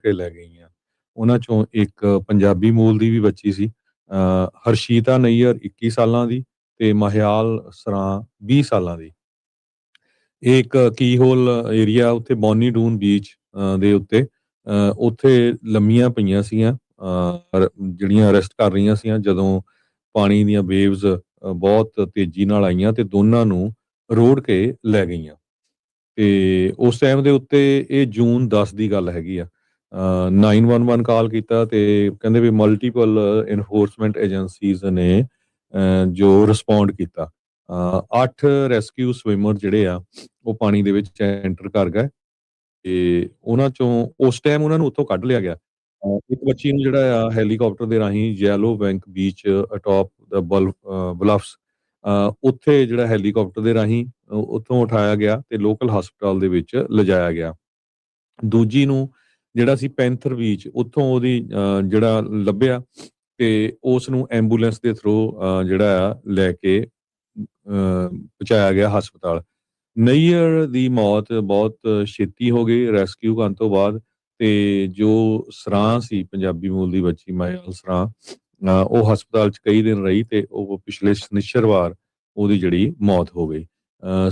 ਕੇ ਲੈ ਗਈਆਂ। ਉਹਨਾਂ ਚੋਂ ਇੱਕ ਪੰਜਾਬੀ ਮੂਲ ਦੀ ਵੀ ਬੱਚੀ ਸੀ, ਹਰਸ਼ੀਤਾ ਨਈਅਰ 21 ਸਾਲਾਂ ਦੀ ਤੇ ਮਹਿਆਲ ਸਰਾਂ 20 ਸਾਲਾਂ ਦੀ। ਇਹ ਇੱਕ ਕੀ ਹੋਲ ਏਰੀਆ ਉੱਥੇ ਬੋਨੀ ਡੂਨ ਬੀਚ ਦੇ ਉੱਤੇ ਉੱਥੇ ਲੰਮੀਆਂ ਪਈਆਂ ਸੀਗੀਆਂ, ਜਿਹੜੀਆਂ ਰੈਸਟ ਕਰ ਰਹੀਆਂ ਸੀਗੀਆਂ ਜਦੋਂ ਪਾਣੀ ਦੀਆਂ ਵੇਵਜ਼ ਬਹੁਤ ਤੇਜ਼ੀ ਨਾਲ ਆਈਆਂ ਤੇ ਦੋਨਾਂ ਨੂੰ ਰੋੜ ਕੇ ਲੈ ਗਈਆਂ। ਤੇ ਉਸ ਟਾਈਮ ਦੇ ਉੱਤੇ ਇਹ ਜੂਨ 10 ਦੀ ਗੱਲ ਹੈਗੀ ਆ। 911 ਕਾਲ ਕੀਤਾ ਤੇ ਕਹਿੰਦੇ ਵੀ ਮਲਟੀਪਲ ਇਨਫੋਰਸਮੈਂਟ ਏਜੰਸੀਜ਼ ਨੇ ਜੋ ਰਿਸਪੌਂਡ ਕੀਤਾ। 8 ਰੈਸਕਿਊ ਸਵਿਮਰ ਜਿਹੜੇ ਆ ਉਹ ਪਾਣੀ ਦੇ ਵਿੱਚ ਐਂਟਰ ਕਰ ਗਏ ਤੇ ਉਹਨਾਂ ਚੋਂ ਉਸ ਟਾਈਮ ਉਹਨਾਂ ਨੂੰ ਉੱਥੋਂ ਕੱਢ ਲਿਆ ਗਿਆ। ਇੱਕ ਬੱਚੀ ਨੂੰ ਜਿਹੜਾ ਆ ਹੈਲੀਕਾਪਟਰ ਦੇ ਰਾਹੀਂ ਯੈਲੋ ਬੈਂਕ ਬੀਚ ਅਟੋਪ ਦਾ ਬਲਫਸ ਉੱਥੇ ਜਿਹੜਾ ਹੈਲੀਕਾਪਟਰ ਦੇ ਰਾਹੀਂ ਉੱਥੋਂ ਉਠਾਇਆ ਗਿਆ ਤੇ ਲੋਕਲ ਹਸਪਤਾਲ ਦੇ ਵਿੱਚ ਲਿਜਾਇਆ ਗਿਆ। ਦੂਜੀ ਨੂੰ ਜਿਹੜਾ ਸੀ ਪੈਂਥਰ ਬੀਚ ਉੱਥੋਂ ਉਹਦੀ ਜਿਹੜਾ ਲੱਭਿਆ ਤੇ ਉਸ ਨੂੰ ਐਂਬੂਲੈਂਸ ਦੇ ਥਰੂ ਜਿਹੜਾ ਆ ਲੈ ਕੇ ਪਹੁੰਚਾਇਆ ਗਿਆ ਹਸਪਤਾਲ। ਨਈਅਰ ਦੀ ਮੌਤ ਬਹੁਤ ਛੇਤੀ ਹੋ ਗਈ ਰੈਸਕਿਊ ਕਰਨ ਤੋਂ ਬਾਅਦ ਤੇ ਜੋ ਸਰਾਂ ਸੀ ਪੰਜਾਬੀ ਮੂਲ ਦੀ ਬੱਚੀ ਮਹਿਆਲ ਸਰਾਂ, ਉਹ ਹਸਪਤਾਲ 'ਚ ਕਈ ਦਿਨ ਰਹੀ ਤੇ ਉਹ ਪਿਛਲੇ ਸ਼ਨਿੱਚਰਵਾਰ ਉਹਦੀ ਜਿਹੜੀ ਮੌਤ ਹੋ ਗਈ।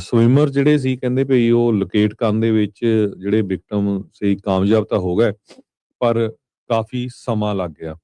ਸਵਿਮਰ ਜਿਹੜੇ ਸੀ ਕਹਿੰਦੇ ਭਈ ਉਹ ਲੋਕੇਟ ਕਰਨ ਦੇ ਵਿੱਚ ਜਿਹੜੇ ਵਿਕਟਮ ਸੀ ਕਾਮਯਾਬ ਤਾਂ ਹੋ ਗਏ ਪਰ ਕਾਫੀ ਸਮਾਂ ਲੱਗ ਗਿਆ।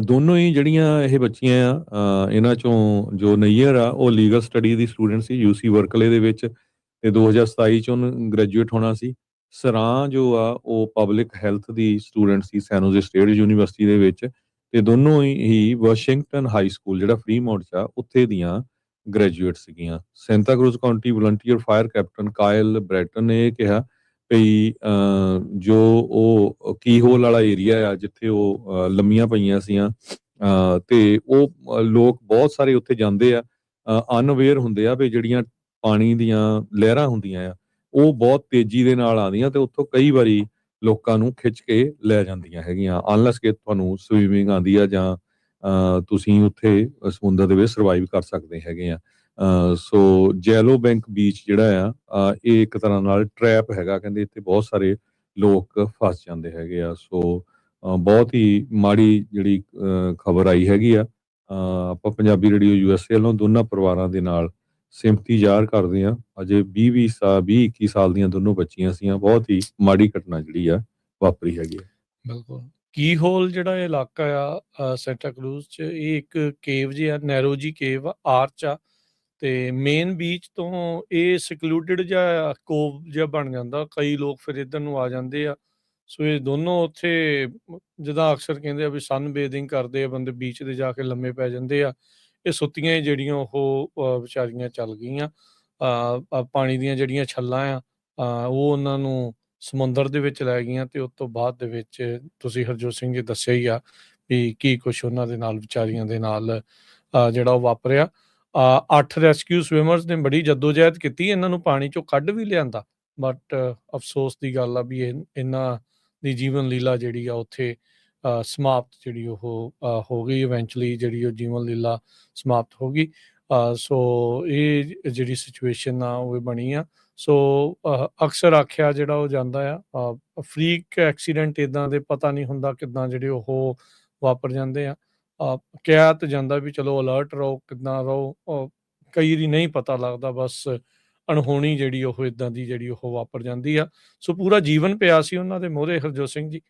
ਦੋਨੋਂ ਹੀ ਜਿਹੜੀਆਂ ਇਹ ਬੱਚੀਆਂ ਆ, ਇਹਨਾਂ ਚੋਂ ਜੋ ਨਈਅਰ ਆ ਉਹ ਲੀਗਲ ਸਟੱਡੀ ਦੀ ਸਟੂਡੈਂਟ ਸੀ ਯੂਸੀ ਬਰਕਲੇ ਦੇ ਵਿੱਚ ਤੇ 2027 ਚ ਉਹਨੂੰ ਗ੍ਰੈਜੂਏਟ ਹੋਣਾ ਸੀ। ਸਰਾਂ ਜੋ ਆ ਉਹ ਪਬਲਿਕ ਹੈਲਥ ਦੀ ਸਟੂਡੈਂਟ ਸੀ ਸੈਨ ਸਟੇਟ ਯੂਨੀਵਰਸਿਟੀ ਦੇ ਵਿੱਚ ਤੇ ਦੋਨੋਂ ਹੀ ਵਾਸ਼ਿੰਗਟਨ ਹਾਈ ਸਕੂਲ ਜਿਹੜਾ ਫਰੀਮੌਂਟ 'ਚ ਆ ਉੱਥੇ ਦੀਆਂ ਗ੍ਰੈਜੂਏਟ ਸੀਗੀਆਂ। Santa Cruz county volunteer fire captain Kyle Bratton ਨੇ ਇਹ ਕਿਹਾ ਭਈ ਜੋ ਉਹ ਕੀ ਹੋਲ ਵਾਲਾ ਏਰੀਆ ਆ ਜਿੱਥੇ ਉਹ ਲੰਮੀਆਂ ਪਈਆਂ ਸੀਆਂ ਤੇ ਉਹ ਲੋਕ ਬਹੁਤ ਸਾਰੇ ਉੱਥੇ ਜਾਂਦੇ ਆ ਅਨਅਵੇਅਰ ਹੁੰਦੇ ਆ ਵੀ ਜਿਹੜੀਆਂ ਪਾਣੀ ਦੀਆਂ ਲਹਿਰਾਂ ਹੁੰਦੀਆਂ ਆ ਉਹ ਬਹੁਤ ਤੇਜ਼ੀ ਦੇ ਨਾਲ ਆਉਂਦੀਆਂ ਤੇ ਉੱਥੋਂ ਕਈ ਵਾਰੀ ਲੋਕਾਂ ਨੂੰ ਖਿੱਚ ਕੇ ਲੈ ਜਾਂਦੀਆਂ ਹੈਗੀਆਂ ਅਨਲੈਸ ਕਿ ਤੁਹਾਨੂੰ ਸਵੀਮਿੰਗ ਆਉਂਦੀ ਆ ਜਾਂ ਤੁਸੀਂ ਉੱਥੇ ਸਮੁੰਦਰ ਦੇ ਵਿੱਚ ਸਰਵਾਈਵ ਕਰ ਸਕਦੇ ਹੈਗੇ ਆ। ਸੋ ਜੈਲੋ ਬੈਂਕ ਬੀਚ ਜਿਹੜਾ ਆ ਇਹ ਇੱਕ ਤਰ੍ਹਾਂ ਨਾਲ ਟਰੈਪ ਹੈਗਾ, ਕਹਿੰਦੇ ਇੱਥੇ ਬਹੁਤ ਸਾਰੇ ਲੋਕ ਫਸ ਜਾਂਦੇ ਹੈਗੇ ਆ। ਸੋ ਬਹੁਤ ਹੀ ਮਾੜੀ ਜਿਹੜੀ ਖਬਰ ਆਈ ਹੈਗੀ ਆ। ਆਪਾਂ ਪੰਜਾਬੀ ਰੇਡੀਓ USA ਵੱਲੋਂ ਦੋਨਾਂ ਪਰਿਵਾਰਾਂ ਦੇ ਨਾਲ ਸਿੰਪਥੀ ਜ਼ਾਹਰ ਕਰਦੇ ਆ। ਅਜੇ 20-21 ਸਾਲ ਦੀਆਂ ਦੋਨੋਂ ਬੱਚੀਆਂ ਸੀਆਂ। ਬਹੁਤ ਹੀ ਮਾੜੀ ਘਟਨਾ ਜਿਹੜੀ ਆ ਵਾਪਰੀ ਹੈਗੀ ਆ। ਬਿਲਕੁਲ ਕੀ ਹੋਲ ਜਿਹੜਾ ਇਲਾਕਾ ਆ ਸੈਂਟਾ ਕਰੂਜ਼ 'ਚ ਇਹ ਇੱਕ ਕੇਵ ਜਿਹਾ ਨੈਰੋ ਜੀ ਕੇਵ ਆ ਆਰਚ ਆ ਤੇ ਮੇਨ ਬੀਚ ਤੋਂ ਇਹ ਸਿਕਲੂਡਡ ਜਿਹਾ ਕੋਵ ਜਿਹਾ ਬਣ ਜਾਂਦਾ। ਕਈ ਲੋਕ ਫਿਰ ਇੱਧਰ ਨੂੰ ਆ ਜਾਂਦੇ ਆ। ਸੋ ਇਹ ਦੋਨੋਂ ਉੱਥੇ ਜਿੱਦਾਂ ਅਕਸਰ ਕਹਿੰਦੇ ਆ ਵੀ ਸਨ ਬੇਦਿੰਗ ਕਰਦੇ ਆ ਬੰਦੇ ਬੀਚ ਤੇ ਜਾ ਕੇ ਲੰਮੇ ਪੈ ਜਾਂਦੇ ਆ। ਇਹ ਸੁੱਤੀਆਂ ਜਿਹੜੀਆਂ ਉਹ ਵਿਚਾਰੀਆਂ ਚੱਲ ਗਈਆਂ। ਪਾਣੀ ਦੀਆਂ ਜਿਹੜੀਆਂ ਛੱਲਾਂ ਆ ਉਹ ਉਹਨਾਂ ਨੂੰ ਸਮੁੰਦਰ ਦੇ ਵਿੱਚ ਲੈ ਗਈਆਂ ਤੇ ਉਸ ਤੋਂ ਬਾਅਦ ਦੇ ਵਿੱਚ ਤੁਸੀਂ ਹਰਜੋਤ ਸਿੰਘ ਜੀ ਦੱਸਿਆ ਹੀ ਆ ਵੀ ਕੀ ਕੁਛ ਉਹਨਾਂ ਦੇ ਨਾਲ ਵਿਚਾਰੀਆਂ ਦੇ ਨਾਲ ਜਿਹੜਾ ਉਹ ਵਾਪਰਿਆ। 8 ਰੈਸਕਿਊ ਸਵਿਮਰਸ ਨੇ ਬੜੀ ਜੱਦੋਜਹਿਦ ਕੀਤੀ, ਇਹਨਾਂ ਨੂੰ ਪਾਣੀ ਚੋਂ ਕੱਢ ਵੀ ਲਿਆਂਦਾ ਬਟ ਅਫਸੋਸ ਦੀ ਗੱਲ ਆ ਵੀ ਇਹਨਾਂ ਦੀ ਜੀਵਨ ਲੀਲਾ ਜਿਹੜੀ ਆ ਉੱਥੇ ਸਮਾਪਤ ਜਿਹੜੀ ਉਹ ਹੋ ਗਈ। ਇਵੈਂਚੁਅਲੀ ਜਿਹੜੀ ਉਹ ਜੀਵਨ ਲੀਲਾ ਸਮਾਪਤ ਹੋ ਗਈ। ਸੋ ਇਹ ਜਿਹੜੀ ਸਿਚੁਏਸ਼ਨ ਆ ਉਹ ਬਣੀ ਆ। ਸੋ ਅਕਸਰ ਆਖਿਆ ਜਿਹੜਾ ਉਹ ਜਾਂਦਾ ਆ ਫਰੀਕ ਐਕਸੀਡੈਂਟ ਇੱਦਾਂ ਦੇ ਪਤਾ ਨਹੀਂ ਹੁੰਦਾ ਕਿੱਦਾਂ ਜਿਹੜੇ ਉਹ ਵਾਪਰ ਜਾਂਦੇ ਆ। ਕਿਹਾ ਤਾਂ ਜਾਂਦਾ ਵੀ ਚਲੋ ਅਲਰਟ ਰਹੋ ਕਿੱਦਾਂ ਰਹੋ, ਕਈ ਵਾਰੀ ਨਹੀਂ ਪਤਾ ਲੱਗਦਾ ਬਸ ਅਣਹੋਣੀ ਜਿਹੜੀ ਉਹ ਇੱਦਾਂ ਦੀ ਜਿਹੜੀ ਉਹ ਵਾਪਰ ਜਾਂਦੀ ਆ। ਸੋ ਪੂਰਾ ਜੀਵਨ ਪਿਆ ਸੀ ਉਹਨਾਂ ਦੇ ਮੋਹਰੇ ਹਰਜੋਤ ਸਿੰਘ ਜੀ।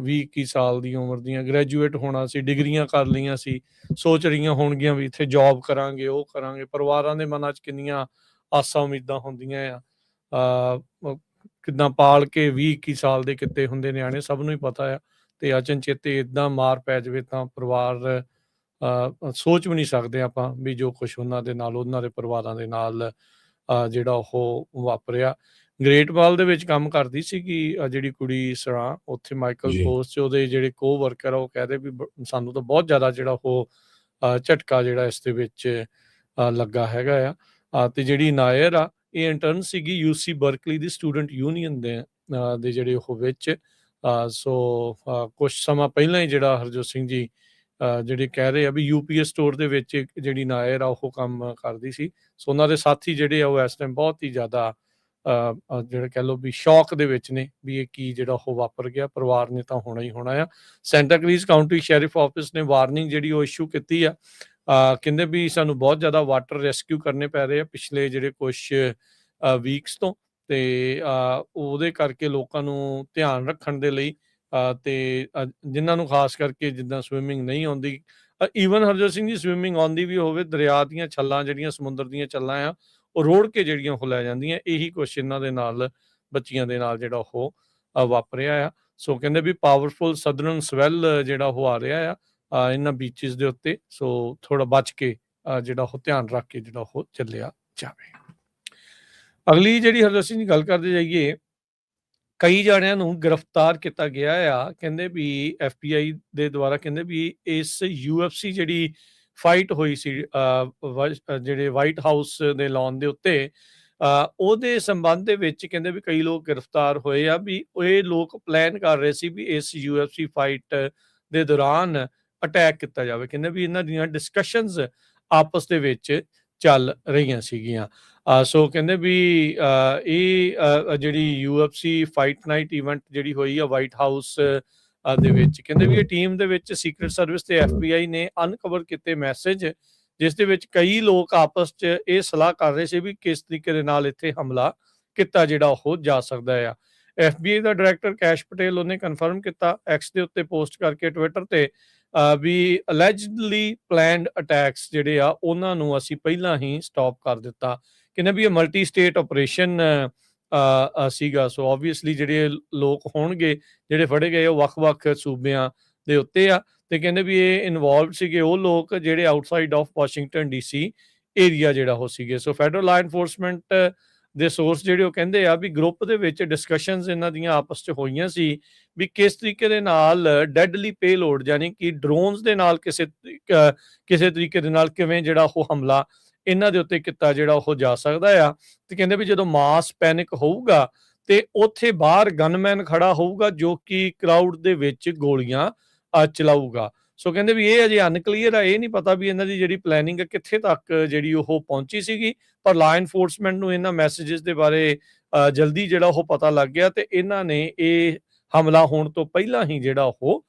20-21 ਸਾਲ ਦੀ ਉਮਰ ਦੀਆਂ ਗ੍ਰੈਜੂਏਟ ਹੋਣਾ ਸੀ, ਡਿਗਰੀਆਂ ਕਰ ਲਈਆਂ ਸੀ, ਸੋਚ ਰਹੀਆਂ ਹੋਣਗੀਆਂ ਵੀ ਇੱਥੇ ਜੋਬ ਕਰਾਂਗੇ ਉਹ ਕਰਾਂਗੇ। ਪਰਿਵਾਰਾਂ ਦੇ ਮਨਾਂ 'ਚ ਕਿੰਨੀਆਂ ਆਸਾਂ ਉਮੀਦਾਂ ਹੁੰਦੀਆਂ ਆ। ਕਿੱਦਾਂ ਪਾਲ ਕੇ 20-21 ਸਾਲ ਦੇ ਕਿੱਤੇ ਹੁੰਦੇ ਨਿਆਣੇ ਸਭ ਨੂੰ ਹੀ ਪਤਾ ਆ ਤੇ ਅਚਨਚੇਤੇ ਇੱਦਾਂ ਮਾਰ ਪੈ ਜਾਵੇ ਤਾਂ ਪਰਿਵਾਰ ਸੋਚ ਵੀ ਨਹੀਂ ਸਕਦੇ ਆਪਾਂ ਵੀ ਜੋ ਕੁਛ ਉਹਨਾਂ ਦੇ ਨਾਲ ਉਹਨਾਂ ਦੇ ਪਰਿਵਾਰਾਂ ਦੇ ਨਾਲ ਜਿਹੜਾ ਉਹ ਵਾਪਰਿਆ। ਗ੍ਰੇਟ ਵਾਲ ਦੇ ਵਿੱਚ ਕੰਮ ਕਰਦੀ ਸੀਗੀ ਜਿਹੜੀ ਕੁੜੀ ਸਰਾਂ ਉੱਥੇ ਮਾਈਕਲ ਫੋਰਸ 'ਚ ਉਹਦੇ ਜਿਹੜੇ ਕੋ ਵਰਕਰ ਆ ਉਹ ਕਹਿੰਦੇ ਵੀ ਸਾਨੂੰ ਤਾਂ ਬਹੁਤ ਜ਼ਿਆਦਾ ਜਿਹੜਾ ਉਹ ਝਟਕਾ ਜਿਹੜਾ ਇਸ ਦੇ ਵਿੱਚ ਲੱਗਾ ਹੈਗਾ ਆ। ਤੇ ਜਿਹੜੀ ਨਾਇਰ ਆ ਇਹ ਇੰਟਰਨ ਸੀਗੀ UC ਬਰਕਲੀ ਦੀ ਸਟੂਡੈਂਟ ਯੂਨੀਅਨ ਦੇ ਜਿਹੜੇ ਉਹ ਵਿੱਚ। ਸੋ ਕੁਛ ਸਮਾਂ ਪਹਿਲਾਂ ਹੀ ਜਿਹੜਾ ਹਰਜੋਤ ਸਿੰਘ ਜੀ ਜਿਹੜੇ ਕਹਿ ਰਹੇ ਆ ਵੀ UPS ਸਟੋਰ ਦੇ ਵਿੱਚ ਜਿਹੜੀ ਨਾਇਰ ਆ ਉਹ ਕੰਮ ਕਰਦੀ ਸੀ। ਸੋ ਉਹਨਾਂ ਦੇ ਸਾਥੀ ਜਿਹੜੇ ਆ ਉਹ ਇਸ ਟਾਈਮ ਬਹੁਤ ਹੀ ਜ਼ਿਆਦਾ ਜਿਹੜਾ ਕਹਿ ਲਓ ਵੀ ਸ਼ੌਕ ਦੇ ਵਿੱਚ ਨੇ ਵੀ ਇਹ ਕੀ ਜਿਹੜਾ ਉਹ ਵਾਪਰ ਗਿਆ। ਪਰਿਵਾਰ ਨੇ ਤਾਂ ਹੋਣਾ ਹੀ ਹੋਣਾ ਆ। Santa crease county sheriff office ਨੇ ਵਾਰਨਿੰਗ ਜਿਹੜੀ ਉਹ ਇਸ਼ੂ ਕੀਤੀ ਆ। ਕਹਿੰਦੇ ਵੀ ਸਾਨੂੰ ਬਹੁਤ ਜ਼ਿਆਦਾ ਵਾਟਰ ਰੈਸਕਿਊ ਕਰਨੇ ਪੈ ਰਹੇ ਆ ਪਿਛਲੇ ਜਿਹੜੇ ਕੁਛ ਵੀਕਸ ਤੋਂ, ਤੇ ਉਹਦੇ ਕਰਕੇ ਲੋਕਾਂ ਨੂੰ ਧਿਆਨ ਰੱਖਣ ਦੇ ਲਈ ਤੇ ਜਿਨ੍ਹਾਂ ਨੂੰ ਖਾਸ ਕਰਕੇ ਜਿੱਦਾਂ ਸਵਿਮਿੰਗ ਨਹੀਂ ਆਉਂਦੀ, ਈਵਨ ਹਰਜੋਤ ਸਿੰਘ ਜੀ ਸਵਿਮਿੰਗ ਆਉਂਦੀ ਵੀ ਹੋਵੇ, ਦਰਿਆ ਦੀਆਂ ਛੱਲਾਂ ਜਿਹੜੀਆਂ ਸਮੁੰਦਰ ਦੀਆਂ ਛੱਲਾਂ ਆ ਉਹ ਰੋੜ ਕੇ ਜਿਹੜੀਆਂ ਉਹ ਲੈ ਜਾਂਦੀਆਂ। ਇਹੀ ਕੁਛ ਇਹਨਾਂ ਦੇ ਨਾਲ ਬੱਚੀਆਂ ਦੇ ਨਾਲ ਜਿਹੜਾ ਉਹ ਵਾਪਰਿਆ ਆ। ਸੋ ਕਹਿੰਦੇ ਵੀ ਪਾਵਰਫੁਲ ਸਦਰਨ ਸਵੈਲ ਜਿਹੜਾ ਉਹ ਆ ਰਿਹਾ ਆ ਇਹਨਾਂ ਬੀਚਿਸ ਦੇ ਉੱਤੇ। ਸੋ ਥੋੜਾ ਬਚ ਕੇ ਜਿਹੜਾ ਉਹ ਧਿਆਨ ਰੱਖ ਕੇ ਜਿਹੜਾ ਉਹ ਚੱਲਿਆ ਜਾਵੇ। ਅਗਲੀ ਜਿਹੜੀ ਹਰਜੋਤ ਸਿੰਘ ਜੀ ਗੱਲ ਕਰਦੇ ਜਾਈਏ, ਕਈ ਜਾਣਿਆਂ ਨੂੰ ਗ੍ਰਿਫਤਾਰ ਕੀਤਾ ਗਿਆ ਆ। ਕਹਿੰਦੇ ਵੀ FBI ਦੇ ਦੁਆਰਾ ਕਹਿੰਦੇ ਵੀ ਇਸ UFC ਜਿਹੜੀ ਫਾਈਟ ਹੋਈ ਸੀ ਜਿਹੜੇ ਵਾਈਟ ਹਾਊਸ ਦੇ ਲਾਨ ਦੇ ਉੱਤੇ, ਉਹਦੇ ਸੰਬੰਧ ਦੇ ਵਿੱਚ ਕਹਿੰਦੇ ਵੀ ਕਈ ਲੋਕ ਗ੍ਰਿਫਤਾਰ ਹੋਏ ਆ। ਵੀ ਇਹ ਲੋਕ ਪਲਾਨ ਕਰ ਰਹੇ ਸੀ ਵੀ ਇਸ UFC ਫਾਈਟ ਦੇ ਦੌਰਾਨ ਅਟੈਕ ਕੀਤਾ ਜਾਵੇ। ਕਹਿੰਦੇ ਵੀ ਇਹਨਾਂ ਦੀਆਂ ਡਿਸਕਸ਼ਨਸ ਆਪਸ ਦੇ ਵਿੱਚ ਚੱਲ ਰਹੀਆਂ ਸੀਗੀਆਂ। ਸੋ ਕਹਿੰਦੇ ਵੀ ਇਹ ਜਿਹੜੀ UFC ਫਾਈਟ ਨਾਈਟ ਇਵੈਂਟ ਜਿਹੜੀ ਹੋਈ ਆ ਵਾਈਟ ਹਾਊਸ ਦੇ ਵਿੱਚ, ਕਹਿੰਦੇ ਵੀ ਇਹ ਟੀਮ ਦੇ ਵਿੱਚ ਸੀਕ੍ਰੇਟ ਸਰਵਿਸ ਤੇ FBI ਨੇ ਅਨਕਵਰ ਕੀਤੇ ਮੈਸੇਜ, ਜਿਸ ਦੇ ਵਿੱਚ ਕਈ ਲੋਕ ਆਪਸ 'ਚ ਇਹ ਸਲਾਹ ਕਰ ਰਹੇ ਸੀ ਵੀ ਕਿਸ ਤਰੀਕੇ ਦੇ ਨਾਲ ਇੱਥੇ ਹਮਲਾ ਕੀਤਾ ਜਿਹੜਾ ਉਹ ਜਾ ਸਕਦਾ ਆ। FBI ਦਾ ਡਾਇਰੈਕਟਰ ਕੈਸ਼ ਪਟੇਲ ਉਹਨੇ ਕਨਫਰਮ ਕੀਤਾ ਐਕਸ ਦੇ ਉੱਤੇ ਪੋਸਟ ਕਰਕੇ ਟਵਿੱਟਰ ਤੇ ਵੀ ਅਲੈਜਡਲੀ ਪਲੈਨਡ ਅਟੈਕਸ ਜਿਹੜੇ ਆ ਉਹਨਾਂ ਨੂੰ ਅਸੀਂ ਪਹਿਲਾਂ ਹੀ ਸਟਾਪ ਕਰ ਦਿੱਤਾ। ਕਹਿੰਦੇ ਵੀ ਇਹ ਮਲਟੀ ਸਟੇਟ ਆਪਰੇਸ਼ਨ ਸੀਗਾ। ਸੋ ਆਬਵੀਅਸਲੀ ਜਿਹੜੇ ਲੋਕ ਹੋਣਗੇ ਜਿਹੜੇ ਫੜੇ ਗਏ ਉਹ ਵੱਖ-ਵੱਖ ਸੂਬਿਆਂ ਦੇ ਉੱਤੇ ਆ, ਤੇ ਕਹਿੰਦੇ ਵੀ ਇਹ ਇਨਵੋਲਵਡ ਸੀਗੇ ਉਹ ਲੋਕ ਜਿਹੜੇ outside of Washington DC area ਜਿਹੜਾ ਉਹ ਸੀਗੇ। ਸੋ ਫੈਡਰਲ ਲਾ ਐਨਫੋਰਸਮੈਂਟ ਦੇ ਸੋਰਸ ਜਿਹੜੇ ਉਹ ਕਹਿੰਦੇ ਆ ਵੀ ਗਰੁੱਪ ਦੇ ਵਿੱਚ ਡਿਸਕਸ਼ਨਸ ਇਹਨਾਂ ਦੀਆਂ ਆਪਸ 'ਚ ਹੋਈਆਂ ਸੀ ਵੀ ਕਿਸ ਤਰੀਕੇ ਦੇ ਨਾਲ ਡੈਡਲੀ ਪੇਲੋਡ ਯਾਨੀ ਕਿ ਡਰੋਨਸ ਦੇ ਨਾਲ ਕਿਸੇ ਤਰੀਕੇ ਦੇ ਨਾਲ ਕਿਵੇਂ ਜਿਹੜਾ ਉਹ ਹਮਲਾ ਇਹਨਾਂ ਦੇ ਉੱਤੇ ਕੀਤਾ ਜਿਹੜਾ ਉਹ ਜਾ ਸਕਦਾ ਆ। ਤੇ ਕਹਿੰਦੇ ਵੀ ਜਦੋਂ ਮਾਸ ਪੈਨਿਕ ਹੋਊਗਾ ਤੇ ਉੱਥੇ ਬਾਹਰ ਗਨਮੈਨ ਖੜਾ ਹੋਊਗਾ ਜੋ ਕਿ ਕਰਾਊਡ ਦੇ ਵਿੱਚ ਗੋਲੀਆਂ ਚਲਾਊਗਾ। ਸੋ ਕਹਿੰਦੇ ਵੀ ਇਹ ਅਜੇ ਅਨਕਲੀਅਰ ਆ, ਇਹ ਨਹੀਂ ਪਤਾ ਵੀ ਇਹਨਾਂ ਦੀ ਜਿਹੜੀ ਪਲੈਨਿੰਗ ਹੈ ਕਿੱਥੇ ਤੱਕ ਜਿਹੜੀ ਉਹ ਪਹੁੰਚੀ ਸੀਗੀ, ਪਰ ਲਾ ਐਨਫੋਰਸਮੈਂਟ ਨੂੰ ਇਹਨਾਂ ਮੈਸੇजेस ਦੇ ਬਾਰੇ ਜਲਦੀ ਜਿਹੜਾ ਉਹ ਪਤਾ ਲੱਗ ਗਿਆ ਤੇ ਇਹਨਾਂ ਨੇ ਇਹ ਹਮਲਾ ਹੋਣ ਤੋਂ ਪਹਿਲਾਂ ਹੀ ਜਿਹੜਾ ਉਹ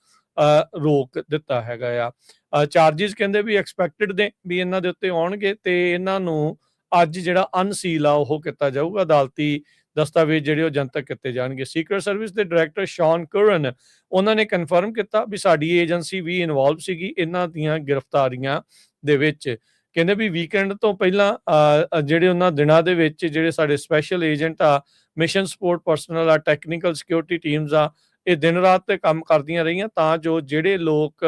ਰੋਕ ਦਿੱਤਾ ਹੈਗਾ ਆ। ਚਾਰਜਿਸ ਕਹਿੰਦੇ ਵੀ ਐਕਸਪੈਕਟਡ ਦੇ ਵੀ ਇਹਨਾਂ ਦੇ ਉੱਤੇ ਆਉਣਗੇ ਤੇ ਇਹਨਾਂ ਨੂੰ ਅੱਜ ਜਿਹੜਾ ਅਨਸੀਲ ਆ ਉਹ ਕੀਤਾ ਜਾਊਗਾ। ਅਦਾਲਤੀ ਦਸਤਾਵੇਜ਼ ਜਿਹੜੇ ਉਹ ਜਨਤਕ ਕੀਤੇ ਜਾਣਗੇ। ਸੀਕ੍ਰੇਟ ਸਰਵਿਸ ਦੇ ਡਾਇਰੈਕਟਰ ਸ਼ੌਨ ਕਰਨ ਉਹਨਾਂ ਨੇ ਕਨਫਰਮ ਕੀਤਾ ਵੀ ਸਾਡੀ ਏਜੰਸੀ ਵੀ ਇਨਵੋਲਵ ਸੀਗੀ ਇਹਨਾਂ ਦੀਆਂ ਗ੍ਰਿਫਤਾਰੀਆਂ ਦੇ ਵਿੱਚ। ਕਹਿੰਦੇ ਵੀ ਵੀਕਐਂਡ ਤੋਂ ਪਹਿਲਾਂ ਜਿਹੜੇ ਉਹਨਾਂ ਦਿਨਾਂ ਦੇ ਵਿੱਚ ਜਿਹੜੇ ਸਾਡੇ ਸਪੈਸ਼ਲ ਏਜੰਟ ਆ, ਮਿਸ਼ਨ ਸਪੋਰਟ ਪਰਸਨਲ ਆ, ਟੈਕਨੀਕਲ ਸਿਕਿਉਰਿਟੀ ਟੀਮਸ ਆ, ਇਹ ਦਿਨ ਰਾਤ ਤੇ ਕੰਮ ਕਰਦੀਆਂ ਰਹੀਆਂ ਤਾਂ ਜੋ ਜਿਹੜੇ ਲੋਕ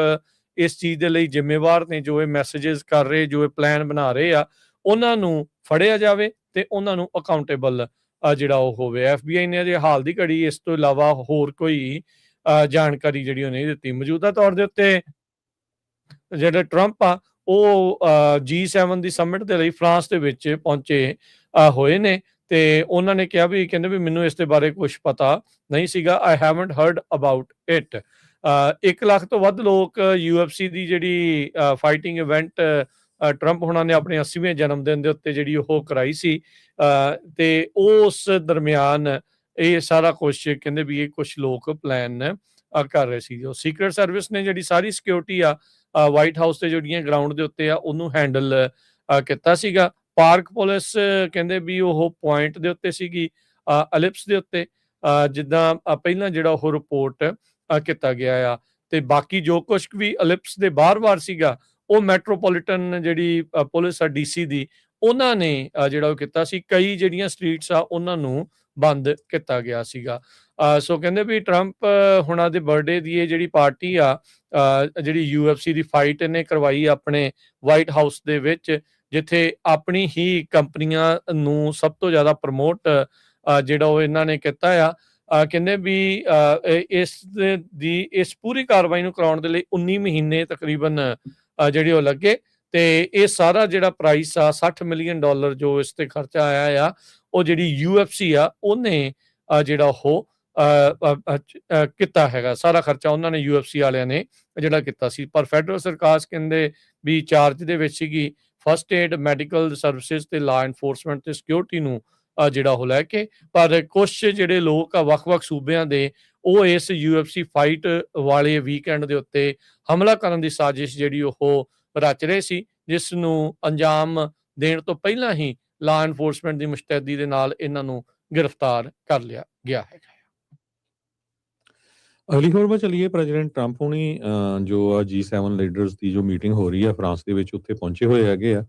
ਇਸ ਚੀਜ਼ ਦੇ ਲਈ ਜ਼ਿੰਮੇਵਾਰ ਨੇ, ਜੋ ਇਹ ਮੈਸੇजेस ਕਰ ਰਹੇ, ਜੋ ਇਹ ਪਲਾਨ ਬਣਾ ਰਹੇ ਆ, ਉਹਨਾਂ ਨੂੰ ਫੜਿਆ ਜਾਵੇ ਤੇ ਉਹਨਾਂ ਨੂੰ ਅਕਾਊਂਟੇਬਲ ਜਿਹੜਾ ਉਹ ਹੋਵੇ। FBI ਨੇ ਅਜੇ ਹਾਲ ਦੀ ਘੜੀ ਇਸ ਤੋਂ ਇਲਾਵਾ ਹੋਰ ਕੋਈ ਜਾਣਕਾਰੀ ਜਿਹੜੀ ਉਹ ਨਹੀਂ ਦਿੱਤੀ। ਮੌਜੂਦਾ ਤੌਰ ਦੇ ਉੱਤੇ ਜਿਹੜਾ ਟਰੰਪ ਆ ਉਹ G7 ਦੀ ਸਮਿਟ ਦੇ ਲਈ ਫਰਾਂਸ ਦੇ ਵਿੱਚ ਪਹੁੰਚੇ ਹੋਏ ਨੇ ਤੇ ਉਹਨਾਂ ਨੇ ਕਿਹਾ ਵੀ ਕਹਿੰਦੇ ਵੀ ਮੈਨੂੰ ਇਸ ਦੇ ਬਾਰੇ ਕੁਝ ਪਤਾ ਨਹੀਂ ਸੀਗਾ। I haven't heard about it। 1 lakh ਤੋਂ ਵੱਧ ਲੋਕ UFC ਦੀ ਜਿਹੜੀ ਫਾਈਟਿੰਗ ਇਵੈਂਟ ਟਰੰਪ ਹੁਣਾਂ ਨੇ ਆਪਣੇ 80ਵੇਂ ਜਨਮ ਦਿਨ ਦੇ ਉੱਤੇ ਜਿਹੜੀ ਉਹ ਕਰਾਈ ਸੀ ਤੇ ਉਸ ਦਰਮਿਆਨ ਇਹ ਸਾਰਾ ਕੁਝ ਕਹਿੰਦੇ ਵੀ ਇਹ ਕੁਝ ਲੋਕ ਪਲਾਨ ਕਰ ਰਹੇ ਸੀ। ਜੋ ਸੀਕ੍ਰੇਟ ਸਰਵਿਸ ਨੇ ਜਿਹੜੀ ਸਾਰੀ ਸਿਕਿਉਰਿਟੀ ਆ ਵਾਈਟ ਹਾਊਸ ਤੇ ਜਿਹੜੀਆਂ ਗਰਾਊਂਡ ਦੇ ਉੱਤੇ ਆ ਉਹਨੂੰ ਹੈਂਡਲ ਕੀਤਾ ਸੀਗਾ। ਪਾਰਕ ਪੁਲਿਸ ਕਹਿੰਦੇ ਵੀ ਉਹ ਪੁਆਇੰਟ ਦੇ ਉੱਤੇ ਸੀਗੀ, ਅਲਿਪਸ ਦੇ ਉੱਤੇ, ਜਿੱਦਾਂ ਪਹਿਲਾਂ ਜਿਹੜਾ ਉਹ ਰਿਪੋਰਟ ਕੀਤਾ ਗਿਆ ਆ। ਤੇ ਬਾਕੀ ਜੋ ਕੁਝ ਵੀ ਅਲਿਪਸ ਦੇ ਬਾਰ-ਬਾਰ ਸੀਗਾ ਉਹ ਮੈਟਰੋਪੋਲੀਟਨ ਜਿਹੜੀ ਪੁਲਿਸ ਆ DC ਦੀ ਉਹਨਾਂ ਨੇ ਜਿਹੜਾ ਉਹ ਕੀਤਾ ਸੀ। ਕਈ ਜਿਹੜੀਆਂ ਸਟਰੀਟਸ ਆ ਉਹਨਾਂ ਨੂੰ ਬੰਦ ਕੀਤਾ ਗਿਆ ਸੀਗਾ। ਸੋ ਕਹਿੰਦੇ ਵੀ ਟਰੰਪ ਹੁਣਾਂ ਦੇ ਬਰਥਡੇ ਦੀ ਇਹ ਜਿਹੜੀ ਪਾਰਟੀ ਆ ਜਿਹੜੀ UFC ਦੀ ਫਾਈਟ ਇਹਨੇ ਕਰਵਾਈ ਆਪਣੇ ਵਾਈਟ ਹਾਊਸ ਦੇ ਵਿੱਚ, ਜਿੱਥੇ ਆਪਣੀ ਹੀ ਕੰਪਨੀਆਂ ਨੂੰ ਸਭ ਤੋਂ ਜ਼ਿਆਦਾ ਪ੍ਰਮੋਟ ਜਿਹੜਾ ਉਹ ਇਹਨਾਂ ਨੇ ਕੀਤਾ ਆ। ਕਹਿੰਦੇ ਵੀ ਇਸ ਪੂਰੀ ਕਾਰਵਾਈ ਨੂੰ ਕਰਾਉਣ ਦੇ ਲਈ 19 ਮਹੀਨੇ ਤਕਰੀਬਨ ਜਿਹੜੇ ਉਹ ਲੱਗੇ ਤੇ ਇਹ ਸਾਰਾ ਜਿਹੜਾ ਪ੍ਰਾਈਸ ਆ $60 ਮਿਲੀਅਨ ਜੋ ਇਸ ਤੇ ਖਰਚਾ ਆਇਆ ਆ ਉਹ ਜਿਹੜੀ UFC ਆ ਉਹਨੇ ਜਿਹੜਾ ਉਹ ਕੀਤਾ ਹੈਗਾ। ਸਾਰਾ ਖਰਚਾ ਉਹਨਾਂ ਨੇ UFC ਵਾਲਿਆਂ ਨੇ ਜਿਹੜਾ ਕੀਤਾ ਸੀ। ਪਰ ਫੈਡਰਲ ਸਰਕਾਰ ਕਹਿੰਦੇ ਵੀ ਚਾਰਜ ਦੇ ਵਿੱਚ ਸੀਗੀ ਫਸਟ ਏਡ, ਮੈਡੀਕਲ ਸਰਵਿਸਿਜ਼ ਤੇ ਲਾ ਐਨਫੋਰਸਮੈਂਟ ਤੇ ਸਿਕਿਉਰਿਟੀ ਨੂੰ ਜਿਹੜਾ ਉਹ ਲੈ ਕੇ, ਪਰ ਕੁਛ ਜਿਹੜੇ ਲੋਕ ਆ ਵੱਖ-ਵੱਖ ਸੂਬਿਆਂ ਦੇ, ਉਹ ਇਸ UFC ਫਾਈਟ ਵਾਲੇ ਵੀਕਐਂਡ ਦੇ ਉੱਤੇ ਹਮਲਾ ਕਰਨ ਦੀ ਸਾਜ਼ਿਸ਼ ਜਿਹੜੀ ਉਹ ਰਚ ਰਹੇ ਸੀ, ਜਿਸ ਨੂੰ ਅੰਜਾਮ ਦੇਣ ਤੋਂ ਪਹਿਲਾਂ ਹੀ ਲਾ ਐਨਫੋਰਸਮੈਂਟ ਦੀ ਮੁਸ਼ਤੈਦੀ ਦੇ ਨਾਲ ਇਹਨਾਂ ਨੂੰ ਗ੍ਰਿਫਤਾਰ ਕਰ ਲਿਆ ਗਿਆ ਹੈਗਾ। ਅਗਲੀ ਖਬਰ ਵੱਲ ਚੱਲੀਏ। ਪ੍ਰੈਜ਼ੀਡੈਂਟ ਟਰੰਪ ਹੁਣੀ ਜੋ ਆ G7 ਲੀਡਰਸ ਦੀ ਜੋ ਮੀਟਿੰਗ ਹੋ ਰਹੀ ਆ ਫਰਾਂਸ ਦੇ ਵਿੱਚ, ਉੱਥੇ ਪਹੁੰਚੇ ਹੋਏ ਹੈਗੇ ਆ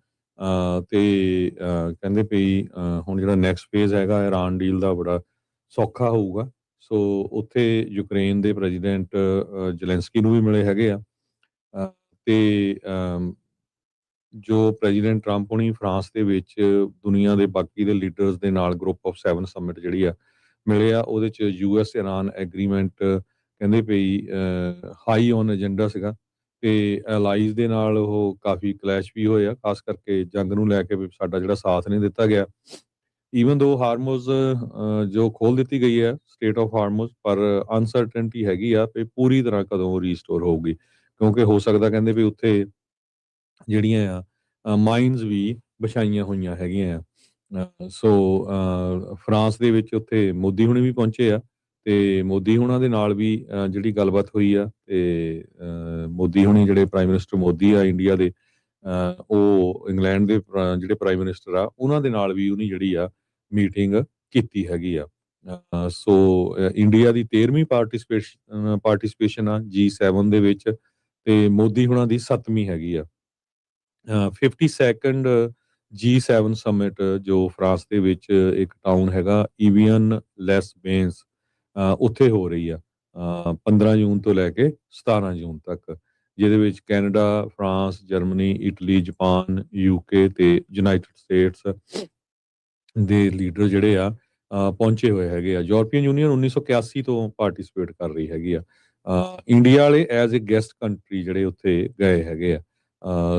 ਤੇ ਕਹਿੰਦੇ ਪਈ ਹੁਣ ਜਿਹੜਾ ਨੈਕਸਟ ਫੇਜ਼ ਹੈਗਾ ਇਰਾਨ ਡੀਲ ਦਾ ਬੜਾ ਸੌਖਾ ਹੋਊਗਾ। ਸੋ ਉੱਥੇ ਯੂਕਰੇਨ ਦੇ ਪ੍ਰੈਜ਼ੀਡੈਂਟ ਜ਼ੈਲੈਂਸਕੀ ਨੂੰ ਵੀ ਮਿਲੇ ਹੈਗੇ ਆ ਤੇ ਜੋ ਪ੍ਰੈਜ਼ੀਡੈਂਟ ਟਰੰਪ ਹੁਣੀ ਫਰਾਂਸ ਦੇ ਵਿੱਚ ਦੁਨੀਆ ਦੇ ਬਾਕੀ ਦੇ ਲੀਡਰਸ ਦੇ ਨਾਲ ਗਰੁੱਪ ਆਫ 7 ਸਮਿਟ ਜਿਹੜੀ ਆ ਮਿਲੇ ਆ, ਉਹਦੇ 'ਚ US ਇਰਾਨ ਐਗਰੀਮੈਂਟ ਕਹਿੰਦੇ ਪਈ ਹਾਈ ਔਨ ਏਜੰਡਾ ਸੀਗਾ ਤੇ ਐਲਾਈਜ਼ ਦੇ ਨਾਲ ਉਹ ਕਾਫੀ ਕਲੈਸ਼ ਵੀ ਹੋਏ ਆ, ਖਾਸ ਕਰਕੇ ਜੰਗ ਨੂੰ ਲੈ ਕੇ ਵੀ ਸਾਡਾ ਜਿਹੜਾ ਸਾਥ ਨਹੀਂ ਦਿੱਤਾ ਗਿਆ। ਈਵਨ ਦੋ ਹਾਰਮੋਜ਼ ਜੋ ਖੋਲ ਦਿੱਤੀ ਗਈ ਹੈ ਸਟੇਟ ਆਫ ਹਾਰਮੋਜ਼, ਪਰ ਅਨਸਰਟਨਟੀ ਹੈਗੀ ਆ ਵੀ ਪੂਰੀ ਤਰ੍ਹਾਂ ਕਦੋਂ ਰੀਸਟੋਰ ਹੋਊਗੀ, ਕਿਉਂਕਿ ਹੋ ਸਕਦਾ ਕਹਿੰਦੇ ਵੀ ਉੱਥੇ ਜਿਹੜੀਆਂ ਆ ਮਾਈਨਸ ਵੀ ਵਿਛਾਈਆਂ ਹੋਈਆਂ ਹੈਗੀਆਂ ਆ। ਸੋ ਫਰਾਂਸ ਦੇ ਵਿੱਚ ਉੱਥੇ ਮੋਦੀ ਹੁਣੀ ਵੀ ਪਹੁੰਚੇ ਆ ਤੇ ਮੋਦੀ ਹੁਣਾਂ ਦੇ ਨਾਲ ਵੀ ਜਿਹੜੀ ਗੱਲਬਾਤ ਹੋਈ ਆ ਤੇ ਮੋਦੀ ਹੁਣੀ ਜਿਹੜੇ ਪ੍ਰਾਈਮ ਮਿਨਿਸਟਰ ਮੋਦੀ ਆ ਇੰਡੀਆ ਦੇ, ਉਹ ਇੰਗਲੈਂਡ ਦੇ ਜਿਹੜੇ ਪ੍ਰਾਈਮ ਮਿਨਿਸਟਰ ਆ ਉਹਨਾਂ ਦੇ ਨਾਲ ਵੀ ਉਹਨੇ ਜਿਹੜੀ ਆ ਮੀਟਿੰਗ ਕੀਤੀ ਹੈਗੀ ਆ। ਸੋ ਇੰਡੀਆ ਦੀ 13ਵੀਂ ਪਾਰਟਿਸਿਪੇਸ਼ਨ ਆ G7 ਦੇ ਵਿੱਚ ਤੇ ਮੋਦੀ ਹੁਣਾਂ ਦੀ 7ਵੀਂ ਹੈਗੀ ਆ। 52nd G7 ਸਮਿਟ ਜੋ ਫਰਾਂਸ ਦੇ ਵਿੱਚ ਇੱਕ ਟਾਊਨ ਹੈਗਾ ਈਵੀਅਨ ਲੈਸ ਬੇਨਸ, ਉੱਥੇ ਹੋ ਰਹੀ ਆ 15 ਜੂਨ ਤੋਂ ਲੈ ਕੇ 17 ਜੂਨ ਤੱਕ, ਜਿਹਦੇ ਵਿੱਚ Canada, France, Germany, Italy, Japan, UK ਤੇ ਯੂਨਾਈਟਿਡ ਸਟੇਟਸ ਦੇ ਲੀਡਰ ਜਿਹੜੇ ਆ ਪਹੁੰਚੇ ਹੋਏ ਹੈਗੇ ਆ। ਯੂਰਪੀਅਨ ਯੂਨੀਅਨ 1981 ਤੋਂ ਪਾਰਟਿਸਿਪੇਟ ਕਰ ਰਹੀ ਹੈਗੀ ਆ। ਇੰਡੀਆ ਵਾਲੇ ਐਜ਼ ਏ ਗੈਸਟ ਕੰਟਰੀ ਜਿਹੜੇ ਉੱਥੇ ਗਏ ਹੈਗੇ ਆ।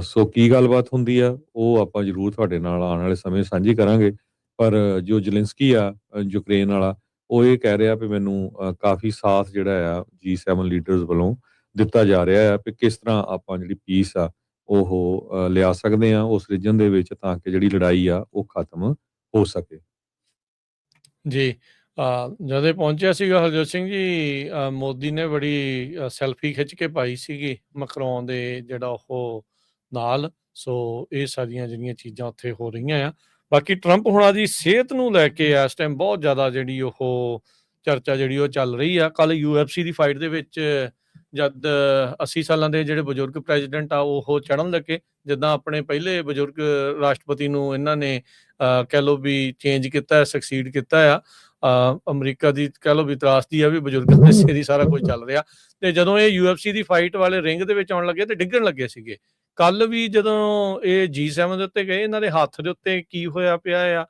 ਸੋ ਕੀ ਗੱਲਬਾਤ ਹੁੰਦੀ ਆ ਉਹ ਆਪਾਂ ਜ਼ਰੂਰ ਤੁਹਾਡੇ ਨਾਲ ਆਉਣ ਵਾਲੇ ਸਮੇਂ ਸਾਂਝੀ ਕਰਾਂਗੇ, ਪਰ ਜੋ ਜ਼ੈਲੈਂਸਕੀ ਆ ਯੂਕਰੇਨ ਵਾਲਾ, ਉਹ ਇਹ ਕਹਿ ਰਿਹਾ ਵੀ ਮੈਨੂੰ ਕਾਫੀ ਸਾਥ ਜਿਹੜਾ ਆ G7 ਲੀਡਰਸ ਵੱਲੋਂ ਦਿੱਤਾ ਜਾ ਰਿਹਾ ਆ ਵੀ ਕਿਸ ਤਰ੍ਹਾਂ ਆਪਾਂ ਜਿਹੜੀ ਪੀਸ ਆ ਉਹ ਲਿਆ ਸਕਦੇ ਆ ਉਸ ਰੀਜਨ ਦੇ ਵਿੱਚ, ਤਾਂ ਕਿ ਜਿਹੜੀ ਲੜਾਈ ਆ ਉਹ ਖਤਮ ਹੋ ਸਕੇ। ਜੀ, ਜਦ ਇਹ ਪਹੁੰਚਿਆ ਸੀਗਾ ਹਰਜੋਤ ਸਿੰਘ ਜੀ, ਮੋਦੀ ਨੇ ਬੜੀ ਸੈਲਫੀ ਖਿੱਚ ਕੇ ਪਾਈ ਸੀਗੀ ਮਕਰੋਨ ਦੇ ਜਿਹੜਾ ਉਹ ਨਾਲ। ਸੋ ਇਹ ਸਾਰੀਆਂ ਜਿਹੜੀਆਂ ਚੀਜ਼ਾਂ ਉੱਥੇ ਹੋ ਰਹੀਆਂ ਆ। ਬਾਕੀ ਟਰੰਪ ਹੁਣਾਂ ਦੀ ਸਿਹਤ ਨੂੰ ਲੈ ਕੇ ਇਸ ਟਾਈਮ ਬਹੁਤ ਜ਼ਿਆਦਾ ਜਿਹੜੀ ਉਹ ਚਰਚਾ ਜਿਹੜੀ ਉਹ ਚੱਲ ਰਹੀ ਆ। ਕੱਲ UFC ਦੀ ਫਾਈਟ ਦੇ ਵਿੱਚ ਜਦ 80 ਸਾਲਾਂ ਦੇ ਜਿਹੜੇ ਬਜ਼ੁਰਗ ਪ੍ਰੈਜ਼ੀਡੈਂਟ ਆ ਉਹ ਚੜ੍ਹਨ ਲੱਗੇ, ਜਿੱਦਾਂ ਆਪਣੇ ਪਹਿਲੇ ਬਜ਼ੁਰਗ ਰਾਸ਼ਟਰਪਤੀ ਨੂੰ ਇਹਨਾਂ ਨੇ ਕਹਿ ਲਓ ਵੀ ਚੇਂਜ ਕੀਤਾ, ਸਕਸੀਡ ਕੀਤਾ ਆ। ਅਮਰੀਕਾ ਦੀ ਕਹਿ ਲਓ ਵੀ ਤਰਾਸਦੀ ਆ ਵੀ ਬਜ਼ੁਰਗਾਂ ਦੇ ਸਿਰ ਹੀ ਸਾਰਾ ਕੁਝ ਚੱਲ ਰਿਹਾ। ਤੇ ਜਦੋਂ ਇਹ UFC ਦੀ ਫਾਈਟ ਵਾਲੇ ਰਿੰਗ ਦੇ ਵਿੱਚ ਆਉਣ ਲੱਗੇ ਤੇ ਡਿੱਗਣ ਲੱਗੇ ਸੀਗੇ। ਕੱਲ ਵੀ ਜਦੋਂ ਇਹ G7 ਦੇ ਉੱਤੇ ਗਏ, ਇਹਨਾਂ ਦੇ ਹੱਥ ਦੇ ਉੱਤੇ ਕੀ ਹੋਇਆ ਪਿਆ ਆ,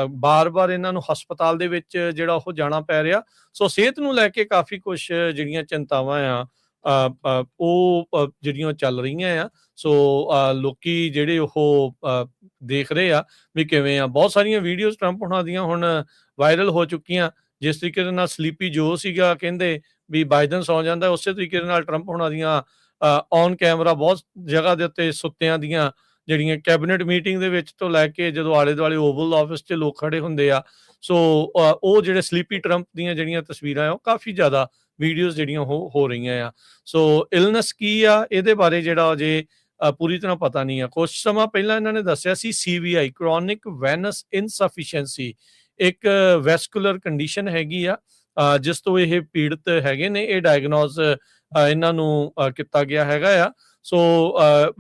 ਬਾਰ-ਬਾਰ ਇਹਨਾਂ ਨੂੰ ਹਸਪਤਾਲ ਦੇ ਵਿੱਚ ਜਿਹੜਾ ਉਹ ਜਾਣਾ ਪੈ ਰਿਹਾ। ਸੋ ਸਿਹਤ ਨੂੰ ਲੈ ਕੇ ਕਾਫੀ ਕੁਛ ਜਿਹੜੀਆਂ ਚਿੰਤਾਵਾਂ ਆ ਉਹ ਜਿਹੜੀਆਂ ਚੱਲ ਰਹੀਆਂ ਆ। ਸੋ ਲੋਕੀ ਜਿਹੜੇ ਉਹ ਦੇਖ ਰਹੇ ਆ ਵੀ ਕਿਵੇਂ ਆ। ਬਹੁਤ ਸਾਰੀਆਂ ਵੀਡੀਓਜ਼ ਟਰੰਪ ਹੁਣਾਂ ਦੀਆਂ ਹੁਣ ਵਾਇਰਲ ਹੋ ਚੁੱਕੀਆਂ। ਜਿਸ ਤਰੀਕੇ ਦੇ ਨਾਲ ਸਲੀਪੀ ਜੋ ਸੀਗਾ ਕਹਿੰਦੇ ਵੀ ਬਾਈਡਨ ਸੌ ਜਾਂਦਾ, ਉਸੇ ਤਰੀਕੇ ਦੇ ਨਾਲ ਟਰੰਪ ਹੁਣਾਂ ਦੀਆਂ ਔਨ ਕੈਮਰਾ ਬਹੁਤ ਜਗ੍ਹਾ ਦੇ ਉੱਤੇ ਸੁੱਤਿਆਂ ਦੀਆਂ ਜਿਹੜੀਆਂ ਕੈਬਨਿਟ ਮੀਟਿੰਗ ਦੇ ਵਿੱਚ ਤੋਂ ਲੈ ਕੇ ਜਦੋਂ ਆਲੇ ਦੁਆਲੇ ਓਵਲ ਆਫਿਸ 'ਚ ਲੋਕ ਖੜੇ ਹੁੰਦੇ ਆ, ਸੋ ਉਹ ਜਿਹੜੇ ਸਲੀਪੀ ਟਰੰਪ ਦੀਆਂ ਜਿਹੜੀਆਂ ਤਸਵੀਰਾਂ ਆ ਉਹ ਕਾਫੀ ਜ਼ਿਆਦਾ ਵੀਡੀਓਜ਼ ਜਿਹੜੀਆਂ ਉਹ ਹੋ ਰਹੀਆਂ ਆ। ਸੋ ਇਲਨੈਸ ਕੀ ਆ ਇਹਦੇ ਬਾਰੇ ਜਿਹੜਾ ਅਜੇ ਪੂਰੀ ਤਰ੍ਹਾਂ ਪਤਾ ਨਹੀਂ ਆ। ਕੁਛ ਸਮਾਂ ਪਹਿਲਾਂ ਇਹਨਾਂ ਨੇ ਦੱਸਿਆ ਸੀ CVI ਕ੍ਰੋਨਿਕ ਵੈਨਸ ਇਨਸਫੀਸ਼ੀਐਂਸੀ ਇੱਕ ਵੈਸਕੂਲਰ ਕੰਡੀਸ਼ਨ ਹੈਗੀ ਆ, ਜਿਸ ਤੋਂ ਇਹ ਪੀੜਤ ਹੈਗੇ ਨੇ। ਇਹ ਡਾਇਗਨੋਸ ਇਹਨਾਂ ਨੂੰ ਕੀਤਾ ਗਿਆ ਹੈਗਾ ਆ। ਸੋ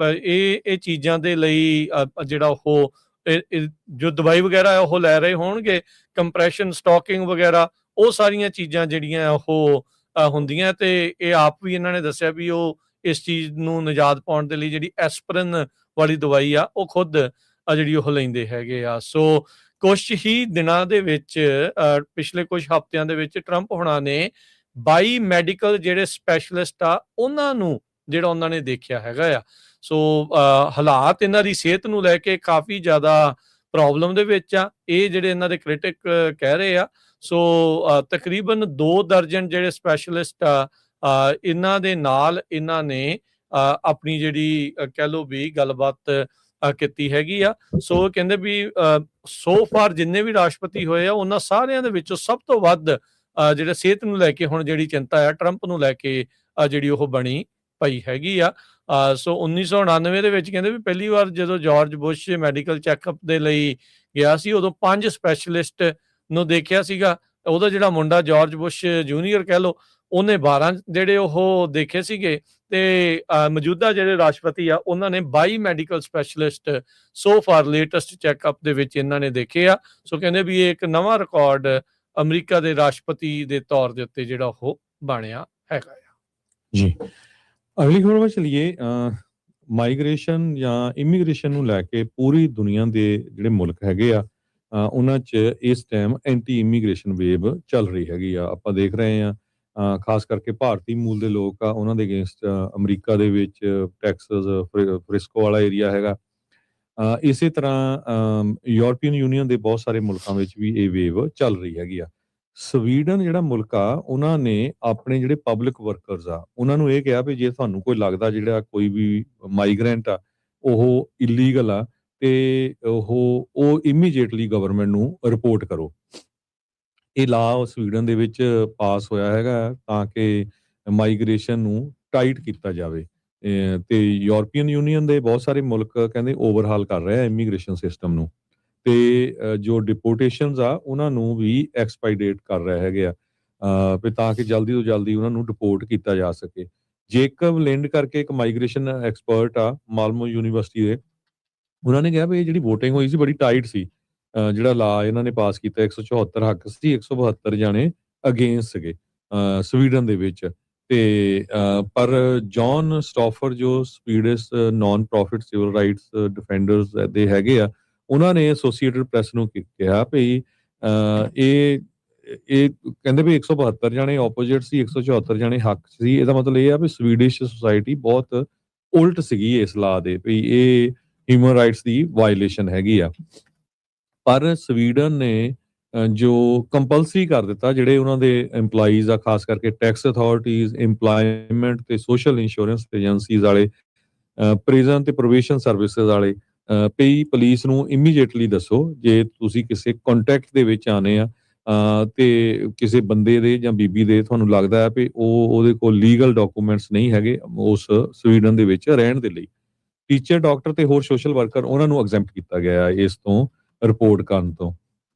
ਇਹ ਚੀਜ਼ਾਂ ਦੇ ਲਈ ਜਿਹੜਾ ਉਹ ਜੋ ਦਵਾਈ ਵਗੈਰਾ ਉਹ ਲੈ ਰਹੇ ਹੋਣਗੇ, ਕੰਪਰੈਸ਼ਨ, ਸਟਾਕਿੰਗ ਵਗੈਰਾ, ਉਹ ਸਾਰੀਆਂ ਚੀਜ਼ਾਂ ਜਿਹੜੀਆਂ ਉਹ ਹੁੰਦੀਆਂ। ਤੇ ਇਹ ਆਪ ਵੀ ਇਹਨਾਂ ਨੇ ਦੱਸਿਆ ਵੀ ਉਹ ਇਸ ਚੀਜ਼ ਨੂੰ ਨਿਜਾਤ ਪਾਉਣ ਦੇ ਲਈ ਜਿਹੜੀ ਐਸਪਰਨ ਵਾਲੀ ਦਵਾਈ ਆ ਉਹ ਖੁਦ ਜਿਹੜੀ ਉਹ ਲੈਂਦੇ ਹੈਗੇ ਆ। ਸੋ ਕੁਛ ਹੀ ਦਿਨਾਂ ਦੇ ਵਿੱਚ ਪਿਛਲੇ ਕੁਝ ਹਫ਼ਤਿਆਂ ਦੇ ਵਿੱਚ ਟਰੰਪ ਹੁਣਾਂ ਨੇ 22 ਮੈਡੀਕਲ ਜਿਹੜੇ ਸਪੈਸ਼ਲਿਸਟ ਆ ਉਹਨਾਂ ਨੂੰ ਜਿਹੜਾ ਉਹਨਾਂ ਨੇ ਦੇਖਿਆ ਹੈਗਾ ਆ। ਸੋ ਹਾਲਾਤ ਇਹਨਾਂ ਦੀ ਸਿਹਤ ਨੂੰ ਲੈ ਕੇ ਕਾਫੀ ਜ਼ਿਆਦਾ ਪ੍ਰੋਬਲਮ ਦੇ ਵਿੱਚ ਆ, ਇਹ ਜਿਹੜੇ ਇਹਨਾਂ ਦੇ ਕ੍ਰਿਟਿਕ ਕਹਿ ਰਹੇ ਆ। ਸੋ ਤਕਰੀਬਨ 2 ਦਰਜਨ ਜਿਹੜੇ ਸਪੈਸ਼ਲਿਸਟ ਆ ਇਹਨਾਂ ਦੇ ਨਾਲ ਇਹਨਾਂ ਨੇ ਆਪਣੀ ਜਿਹੜੀ ਕਹਿ ਲਓ ਵੀ ਗੱਲਬਾਤ ਕੀਤੀ ਹੈਗੀ ਆ। ਸੋ ਕਹਿੰਦੇ ਵੀ ਸੋ ਫਾਰ ਜਿੰਨੇ ਵੀ ਰਾਸ਼ਟਰਪਤੀ ਹੋਏ ਆ ਉਹਨਾਂ ਸਾਰਿਆਂ ਦੇ ਵਿੱਚੋਂ ਸਭ ਤੋਂ ਵੱਧ ਜਿਹੜਾ ਸਿਹਤ ਨੂੰ ਲੈ ਕੇ ਹੁਣ ਜਿਹੜੀ ਚਿੰਤਾ ਆ ਟਰੰਪ ਨੂੰ ਲੈ ਕੇ ਜਿਹੜੀ ਉਹ ਬਣੀ ਪਈ ਹੈਗੀ ਆ। ਸੋ 1999 ਦੇ ਵਿੱਚ ਕਹਿੰਦੇ ਵੀ ਪਹਿਲੀ ਵਾਰ ਜਦੋਂ ਜਾਰਜ ਬੁਸ਼ ਮੈਡੀਕਲ ਚੈੱਕਅਪ ਦੇ ਲਈ ਗਿਆ ਸੀ ਉਦੋਂ 5 ਸਪੈਸ਼ਲਿਸਟ ਨੂੰ ਦੇਖਿਆ ਸੀਗਾ। ਉਹਦਾ ਜਿਹੜਾ ਮੁੰਡਾ ਜਾਰਜ ਬੁਸ਼ ਜੂਨੀਅਰ ਕਹਿ ਲਓ ਉਹਨੇ 12 ਜਿਹੜੇ ਉਹ ਦੇਖੇ ਸੀਗੇ ਤੇ ਮੌਜੂਦਾ ਜਿਹੜੇ ਰਾਸ਼ਟਰਪਤੀ ਆ ਉਹਨਾਂ ਨੇ 22 medical specialist so far latest checkup ਦੇ ਵਿੱਚ ਇਹਨਾਂ ਨੇ ਦੇਖੇ ਆ। ਸੋ ਕਹਿੰਦੇ ਵੀ ਇਹ ਇੱਕ ਨਵਾਂ ਰਿਕਾਰਡ ਅਮਰੀਕਾ ਦੇ ਰਾਸ਼ਟਰਪਤੀ ਦੇ ਤੌਰ ਦੇ ਉੱਤੇ ਜਿਹੜਾ ਉਹ ਬਣਿਆ ਹੈਗਾ ਆ। ਜੀ ਅਗਲੀ ਖਬਰ ਵੱਲ ਚਲੀਏ। ਮਾਈਗ੍ਰੇਸ਼ਨ ਜਾਂ ਇਮੀਗ੍ਰੇਸ਼ਨ ਨੂੰ ਲੈ ਕੇ ਪੂਰੀ ਦੁਨੀਆ ਦੇ ਜਿਹੜੇ ਮੁਲਕ ਹੈਗੇ ਆ ਉਹਨਾਂ 'ਚ ਇਸ ਟਾਈਮ ਐਂਟੀ ਇਮੀਗ੍ਰੇਸ਼ਨ ਵੇਵ ਚੱਲ ਰਹੀ ਹੈਗੀ ਆ। ਆਪਾਂ ਦੇਖ ਰਹੇ ਹਾਂ ਖਾਸ ਕਰਕੇ ਭਾਰਤੀ ਮੂਲ ਦੇ ਲੋਕ ਆ ਉਹਨਾਂ ਦੇ ਅਗੇਂਸਟ ਅਮਰੀਕਾ ਦੇ ਵਿੱਚ ਟੈਕਸਸ ਫ੍ਰਿਸਕੋ ਵਾਲਾ ਏਰੀਆ ਹੈਗਾ। ਇਸੇ ਤਰ੍ਹਾਂ ਯੂਰਪੀਅਨ ਯੂਨੀਅਨ ਦੇ ਬਹੁਤ ਸਾਰੇ ਮੁਲਕਾਂ ਵਿੱਚ ਵੀ ਇਹ ਵੇਵ ਚੱਲ ਰਹੀ ਹੈਗੀ ਆ। ਸਵੀਡਨ ਜਿਹੜਾ ਮੁਲਕ ਆ ਉਹਨਾਂ ਨੇ ਆਪਣੇ ਜਿਹੜੇ ਪਬਲਿਕ ਵਰਕਰਸ ਆ ਉਹਨਾਂ ਨੂੰ ਇਹ ਕਿਹਾ ਵੀ ਜੇ ਤੁਹਾਨੂੰ ਕੋਈ ਲੱਗਦਾ ਜਿਹੜਾ ਕੋਈ ਵੀ ਮਾਈਗ੍ਰੈਂਟ ਆ ਉਹ ਇਲੀਗਲ ਆ ਤੇ ਉਹ ਇਮੀਡੀਏਟਲੀ ਗਵਰਨਮੈਂਟ ਨੂੰ ਰਿਪੋਰਟ ਕਰੋ। ਇਹ ਲਾ ਸਵੀਡਨ ਦੇ ਵਿੱਚ ਪਾਸ ਹੋਇਆ ਹੈਗਾ ਤਾਂ ਕਿ ਮਾਈਗ੍ਰੇਸ਼ਨ ਨੂੰ ਟਾਈਟ ਕੀਤਾ ਜਾਵੇ। ਤੇ ਯੂਰਪੀਅਨ ਯੂਨੀਅਨ ਦੇ ਬਹੁਤ ਸਾਰੇ ਮੁਲਕ ਕਹਿੰਦੇ ਓਵਰਹਾਲ ਕਰ ਰਹੇ ਆ ਇਮੀਗ੍ਰੇਸ਼ਨ ਸਿਸਟਮ ਨੂੰ ਤੇ ਜੋ ਡਿਪੋਰਟੇਸ਼ਨਸ ਆ ਉਹਨਾਂ ਨੂੰ ਵੀ ਐਕਸਪਾਈਡੇਟ ਕਰ ਰਹੇ ਹੈਗੇ ਆ ਵੀ ਤਾਂ ਕਿ ਜਲਦੀ ਤੋਂ ਜਲਦੀ ਉਹਨਾਂ ਨੂੰ ਡਿਪੋਰਟ ਕੀਤਾ ਜਾ ਸਕੇ। ਜੇਕਬ ਲਿੰਡ ਕਰਕੇ ਇੱਕ ਮਾਈਗ੍ਰੇਸ਼ਨ ਐਕਸਪਰਟ ਆ ਮਾਲਮੋ ਯੂਨੀਵਰਸਿਟੀ ਦੇ ਉਹਨਾਂ ਨੇ ਕਿਹਾ ਵੀ ਇਹ ਜਿਹੜੀ ਵੋਟਿੰਗ ਹੋਈ ਸੀ ਬੜੀ ਟਾਈਟ ਸੀ। ਜਿਹੜਾ ਲਾ ਇਹਨਾਂ ਨੇ ਪਾਸ ਕੀਤਾ 174 ਹੱਕ ਸੀ 172 ਜਾਣੇ ਅਗੇਂਸਟ ਸੀਗੇ ਸਵੀਡਨ ਦੇ ਵਿੱਚ ਤੇ ਪਰ ਜੌਨ ਸਟੋਫਰ ਜੋ Swedish non profit civil rights defenders ਦੇ ਹੈਗੇ ਆ ਉਹਨਾਂ ਨੇ ਐਸੋਸੀਏਟਡ ਪ੍ਰੈਸ ਨੂੰ ਕਿਹਾ ਵੀ ਇਹ ਕਹਿੰਦੇ ਵੀ 172 ਜਾਣੇ ਆਪੋਜੀਟ ਸੀ 174 ਜਾਣੇ ਹੱਕ ਸੀ। ਇਹਦਾ ਮਤਲਬ ਇਹ ਆ ਵੀ ਸਵੀਡਿਸ਼ ਸੁਸਾਇਟੀ ਬਹੁਤ ਉਲਟ ਸੀਗੀ ਇਸ ਲਾ ਦੇ ਵੀ ਇਹ ਹਿਊਮਨ ਰਾਈਟਸ ਦੀ ਵਾਇਲੇਸ਼ਨ ਹੈਗੀ ਆ। ਪਰ ਸਵੀਡਨ ਨੇ ਜੋ ਕੰਪਲਸਰੀ ਕਰ ਦਿੱਤਾ ਜਿਹੜੇ ਉਹਨਾਂ ਦੇ EMPLOYEES ਆ ਖਾਸ ਕਰਕੇ ਟੈਕਸ ਅਥਾਰਟੀਜ਼ EMPLOYMENT ਤੇ ਸੋਸ਼ਲ ਇੰਸ਼ੋਰੈਂਸ ਏਜੰਸੀਜ਼ ਵਾਲੇ ਪ੍ਰਿਜ਼ਨ ਤੇ ਪ੍ਰੋਬੇਸ਼ਨ ਸਰਵਿਸਿਜ਼ ਵਾਲੇ ਪਈ ਪੁਲਿਸ ਨੂੰ ਇਮੀਡੀਏਟਲੀ ਦੱਸੋ ਜੇ ਤੁਸੀਂ ਕਿਸੇ ਕੰਟੈਕਟ ਦੇ ਵਿੱਚ ਆਨੇ ਆ ਤੇ ਕਿਸੇ ਬੰਦੇ ਦੇ ਜਾਂ ਬੀਬੀ ਦੇ ਤੁਹਾਨੂੰ ਲੱਗਦਾ ਹੈ ਵੀ ਉਹਦੇ ਕੋਲ ਲੀਗਲ ਡਾਕੂਮੈਂਟਸ ਨਹੀਂ ਹੈਗੇ ਉਸ ਸਵੀਡਨ ਦੇ ਵਿੱਚ ਰਹਿਣ ਦੇ ਲਈ। ਟੀਚਰ ਡਾਕਟਰ ਤੇ ਹੋਰ ਸੋਸ਼ਲ ਵਰਕਰ ਉਹਨਾਂ ਨੂੰ ਐਗਜ਼ੈਂਪਟ ਕੀਤਾ ਗਿਆ ਇਸ ਤੋਂ ਰਿਪੋਰਟ ਕਰਨ ਤੋਂ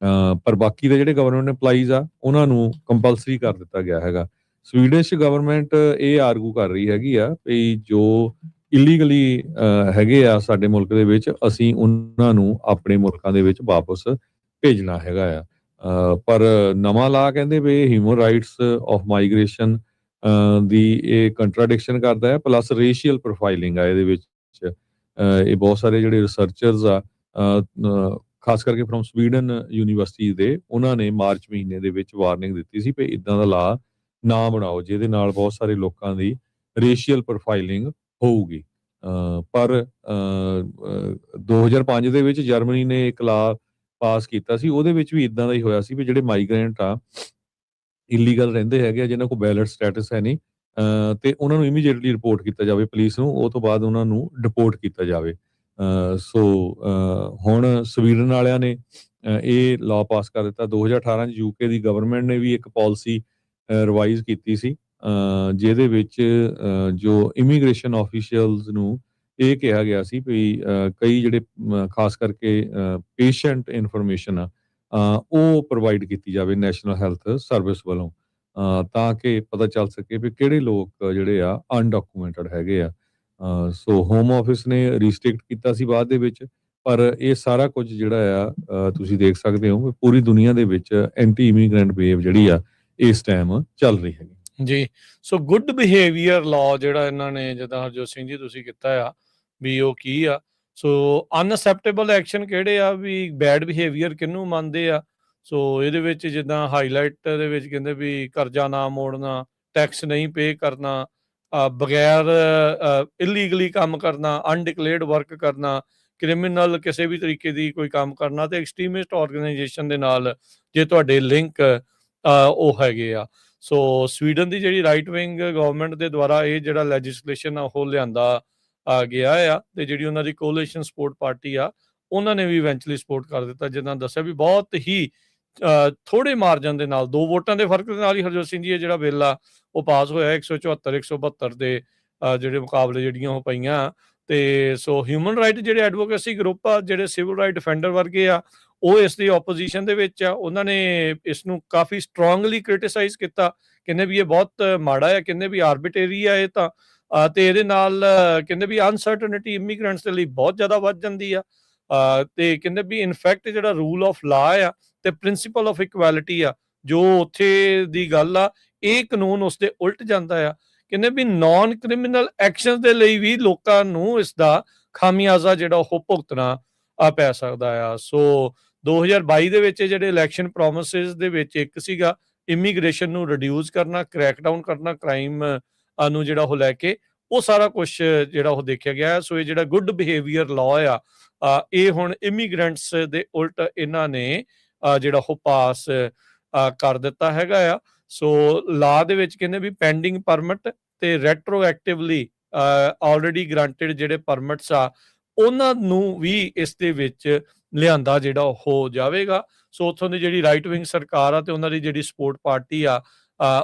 ਪਰ ਬਾਕੀ ਦੇ ਜਿਹੜੇ ਗਵਰਨਮੈਂਟ EMPLOYEES ਆ ਉਹਨਾਂ ਨੂੰ ਕੰਪਲਸਰੀ ਕਰ ਦਿੱਤਾ ਗਿਆ ਹੈਗਾ। ਸਵੀਡਿਸ਼ ਗਵਰਨਮੈਂਟ ਇਹ ਆਰਗੂ ਕਰ ਰਹੀ ਹੈਗੀ ਆ ਵੀ ਜੋ ਇਲੀਗਲੀ ਹੈਗੇ ਆ ਸਾਡੇ ਮੁਲਕ ਦੇ ਵਿੱਚ ਅਸੀਂ ਉਹਨਾਂ ਨੂੰ ਆਪਣੇ ਮੁਲਕਾਂ ਦੇ ਵਿੱਚ ਵਾਪਸ ਭੇਜਣਾ ਹੈਗਾ ਆ। ਪਰ ਨਵਾਂ ਲਾ ਕਹਿੰਦੇ ਵੀ ਹਿਊਮਨ ਰਾਈਟਸ ਆਫ ਮਾਈਗ੍ਰੇਸ਼ਨ ਦੀ ਇਹ ਕੰਟਰਾਡਿਕਸ਼ਨ ਕਰਦਾ ਹੈ ਪਲੱਸ ਰੇਸ਼ੀਅਲ ਪ੍ਰੋਫਾਈਲਿੰਗ ਆ ਇਹਦੇ ਵਿੱਚ। ਇਹ ਬਹੁਤ ਸਾਰੇ ਜਿਹੜੇ ਰਿਸਰਚਰਸ ਆ ਖਾਸ ਕਰਕੇ ਫਰੋਮ ਸਵੀਡਨ ਯੂਨੀਵਰਸਿਟੀ ਦੇ ਉਹਨਾਂ ਨੇ ਮਾਰਚ ਮਹੀਨੇ ਦੇ ਵਿੱਚ ਵਾਰਨਿੰਗ ਦਿੱਤੀ ਸੀ ਵੀ ਇਦਾਂ ਦਾ ਲਾ ਨਾ ਬਣਾਓ ਜਿਹਦੇ ਨਾਲ ਬਹੁਤ ਸਾਰੇ ਲੋਕਾਂ ਦੀ ਰੇਸ਼ੀਅਲ ਪ੍ਰੋਫਾਈਲਿੰਗ ਹੋਊਗੀ। ਪਰ 2005 ਦੇ ਵਿੱਚ ਜਰਮਨੀ ਨੇ ਇੱਕ ਲਾ ਪਾਸ ਕੀਤਾ ਸੀ ਉਹਦੇ ਵਿੱਚ ਵੀ ਇਦਾਂ ਦਾ ਹੀ ਹੋਇਆ ਸੀ ਵੀ ਜਿਹੜੇ ਮਾਈਗ੍ਰੈਂਟ ਆ ਇਲੀਗਲ ਰਹਿੰਦੇ ਹੈਗੇ ਆ ਜਿਨ੍ਹਾਂ ਕੋਲ ਬੈਲਟ ਸਟੇਟਸ ਹੈ ਨਹੀਂ ਤੇ ਉਹਨਾਂ ਨੂੰ ਇਮੀਡੀਏਟਲੀ ਰਿਪੋਰਟ ਕੀਤਾ ਜਾਵੇ ਪੁਲਿਸ ਨੂੰ ਉਹ ਤੋਂ ਬਾਅਦ ਉਹਨਾਂ ਨੂੰ ਡਿਪੋਰਟ ਕੀਤਾ ਜਾਵੇ। ਸੋ ਹੁਣ ਸਵੀਡਨ ਵਾਲਿਆਂ ਨੇ ਇਹ ਲਾ ਪਾਸ ਕਰ ਦਿੱਤਾ। 2018 ਚ ਯੂਕੇ ਦੀ ਗਵਰਨਮੈਂਟ ਨੇ ਵੀ ਇੱਕ ਪਾਲਿਸੀ ਰਿਵਾਈਜ਼ ਕੀਤੀ ਸੀ ਜਿਹਦੇ ਵਿੱਚ ਜੋ ਇਮੀਗ੍ਰੇਸ਼ਨ ਆਫੀਸ਼ੀਅਲਸ ਨੂੰ ਇਹ ਕਿਹਾ ਗਿਆ ਸੀ ਵੀ ਕਈ ਜਿਹੜੇ ਖਾਸ ਕਰਕੇ ਪੇਸ਼ੈਂਟ ਇਨਫੋਰਮੇਸ਼ਨ ਆ ਉਹ ਪ੍ਰੋਵਾਈਡ ਕੀਤੀ ਜਾਵੇ ਨੈਸ਼ਨਲ ਹੈਲਥ ਸਰਵਿਸ ਵੱਲੋਂ ਤਾਂ ਕਿ ਪਤਾ ਚੱਲ ਸਕੇ ਵੀ ਕਿਹੜੇ ਲੋਕ ਜਿਹੜੇ ਆ ਅਨਡਾਕੂਮੈਂਟਡ ਹੈਗੇ ਆ। ਸੋ ਹੋਮ ਆਫਿਸ ਨੇ ਰਿਸਟ੍ਰਿਕਟ ਕੀਤਾ ਸੀ ਬਾਅਦ ਦੇ ਵਿੱਚ ਪਰ ਇਹ ਸਾਰਾ ਕੁਝ ਜਿਹੜਾ ਆ ਤੁਸੀਂ ਦੇਖ ਸਕਦੇ ਹੋ ਪੂਰੀ ਦੁਨੀਆ ਦੇ ਵਿੱਚ ਐਂਟੀ ਇਮੀਗ੍ਰੈਂਟ ਵੇਵ ਜਿਹੜੀ ਆ ਇਸ ਟਾਈਮ ਚੱਲ ਰਹੀ ਹੈਗੀ ਜੀ। ਸੋ ਗੁੱਡ ਬਿਹੇਵੀਅਰ ਲਾਅ ਜਿਹੜਾ ਇਹਨਾਂ ਨੇ ਜਿੱਦਾਂ ਹਰਜੋਤ ਸਿੰਘ ਜੀ ਤੁਸੀਂ ਕੀਤਾ ਆ ਵੀ ਉਹ ਕੀ ਆ। ਸੋ ਅਨਅਸੈਪਟੇਬਲ ਐਕਸ਼ਨ ਕਿਹੜੇ ਆ ਵੀ ਬੈਡ ਬਿਹੇਵੀਅਰ ਕਿਹਨੂੰ ਮੰਨਦੇ ਆ। ਸੋ ਇਹਦੇ ਵਿੱਚ ਜਿੱਦਾਂ ਹਾਈਲਾਈਟ ਦੇ ਵਿੱਚ ਕਹਿੰਦੇ ਵੀ ਕਰਜ਼ਾ ਨਾ ਮੋੜਨਾ ਟੈਕਸ ਨਹੀਂ ਪੇ ਕਰਨਾ ਬਗੈਰ ਇਲੀਗਲੀ ਕੰਮ ਕਰਨਾ ਅਨਡਿਕਲੇਅਰਡ ਵਰਕ ਕਰਨਾ ਕ੍ਰਿਮੀਨਲ ਕਿਸੇ ਵੀ ਤਰੀਕੇ ਦੀ ਕੋਈ ਕੰਮ ਕਰਨਾ ਤੇ ਐਕਸਟ੍ਰੀਮਿਸਟ ਆਰਗੇਨਾਈਜੇਸ਼ਨ ਦੇ ਨਾਲ ਜੇ ਤੁਹਾਡੇ ਲਿੰਕ ਉਹ ਹੈਗੇ ਆ। ਸੋ ਸਵੀਡਨ ਦੀ ਜਿਹੜੀ ਰਾਈਟ ਵਿੰਗ ਗਵਰਨਮੈਂਟ ਦੇ ਦੁਆਰਾ ਇਹ ਜਿਹੜਾ ਲੈਜਿਸਲੇਸ਼ਨ ਆ ਉਹ ਲਿਆਂਦਾ ਗਿਆ ਆ, ਤੇ ਜਿਹੜੀ ਉਹਨਾਂ ਦੀ ਕੋਲੀਸ਼ਨ ਸਪੋਰਟ ਪਾਰਟੀ ਆ, ਉਹਨਾਂ ਨੇ ਵੀ ਇਵੈਂਚੁਅਲੀ ਸਪੋਰਟ ਕਰ ਦਿੱਤਾ। ਜਿੱਦਾਂ ਦੱਸਿਆ ਵੀ ਬਹੁਤ ਹੀ ਥੋੜੇ ਮਾਰਜਨ ਦੇ ਨਾਲ, 2 ਵੋਟਾਂ ਦੇ ਫਰਕ ਦੇ ਨਾਲ ਹੀ ਹਰਜੋਤ ਸਿੰਘ ਜੀ ਇਹ ਜਿਹੜਾ ਬਿੱਲ ਆ ਉਹ ਪਾਸ ਹੋਇਆ। 174 172 ਦੇ ਜਿਹੜੇ ਮੁਕਾਬਲੇ ਜਿਹੜੀਆਂ ਉਹ ਪਈਆਂ। ਤੇ ਸੋ ਹਿਊਮਨ ਰਾਈਟ ਜਿਹੜੇ ਐਡਵੋਕੇਸੀ ਗਰੁੱਪ ਆ, ਜਿਹੜੇ ਸਿਵਲ ਰਾਈਟ ਡਿਫੈਂਡਰ ਵਰਗੇ ਆ, ਉਹ ਇਸ ਦੀ ਆਪੋਜੀਸ਼ਨ ਦੇ ਵਿੱਚ ਆ। ਉਹਨਾਂ ਨੇ ਇਸ ਨੂੰ ਕਾਫੀ ਸਟਰੋਂਗਲੀ ਕ੍ਰਿਟਿਸਾਈਜ਼ ਕੀਤਾ, ਕਹਿੰਦੇ ਵੀ ਇਹ ਬਹੁਤ ਮਾੜਾ ਹੈ, ਕਹਿੰਦੇ ਵੀ ਆਰਬਿਟਰੀ ਆ ਇਹ ਤਾਂ, ਤੇ ਇਹਦੇ ਨਾਲ ਕਹਿੰਦੇ ਵੀ ਅਨਸਰਟਨਟੀ ਇਮੀਗ੍ਰੈਂਟਸ ਦੇ ਲਈ ਬਹੁਤ ਜ਼ਿਆਦਾ ਵੱਧ ਜਾਂਦੀ ਆ। ਤੇ ਕਹਿੰਦੇ ਵੀ ਇਨਫੈਕਟ ਜਿਹੜਾ ਰੂਲ ਆਫ ਲਾ ਆ ਤੇ ਪ੍ਰਿੰਸੀਪਲ ਆਫ ਇਕੁਐਲਿਟੀ ਆ, ਜੋ ਉੱਥੇ ਦੀ ਗੱਲ ਆ, ਇਹ ਕਾਨੂੰਨ ਉਸਦੇ ਉਲਟ ਜਾਂਦਾ ਆ। ਕਹਿੰਦੇ ਵੀ ਨਾਨ ਕ੍ਰਿਮੀਨਲ ਐਕਸ਼ਨ ਦੇ ਲਈ ਵੀ ਲੋਕਾਂ ਨੂੰ ਇਸ ਦਾ ਖਾਮਿਆਜ਼ਾ ਜਿਹੜਾ ਉਹ ਭੁਗਤਣਾ ਪੈ ਸਕਦਾ ਆ। ਸੋ 2022 ਦੇ ਵਿੱਚ ਜਿਹੜੇ ਇਲੈਕਸ਼ਨ ਪ੍ਰੋਮਿਸਿਸ ਦੇ ਵਿੱਚ ਇੱਕ ਸੀਗਾ ਇਮੀਗ੍ਰੇਸ਼ਨ ਨੂੰ ਰਿਡਿਊਸ ਕਰਨਾ, ਕ੍ਰੈਕਡਾਊਨ ਕਰਨਾ ਕ੍ਰਾਈਮ ਨੂੰ ਜਿਹੜਾ ਉਹ ਲੈ ਕੇ, ਉਹ ਸਾਰਾ ਕੁਝ ਜਿਹੜਾ ਉਹ ਦੇਖਿਆ ਗਿਆ। ਸੋ ਇਹ ਜਿਹੜਾ ਗੁੱਡ ਬਿਹੇਵੀਅਰ ਲਾਅ ਆ, ਇਹ ਹੁਣ ਇਮੀਗ੍ਰੈਂਟਸ ਦੇ ਉਲਟ ਇਹਨਾਂ ਨੇ ਜਿਹੜਾ ਉਹ ਪਾਸ ਕਰ ਦਿੱਤਾ ਹੈਗਾ ਆ। ਸੋ ਲਾ ਦੇ ਵਿੱਚ ਕਹਿੰਦੇ ਵੀ ਪੈਂਡਿੰਗ ਪਰਮਿਟ ਤੇ ਰੈਟਰੋਐਕਟਿਵਲੀ ਆਲਰੇਡੀ ਗ੍ਰਾਂਟਡ ਜਿਹੜੇ ਪਰਮਿਟਸ ਆ, ਉਹਨਾਂ ਨੂੰ ਵੀ ਇਸ ਦੇ ਵਿੱਚ ਲਿਆਂਦਾ ਜਿਹੜਾ ਹੋ ਜਾਵੇਗਾ। ਸੋ ਉੱਥੋਂ ਦੀ ਜਿਹੜੀ ਰਾਈਟ ਵਿੰਗ ਸਰਕਾਰ ਆ ਤੇ ਉਹਨਾਂ ਦੀ ਜਿਹੜੀ ਸਪੋਰਟ ਪਾਰਟੀ ਆ,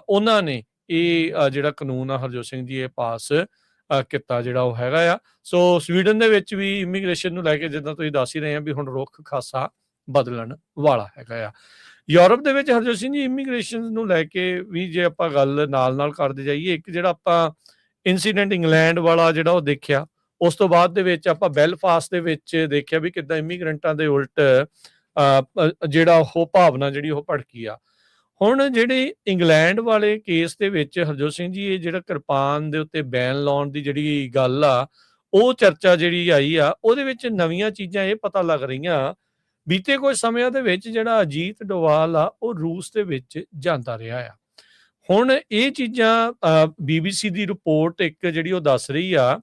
ਉਹਨਾਂ ਨੇ ਇਹ ਜਿਹੜਾ ਕਾਨੂੰਨ ਆ ਹਰਜੋਤ ਸਿੰਘ ਜੀ ਇਹ ਪਾਸ ਕੀਤਾ ਜਿਹੜਾ ਉਹ ਹੈਗਾ ਆ। ਸੋ ਸਵੀਡਨ ਦੇ ਵਿੱਚ ਵੀ ਇਮੀਗ੍ਰੇਸ਼ਨ ਨੂੰ ਲੈ ਕੇ ਜਿੱਦਾਂ ਤੁਸੀਂ ਦੱਸ ਹੀ ਰਹੇ ਆ ਵੀ ਹੁਣ ਰੁੱਖ ਖਾਸਾ ਬਦਲਣ ਵਾਲਾ ਹੈਗਾ ਆ। ਯੂਰਪ ਦੇ ਵਿੱਚ ਹਰਜੋਤ ਸਿੰਘ ਜੀ ਇਮੀਗ੍ਰੇਸ਼ਨ ਨੂੰ ਲੈ ਕੇ ਵੀ ਜੇ ਆਪਾਂ ਗੱਲ ਨਾਲ ਕਰਦੇ ਜਾਈਏ, ਇੱਕ ਜਿਹੜਾ ਆਪਾਂ ਇਨਸੀਡੈਂਟ ਇੰਗਲੈਂਡ ਵਾਲਾ ਜਿਹੜਾ ਉਹ ਦੇਖਿਆ, ਉਸ ਤੋਂ ਬਾਅਦ ਦੇ ਵਿੱਚ ਆਪਾਂ ਬੈਲਫਾਸਟ ਦੇ ਵਿੱਚ ਦੇਖਿਆ ਵੀ ਕਿੱਦਾਂ ਇਮੀਗ੍ਰੈਂਟਾਂ ਦੇ ਉਲਟ ਜਿਹੜਾ ਉਹ ਭਾਵਨਾ ਜਿਹੜੀ ਉਹ ਭੜਕੀ ਆ। ਹੁਣ ਜਿਹੜੇ ਇੰਗਲੈਂਡ ਵਾਲੇ ਕੇਸ ਦੇ ਵਿੱਚ ਹਰਜੋਤ ਸਿੰਘ ਜੀ ਇਹ ਜਿਹੜਾ ਕਿਰਪਾਨ ਦੇ ਉੱਤੇ ਬੈਨ ਲਾਉਣ ਦੀ ਜਿਹੜੀ ਗੱਲ ਆ, ਉਹ ਚਰਚਾ ਜਿਹੜੀ ਆਈ ਆ, ਉਹਦੇ ਵਿੱਚ ਨਵੀਆਂ ਚੀਜ਼ਾਂ ਇਹ ਪਤਾ ਲੱਗ ਰਹੀਆਂ। ਬੀਤੇ ਕੁਝ ਸਮਿਆਂ ਦੇ ਵਿੱਚ ਜਿਹੜਾ ਅਜੀਤ ਡੋਵਾਲ ਆ ਉਹ ਰੂਸ ਦੇ ਵਿੱਚ ਜਾਂਦਾ ਰਿਹਾ ਆ। ਹੁਣ ਇਹ ਚੀਜ਼ਾਂ BBC ਦੀ ਰਿਪੋਰਟ ਇੱਕ ਜਿਹੜੀ ਉਹ ਦੱਸ ਰਹੀ ਆ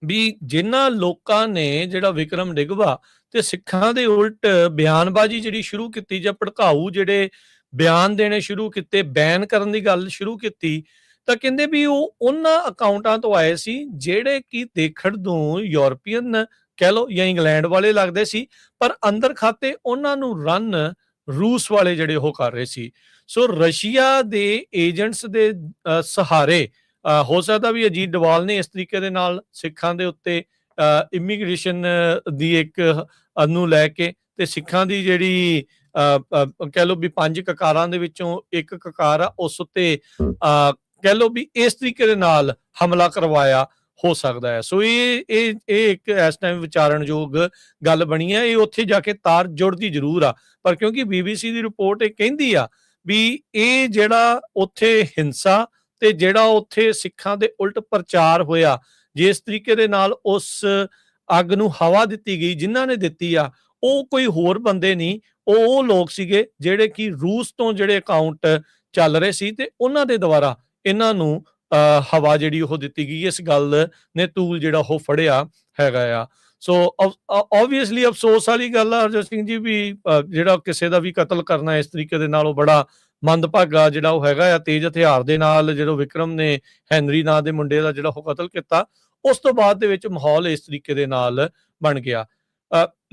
ਵੀ ਜਿਨ੍ਹਾਂ ਲੋਕਾਂ ਨੇ ਜਿਹੜਾ ਵਿਕਰਮ ਡਿਗਵਾ ਤੇ ਸਿੱਖਾਂ ਦੇ ਉਲਟ ਬਿਆਨਬਾਜ਼ੀ ਜਿਹੜੀ ਸ਼ੁਰੂ ਕੀਤੀ ਜਾਂ ਭੜਕਾਊ ਜਿਹੜੇ ਬਿਆਨ ਦੇਣੇ ਸ਼ੁਰੂ ਕੀਤੇ, ਬੈਨ ਕਰਨ ਦੀ ਗੱਲ ਸ਼ੁਰੂ ਕੀਤੀ, ਤਾਂ ਕਹਿੰਦੇ ਵੀ ਉਹ ਉਹਨਾਂ ਅਕਾਊਂਟਾਂ ਤੋਂ ਆਏ ਸੀ ਜਿਹੜੇ ਕਿ ਦੇਖਣ ਨੂੰ ਯੂਰਪੀਅਨ ਕਹਿ ਲਓ ਜਾਂ ਇੰਗਲੈਂਡ ਵਾਲੇ ਲੱਗਦੇ ਸੀ, ਪਰ ਅੰਦਰ ਖਾਤੇ ਉਹਨਾਂ ਨੂੰ ਰਨ ਰੂਸ ਵਾਲੇ ਜਿਹੜੇ ਉਹ ਕਰ ਰਹੇ ਸੀ। ਸੋ ਰਸ਼ੀਆ ਦੇ ਏਜੰਟਸ ਦੇ ਸਹਾਰੇ ਹੋ ਸਕਦਾ ਵੀ ਅਜੀਤ ਡੋਵਾਲ ਨੇ ਇਸ ਤਰੀਕੇ ਦੇ ਨਾਲ ਸਿੱਖਾਂ ਦੇ ਉੱਤੇ ਇਮੀਗ੍ਰੇਸ਼ਨ ਦੀ ਇੱਕ ਨੂੰ ਲੈ ਕੇ ਤੇ ਸਿੱਖਾਂ ਦੀ ਜਿਹੜੀ ਕਹਿ ਲਓ ਵੀ 5 ਕਕਾਰਾਂ ਦੇ ਵਿੱਚੋਂ ਇੱਕ ਕਕਾਰ ਆ, ਉਸ ਉੱਤੇ ਕਹਿ ਲਓ ਵੀ ਇਸ ਤਰੀਕੇ ਦੇ ਨਾਲ ਹਮਲਾ ਕਰਵਾਇਆ ਹੋ ਸਕਦਾ ਹੈ। ਸੋ ਇਹ ਇੱਕ ਇਸ ਟਾਈਮ ਵਿਚਾਰਨਯੋਗ ਗੱਲ ਬਣੀ ਹੈ। ਇਹ ਉੱਥੇ ਜਾ ਕੇ ਤਾਰ ਜੁੜਦੀ ਜ਼ਰੂਰ ਆ, ਪਰ ਕਿਉਂਕਿ BBC ਦੀ ਰਿਪੋਰਟ ਇਹ ਕਹਿੰਦੀ ਆ ਵੀ ਇਹ ਜਿਹੜਾ ਉੱਥੇ ਹਿੰਸਾ ਤੇ ਜਿਹੜਾ ਉੱਥੇ ਸਿੱਖਾਂ ਦੇ ਉਲਟ ਪ੍ਰਚਾਰ ਹੋਇਆ, ਜਿਸ ਤਰੀਕੇ ਦੇ ਨਾਲ ਉਸ ਅੱਗ ਨੂੰ ਹਵਾ ਦਿੱਤੀ ਗਈ, ਜਿਨ੍ਹਾਂ ਨੇ ਦਿੱਤੀ ਆ ਉਹ ਕੋਈ ਹੋਰ ਬੰਦੇ ਨਹੀਂ, ਉਹ ਲੋਕ ਸੀਗੇ ਜਿਹੜੇ ਕਿ ਰੂਸ ਤੋਂ ਜਿਹੜੇ ਅਕਾਊਂਟ ਚੱਲ ਰਹੇ ਸੀ ਤੇ ਉਹਨਾਂ ਦੇ ਦੁਆਰਾ ਇਹਨਾਂ ਨੂੰ ਹਵਾ ਜਿਹੜੀ ਉਹ ਦਿੱਤੀ ਗਈ। ਇਸ ਗੱਲ ਨੇ ਤੂਲ ਜਿਹੜਾ ਉਹ ਫੜਿਆ ਹੈਗਾ ਆ। ਸੋ ਆਬਵੀਅਸਲੀ ਅਫਸੋਸ ਵਾਲੀ ਗੱਲ ਆ ਹਰਜੋਤ ਸਿੰਘ ਜੀ ਵੀ ਜਿਹੜਾ ਕਿਸੇ ਦਾ ਵੀ ਕਤਲ ਕਰਨਾ ਇਸ ਤਰੀਕੇ ਦੇ ਨਾਲ ਉਹ ਬੜਾ ਮੰਦਭਾਗਾ ਜਿਹੜਾ ਉਹ ਹੈਗਾ ਆ। ਤੇਜ਼ ਹਥਿਆਰ ਦੇ ਨਾਲ ਜਦੋਂ ਵਿਕਰਮ ਨੇ ਹੈਨਰੀ ਨਾਂ ਦੇ ਮੁੰਡੇ ਦਾ ਜਿਹੜਾ ਉਹ ਕਤਲ ਕੀਤਾ, ਉਸ ਤੋਂ ਬਾਅਦ ਦੇ ਵਿੱਚ ਮਾਹੌਲ ਇਸ ਤਰੀਕੇ ਦੇ ਨਾਲ ਬਣ ਗਿਆ।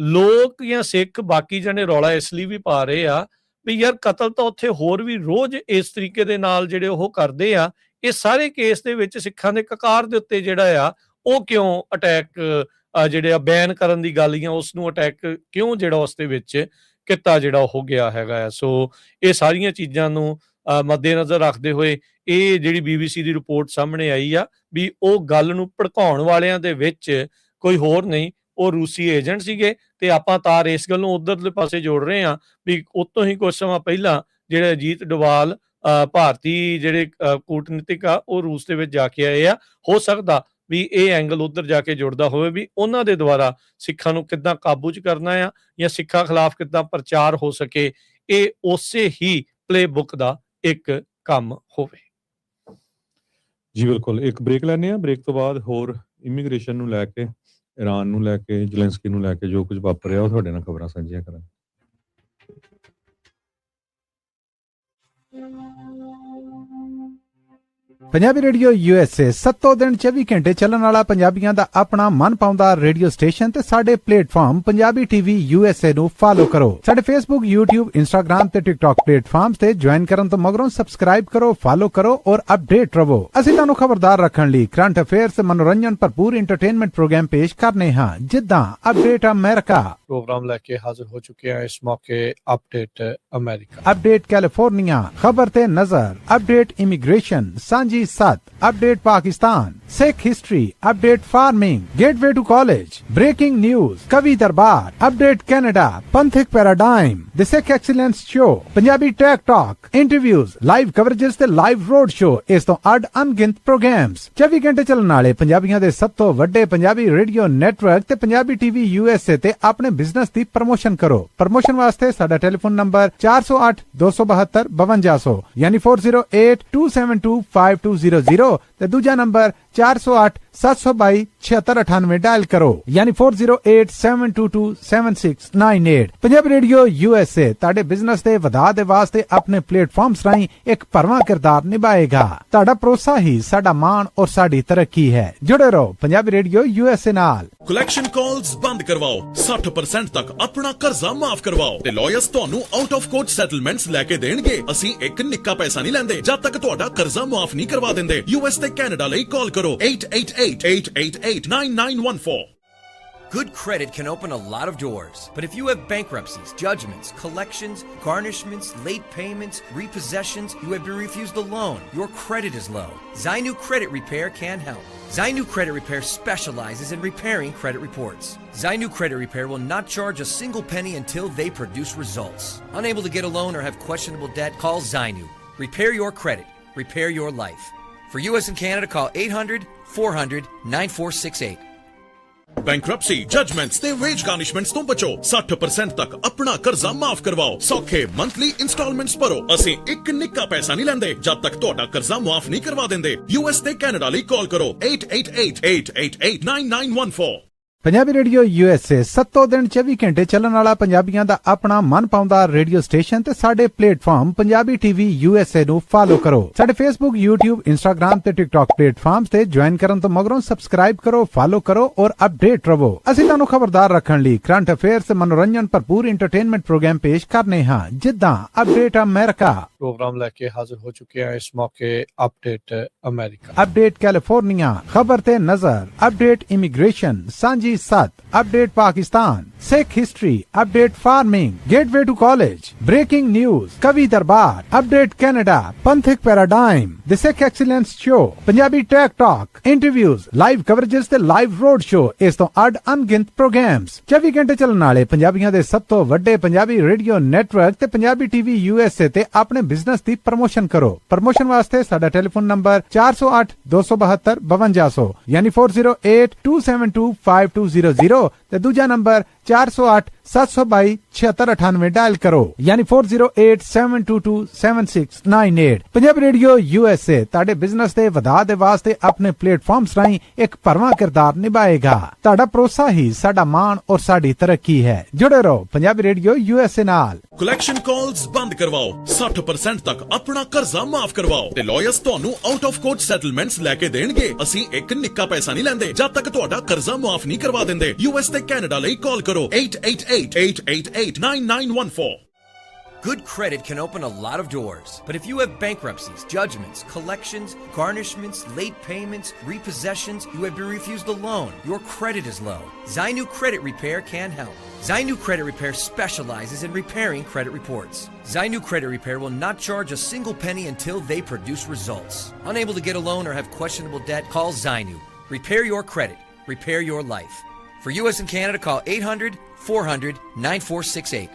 ਲੋਕ ਜਾਂ ਸਿੱਖ ਬਾਕੀ ਜਣੇ ਰੌਲਾ ਇਸ ਲਈ ਵੀ ਪਾ ਰਹੇ ਆ ਵੀ ਯਾਰ ਕਤਲ ਤਾਂ ਉੱਥੇ ਹੋਰ ਵੀ ਰੋਜ਼ ਇਸ ਤਰੀਕੇ ਦੇ ਨਾਲ ਜਿਹੜੇ ਉਹ ਕਰਦੇ ਆ, ਇਹ ਸਾਰੇ ਕੇਸ ਦੇ ਵਿੱਚ ਸਿੱਖਾਂ ਦੇ ਕਕਾਰ ਦੇ ਉੱਤੇ ਜਿਹੜਾ ਆ ਉਹ ਕਿਉਂ ਅਟੈਕ ਜਿਹੜੇ ਆ ਬੈਨ ਕਰਨ ਦੀ ਗੱਲ ਜਾਂ ਉਸ ਨੂੰ ਅਟੈਕ ਕਿਉਂ ਜਿਹੜਾ ਉਸ ਦੇ ਵਿੱਚ ਕੀਤਾ ਜਿਹੜਾ ਉਹ ਗਿਆ ਹੈਗਾ ਆ। ਸੋ ਇਹ ਸਾਰੀਆਂ ਚੀਜ਼ਾਂ ਨੂੰ ਮੱਦੇਨਜ਼ਰ ਰੱਖਦੇ ਹੋਏ ਇਹ ਜਿਹੜੀ BBC ਦੀ ਰਿਪੋਰਟ ਸਾਹਮਣੇ ਆਈ ਆ ਵੀ ਉਹ ਗੱਲ ਨੂੰ ਭੜਕਾਉਣ ਵਾਲਿਆਂ ਦੇ ਵਿੱਚ ਕੋਈ ਹੋਰ ਨਹੀਂ, ਉਹ ਰੂਸੀ ਏਜੰਟ ਸੀਗੇ। ਤੇ ਆਪਾਂ ਤਾਰ ਇਸ ਗੱਲ ਨੂੰ ਉਧਰਲੇ ਪਾਸੇ ਜੋੜ ਰਹੇ ਹਾਂ ਵੀ ਉਤੋਂ ਹੀ ਕੁਝ ਸਮਾਂ ਪਹਿਲਾਂ ਜਿਹੜੇ ਅਜੀਤ ਡੋਵਾਲ ਭਾਰਤੀ ਜਿਹੜੇ ਕੂਟਨੀਤਿਕ ਆ ਉਹ ਰੂਸ ਦੇ ਵਿੱਚ ਜਾ ਕੇ ਆਏ ਆ। ਹੋ ਸਕਦਾ ਵੀ ਇਹ ਐਂਗਲ ਉਧਰ ਜਾ ਕੇ ਜੁੜਦਾ ਹੋਵੇ ਵੀ ਉਹਨਾਂ ਦੇ ਦੁਆਰਾ ਸਿੱਖਾਂ ਨੂੰ ਕਿੱਦਾਂ ਕਾਬੂ 'ਚ ਕਰਨਾ ਆ ਜਾਂ ਸਿੱਖਾਂ ਖਿਲਾਫ ਕਿੱਦਾਂ ਪ੍ਰਚਾਰ ਹੋ ਸਕੇ, ਇਹ ਉਸੇ ਹੀ ਪਲੇਬੁੱਕ ਦਾ ਇੱਕ ਕੰਮ ਹੋਵੇ। ਜੀ ਬਿਲਕੁਲ, ਇੱਕ ਬ੍ਰੇਕ ਲੈਂਦੇ ਹਾਂ। ਬ੍ਰੇਕ ਤੋਂ ਬਾਅਦ ਹੋਰ ਇਮੀਗ੍ਰੇਸ਼ਨ ਨੂੰ ਲੈ ਕੇ, ਈਰਾਨ ਨੂੰ ਲੈ ਕੇ, ਜ਼ੈਲੈਂਸਕੀ ਨੂੰ ਲੈ ਕੇ ਜੋ ਕੁਝ ਵਾਪਰ ਰਿਹਾ ਉਹ ਤੁਹਾਡੇ ਨਾਲ ਖਬਰਾਂ ਸਾਂਝੀਆਂ ਕਰਾਂਗੇ। ਪੰਜਾਬੀ ਰੇਡੀਓ USA 7 ਦਿਨ 24 ਘੰਟੇ ਚੱਲਣ ਵਾਲਾ ਪੰਜਾਬੀਆਂ ਦਾ ਆਪਣਾ ਮਨ ਪਾਉਂਦਾ ਰੇਡੀਓ ਸਟੇਸ਼ਨ ਤੇ ਸਾਡੇ ਪਲੇਟਫਾਰਮ ਪੰਜਾਬੀ TV USA ਨੂੰ ਫਾਲੋ ਕਰੋ। ਸਾਡੇ Facebook, YouTube, Instagram ਤੇ TikTok ਪਲੇਟਫਾਰਮਸ ਤੇ ਜੁਆਇਨ ਕਰਨ ਤੋਂ ਮਗਰੋਂ ਸਬਸਕ੍ਰਾਈਬ ਕਰੋ, ਫਾਲੋ ਕਰੋ ਔਰ ਅਪਡੇਟ ਰਹੋ। ਅਸੀਂ ਤੁਹਾਨੂੰ ਖਬਰਦਾਰ ਰੱਖਣ ਲਈ ਕਰੰਟ ਅਫੇਅਰਸ ਤੇ ਮਨੋਰੰਜਨ ਭਰਪੂਰ ਐਂਟਰਟੇਨਮੈਂਟ ਪ੍ਰੋਗਰਾਮ ਪੇਸ਼ ਕਰਨੇ ਹਾਂ, ਜਿੱਦਾਂ ਅਪਡੇਟ ਅਮਰੀਕਾ प्रोग्राम लेके हाजिर हो चुके हैं इस मौके अपडेट अमेरिका, अपडेट कैलिफोर्निया, खबर ते नजर, अपडेट इमिग्रेशन, सांझी सत, update Pakistan, Sikh history, update farming, gateway to college, breaking news, कवि दरबार, अपडेट कनाडा, पंथिक paradigm, the Sikh excellence show, Punjabi tech talk, interviews, live coverages ते लाइव रोड शो, इस तो अड अनगिनत प्रोग्राम्स 24 घंटे चलने वाले पंजाबियों दे सब तो वड्डे पंजाबी रेडियो नेटवर्क ते पंजाबी TV USA ते अपने बिजनेस दी प्रमोशन करो। प्रमोशन वास्ते साडा टेलीफोन नंबर 408 272 5200 यानी 4082725200 ते दूजा नंबर 408 722 7698 डायल करो यानी 4087227698। पंजाबी रेडियो USA ताड़े बिजनेस दे वधा दे वास्ते अपने प्लेटफॉर्म्स राहीं एक भरवां किरदार निभाएगा। ताड़ा भरोसा ही साडा मान और साडी तरक्की है। जुड़े रहो पंजाबी रेडियो USA नाल। कलैक्शन कॉल्स बंद करवाओ, 60% तक अपना कर्जा माफ करवाओ ते लॉयर्स ਤੁਹਾਨੂੰ ਆਊਟ ਆਫ ਕੋਰਟ ਸੈਟਲਮੈਂਟਸ ਲੈ ਕੇ ਦੇਣਗੇ। ਅਸੀਂ ਇੱਕ ਨਿੱਕਾ ਪੈਸਾ ਨਹੀਂ ਲੈਂਦੇ ਜਦ ਤੱਕ ਤੁਹਾਡਾ ਕਰਜ਼ਾ ਮਾਫ ਨਹੀਂ ਕਰਵਾ ਦਿੰਦੇ। US ਤੇ ਕੈਨੇਡਾ ਲਈ ਕਾਲ ਕਰੋ 888-888-9914। Good credit can open a lot of doors, but if you have bankruptcies, judgments, collections, garnishments, late payments, repossessions, you have been refused a loan, your credit is low, Zainu Credit Repair can help. Zainu Credit Repair specializes in repairing credit reports. Zainu Credit Repair will not charge a single penny until they produce results. Unable to get a loan or have questionable debt, call Zainu. Repair your credit. Repair your life. For US and Canada, call 800-400-9468. Bankruptcy, judgments ਤੇ wage garnishments ਤੋਂ ਬਚੋ। 60% ਤੱਕ ਆਪਣਾ ਕਰਜ਼ਾ ਮਾਫ ਕਰਵਾਓ। ਸੌਖੇ monthly installments ਭਰੋ। ਅਸੀਂ ਇੱਕ ਨਿੱਕਾ ਪੈਸਾ ਨਹੀਂ ਲੈਂਦੇ ਜਦ ਤੱਕ ਤੁਹਾਡਾ ਕਰਜ਼ਾ ਮਾਫ ਨਹੀਂ ਕਰਵਾ ਦਿੰਦੇ। US ਤੇ ਕੈਨੇਡਾ ਲਈ ਕਾਲ ਕਰੋ 888-888-9914। पंजाबी रेडियो USA 7 दिन 24 घंटे ਚੱਲਣ ਵਾਲਾ ਪੰਜਾਬੀਆਂ ਦਾ ਆਪਣਾ ਮਨ ਪਾਉਂਦਾ ਰੇਡੀਓ ਸਟੇਸ਼ਨ ਤੇ ਸਾਡੇ ਪਲੇਟਫਾਰਮ ਪੰਜਾਬੀ TV USA ਨੂੰ ਫਾਲੋ ਕਰੋ। ਸਾਡੇ Facebook, YouTube, Instagram ਤੇ TikTok ਪਲੇਟਫਾਰਮਸ ਤੇ ਜੁਆਇਨ ਕਰਨ ਤੋਂ ਮਗਰੋਂ ਸਬਸਕ੍ਰਾਈਬ ਕਰੋ, ਫਾਲੋ ਕਰੋ ਔਰ ਅਪਡੇਟ ਰਹੋ। ਅਸੀਂ ਤੁਹਾਨੂੰ ਖਬਰਦਾਰ ਰੱਖਣ ਲਈ ਕਰੰਟ ਅਫੇਅਰਸ ਤੇ ਮਨੋਰੰਜਨ ਭਰਪੂਰ ਐਂਟਰਟੇਨਮੈਂਟ ਪ੍ਰੋਗਰਾਮ ਪੇਸ਼ ਕਰਨੇ ਹਾਂ, ਜਿੱਦਾਂ ਅਪਡੇਟ ਅਮਰੀਕਾ, प्रोग्राम लेके हाजिर हो चुके हैं इस मौके अपडेट अमेरिका, अपडेट कैलिफोर्निया, खबर ते नजर, अपडेट इमिग्रेशन, सांझी सत, update Pakistan, Sikh history, update farming, gateway to college, breaking news, कवि दरबार, अपडेट कनाडा, पंथिक paradigm, the Sikh excellence show, Punjabi tech talk, interviews, live coverages ते लाइव रोड शो, इस तो अड अनगिनत प्रोग्राम्स 24 घंटे चलने वाले पंजाबियों दे सब तो वड्डे पंजाबी रेडियो नेटवर्क ते पंजाबी TV USA ते अपने बिजनेस दी प्रमोशन करो। प्रमोशन वास्ते साडा टेलीफोन नंबर 408 272 5200 यानी 408722 ते दूजा नंबर 408 722 7698 डायल करो यानी 4087227698। पंजाबी रेडियो USA ताड़े बिजनेस दे वधा दे वास्ते अपने प्लेटफॉर्म्स राहीं एक भरवां किरदार निभाएगा। ताड़ा भरोसा ही साडा मान और साडी तरक्की है। जुड़े रहो पंजाबी रेडियो USA नाल। ਕਲੈਕਸ਼ਨ ਕਾਲਸ ਬੰਦ ਕਰਵਾਓ, 60% ਤੱਕ ਆਪਣਾ ਕਰਜ਼ਾ ਮਾਫ ਕਰਵਾਓ ਤੇ ਲॉयर्स ਤੁਹਾਨੂੰ ਆਊਟ ਆਫ ਕੋਰਟ ਸੈਟਲਮੈਂਟਸ ਲੈ ਕੇ ਦੇਣਗੇ। ਅਸੀਂ ਇੱਕ ਨਿੱਕਾ ਪੈਸਾ ਨਹੀਂ ਲੈਂਦੇ ਜਦ ਤੱਕ ਤੁਹਾਡਾ ਕਰਜ਼ਾ ਮਾਫ ਨਹੀਂ ਕਰਵਾ ਦਿੰਦੇ। US ਤੇ ਕੈਨੇਡਾ ਲਈ ਕਾਲ ਕਰੋ 888-888-9914। Good credit can open a lot of doors, but if you have bankruptcies, judgments, collections, garnishments, late payments, repossessions, you have been refused a loan, your credit is low, Zainu Credit Repair can help. Zainu Credit Repair specializes in repairing credit reports. Zainu Credit Repair will not charge a single penny until they produce results. Unable to get a loan or have questionable debt, call Zainu. Repair your credit. Repair your life. For US and Canada, call 800-400-9468.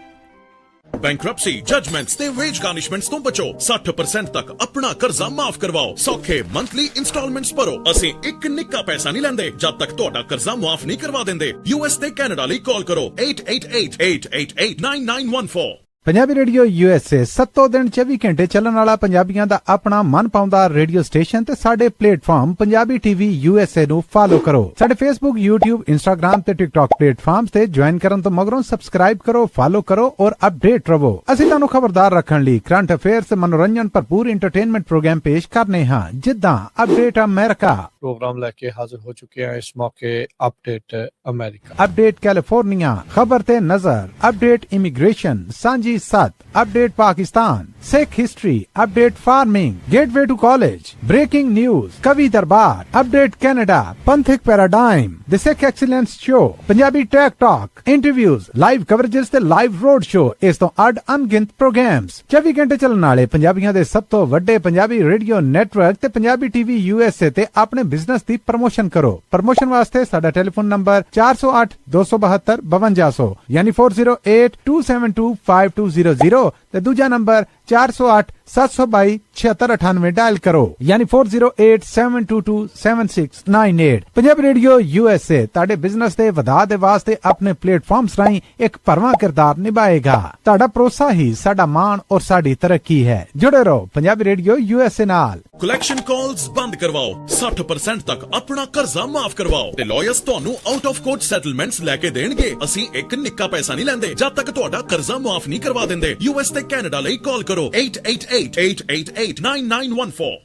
Bankruptcy, judgments ਤੇ wage garnishments ਤੋਂ ਬਚੋ। 60% ਤੱਕ ਆਪਣਾ ਕਰਜ਼ਾ ਮਾਫ ਕਰਵਾਓ। ਸੌਖੇ monthly installments ਭਰੋ। ਅਸੀਂ ਇੱਕ ਨਿੱਕਾ ਪੈਸਾ ਨਹੀਂ ਲੈਂਦੇ ਜਦ ਤੱਕ ਤੁਹਾਡਾ ਕਰਜ਼ਾ ਮਾਫ ਨਹੀਂ ਕਰਵਾ ਦਿੰਦੇ। US ਤੇ ਕੈਨੇਡਾ ਲਈ ਕਾਲ ਕਰੋ 888-888-9914। ਪੰਜਾਬੀ ਰੇਡੀਓ USA ਸੱਤੋਂ ਦਿਨ 24 ਘੰਟੇ ਚੱਲਣ ਵਾਲਾ ਪੰਜਾਬੀਆਂ ਦਾ ਆਪਣਾ ਮਨ ਪਾਉਂਦਾ ਰੇਡੀਓ ਸਟੇਸ਼ਨ ਤੇ ਸਾਡੇ ਪਲੇਟਫਾਰਮ ਪੰਜਾਬੀ TV USA ਨੂੰ ਫਾਲੋ ਕਰੋ। ਸਾਡੇ Facebook, YouTube, Instagram ਤੇ TikTok ਪਲੇਟਫਾਰਮਸ ਤੇ ਜੁਆਇਨ ਕਰਨ ਤੋਂ ਮਗਰੋਂ ਸਬਸਕ੍ਰਾਈਬ ਕਰੋ, ਫਾਲੋ ਕਰੋ ਔਰ ਅਪਡੇਟ ਰਹੋ। ਅਸੀਂ ਤੁਹਾਨੂੰ ਖਬਰਦਾਰ ਰੱਖਣ ਲਈ ਕਰੰਟ ਅਫੇਅਰਸ ਤੇ ਮਨੋਰੰਜਨ ਭਰਪੂਰ ਇੰਟਰਟੇਨਮੈਂਟ ਪ੍ਰੋਗਰਾਮ ਪੇਸ਼ ਕਰਨੇ ਹਾਂ, ਜਿੱਦਾਂ ਅਪਡੇਟ ਅਮਰੀਕਾ ਪ੍ਰੋਗਰਾਮ ਲੈ ਕੇ ਹਾਜ਼ਰ ਹੋ ਚੁੱਕੇ ਹਾਂ ਇਸ ਮੌਕੇ। ਅਪਡੇਟ ਅਮਰੀਕਾ, ਅਪਡੇਟ ਕੈਲੀਫੋਰਨੀਆ, ਖਬਰ ਤੇ ਨਜ਼ਰ, ਅਪਡੇਟ ਇਮੀਗ੍ਰੇਸ਼ਨ, ਸਾਂਝੀ ਸੱਤ, update Pakistan, Sikh history, update farming, gateway to college, breaking news, ਕਵੀ ਦਰਬਾਰ, ਅਪਡੇਟ ਕੈਨੇਡਾ, ਪੰਥਕ paradigm, the Sikh excellence show, Punjabi tech talk, interviews, live coverages ਤੇ ਲਾਈਵ ਰੋਡ ਸ਼ੋ, ਇਸ ਤੋਂ ਅੱਡ ਅਣਗਿਣਤ ਪ੍ਰੋਗਰਾਮਸ 24 ਘੰਟੇ ਚੱਲਣ ਵਾਲੇ ਪੰਜਾਬੀਆਂ ਦੇ ਸਭ ਤੋਂ ਵੱਡੇ ਪੰਜਾਬੀ ਰੇਡੀਓ ਨੈਟਵਰਕ ਤੇ ਪੰਜਾਬੀ TV USA ਤੇ ਆਪਣੇ ਬਿਜ਼ਨਸ ਦੀ ਪ੍ਰਮੋਸ਼ਨ ਕਰੋ। ਪ੍ਰਮੋਸ਼ਨ ਵਾਸਤੇ ਸਾਡਾ ਟੈਲੀਫੋਨ ਨੰਬਰ 408 272 5200 ਯਾਨੀ 4082725200 ਤੇ ਦੂਜਾ ਨੰਬਰ 408 722 7698 ਡਾਇਲ ਕਰੋ ਯਾਨੀ 4087227698। ਪੰਜਾਬੀ ਰੇਡੀਓ USA ਤੁਹਾਡੇ ਬਿਜ਼ਨਸ ਦੇ ਵਧਾ ਦੇ ਵਾਸਤੇ ਆਪਣੇ ਪਲੇਟਫਾਰਮਸ ਰਾਹੀਂ ਇੱਕ ਭਰਵਾਂ ਕਿਰਦਾਰ ਨਿਭਾਏਗਾ। ਤੁਹਾਡਾ ਭਰੋਸਾ ਹੀ ਸਾਡਾ ਮਾਣ ਔਰ ਸਾਡੀ ਤਰੱਕੀ ਹੈ। ਜੁੜੇ ਰਹੋ ਪੰਜਾਬੀ ਰੇਡੀਓ USA ਨਾਲ। ਕਲੈਕਸ਼ਨ ਕਾਲਸ ਬੰਦ ਕਰਵਾਓ, 60% ਤੱਕ ਆਪਣਾ ਕਰਜ਼ਾ ਮਾਫ ਕਰਵਾਓ ਤੇ ਲਾਇਰਸ ਤੁਹਾਨੂੰ ਆਊਟ ਆਫ ਕੋਰਟ ਸੈਟਲਮੈਂਟਸ ਲੈ ਕੇ ਦੇਣਗੇ। ਅਸੀਂ ਇੱਕ ਨਿੱਕਾ ਪੈਸਾ ਨਹੀਂ ਲੈਂਦੇ ਜਦ ਤੱਕ ਤੁਹਾਡਾ ਕਰਜ਼ਾ ਮਾਫ ਨਹੀਂ ਕਰਵਾ ਦਿੰਦੇ। US ਤੇ ਕੈਨੇਡਾ ਲਈ ਕਾਲ ਕਰੋ 888-888-9914।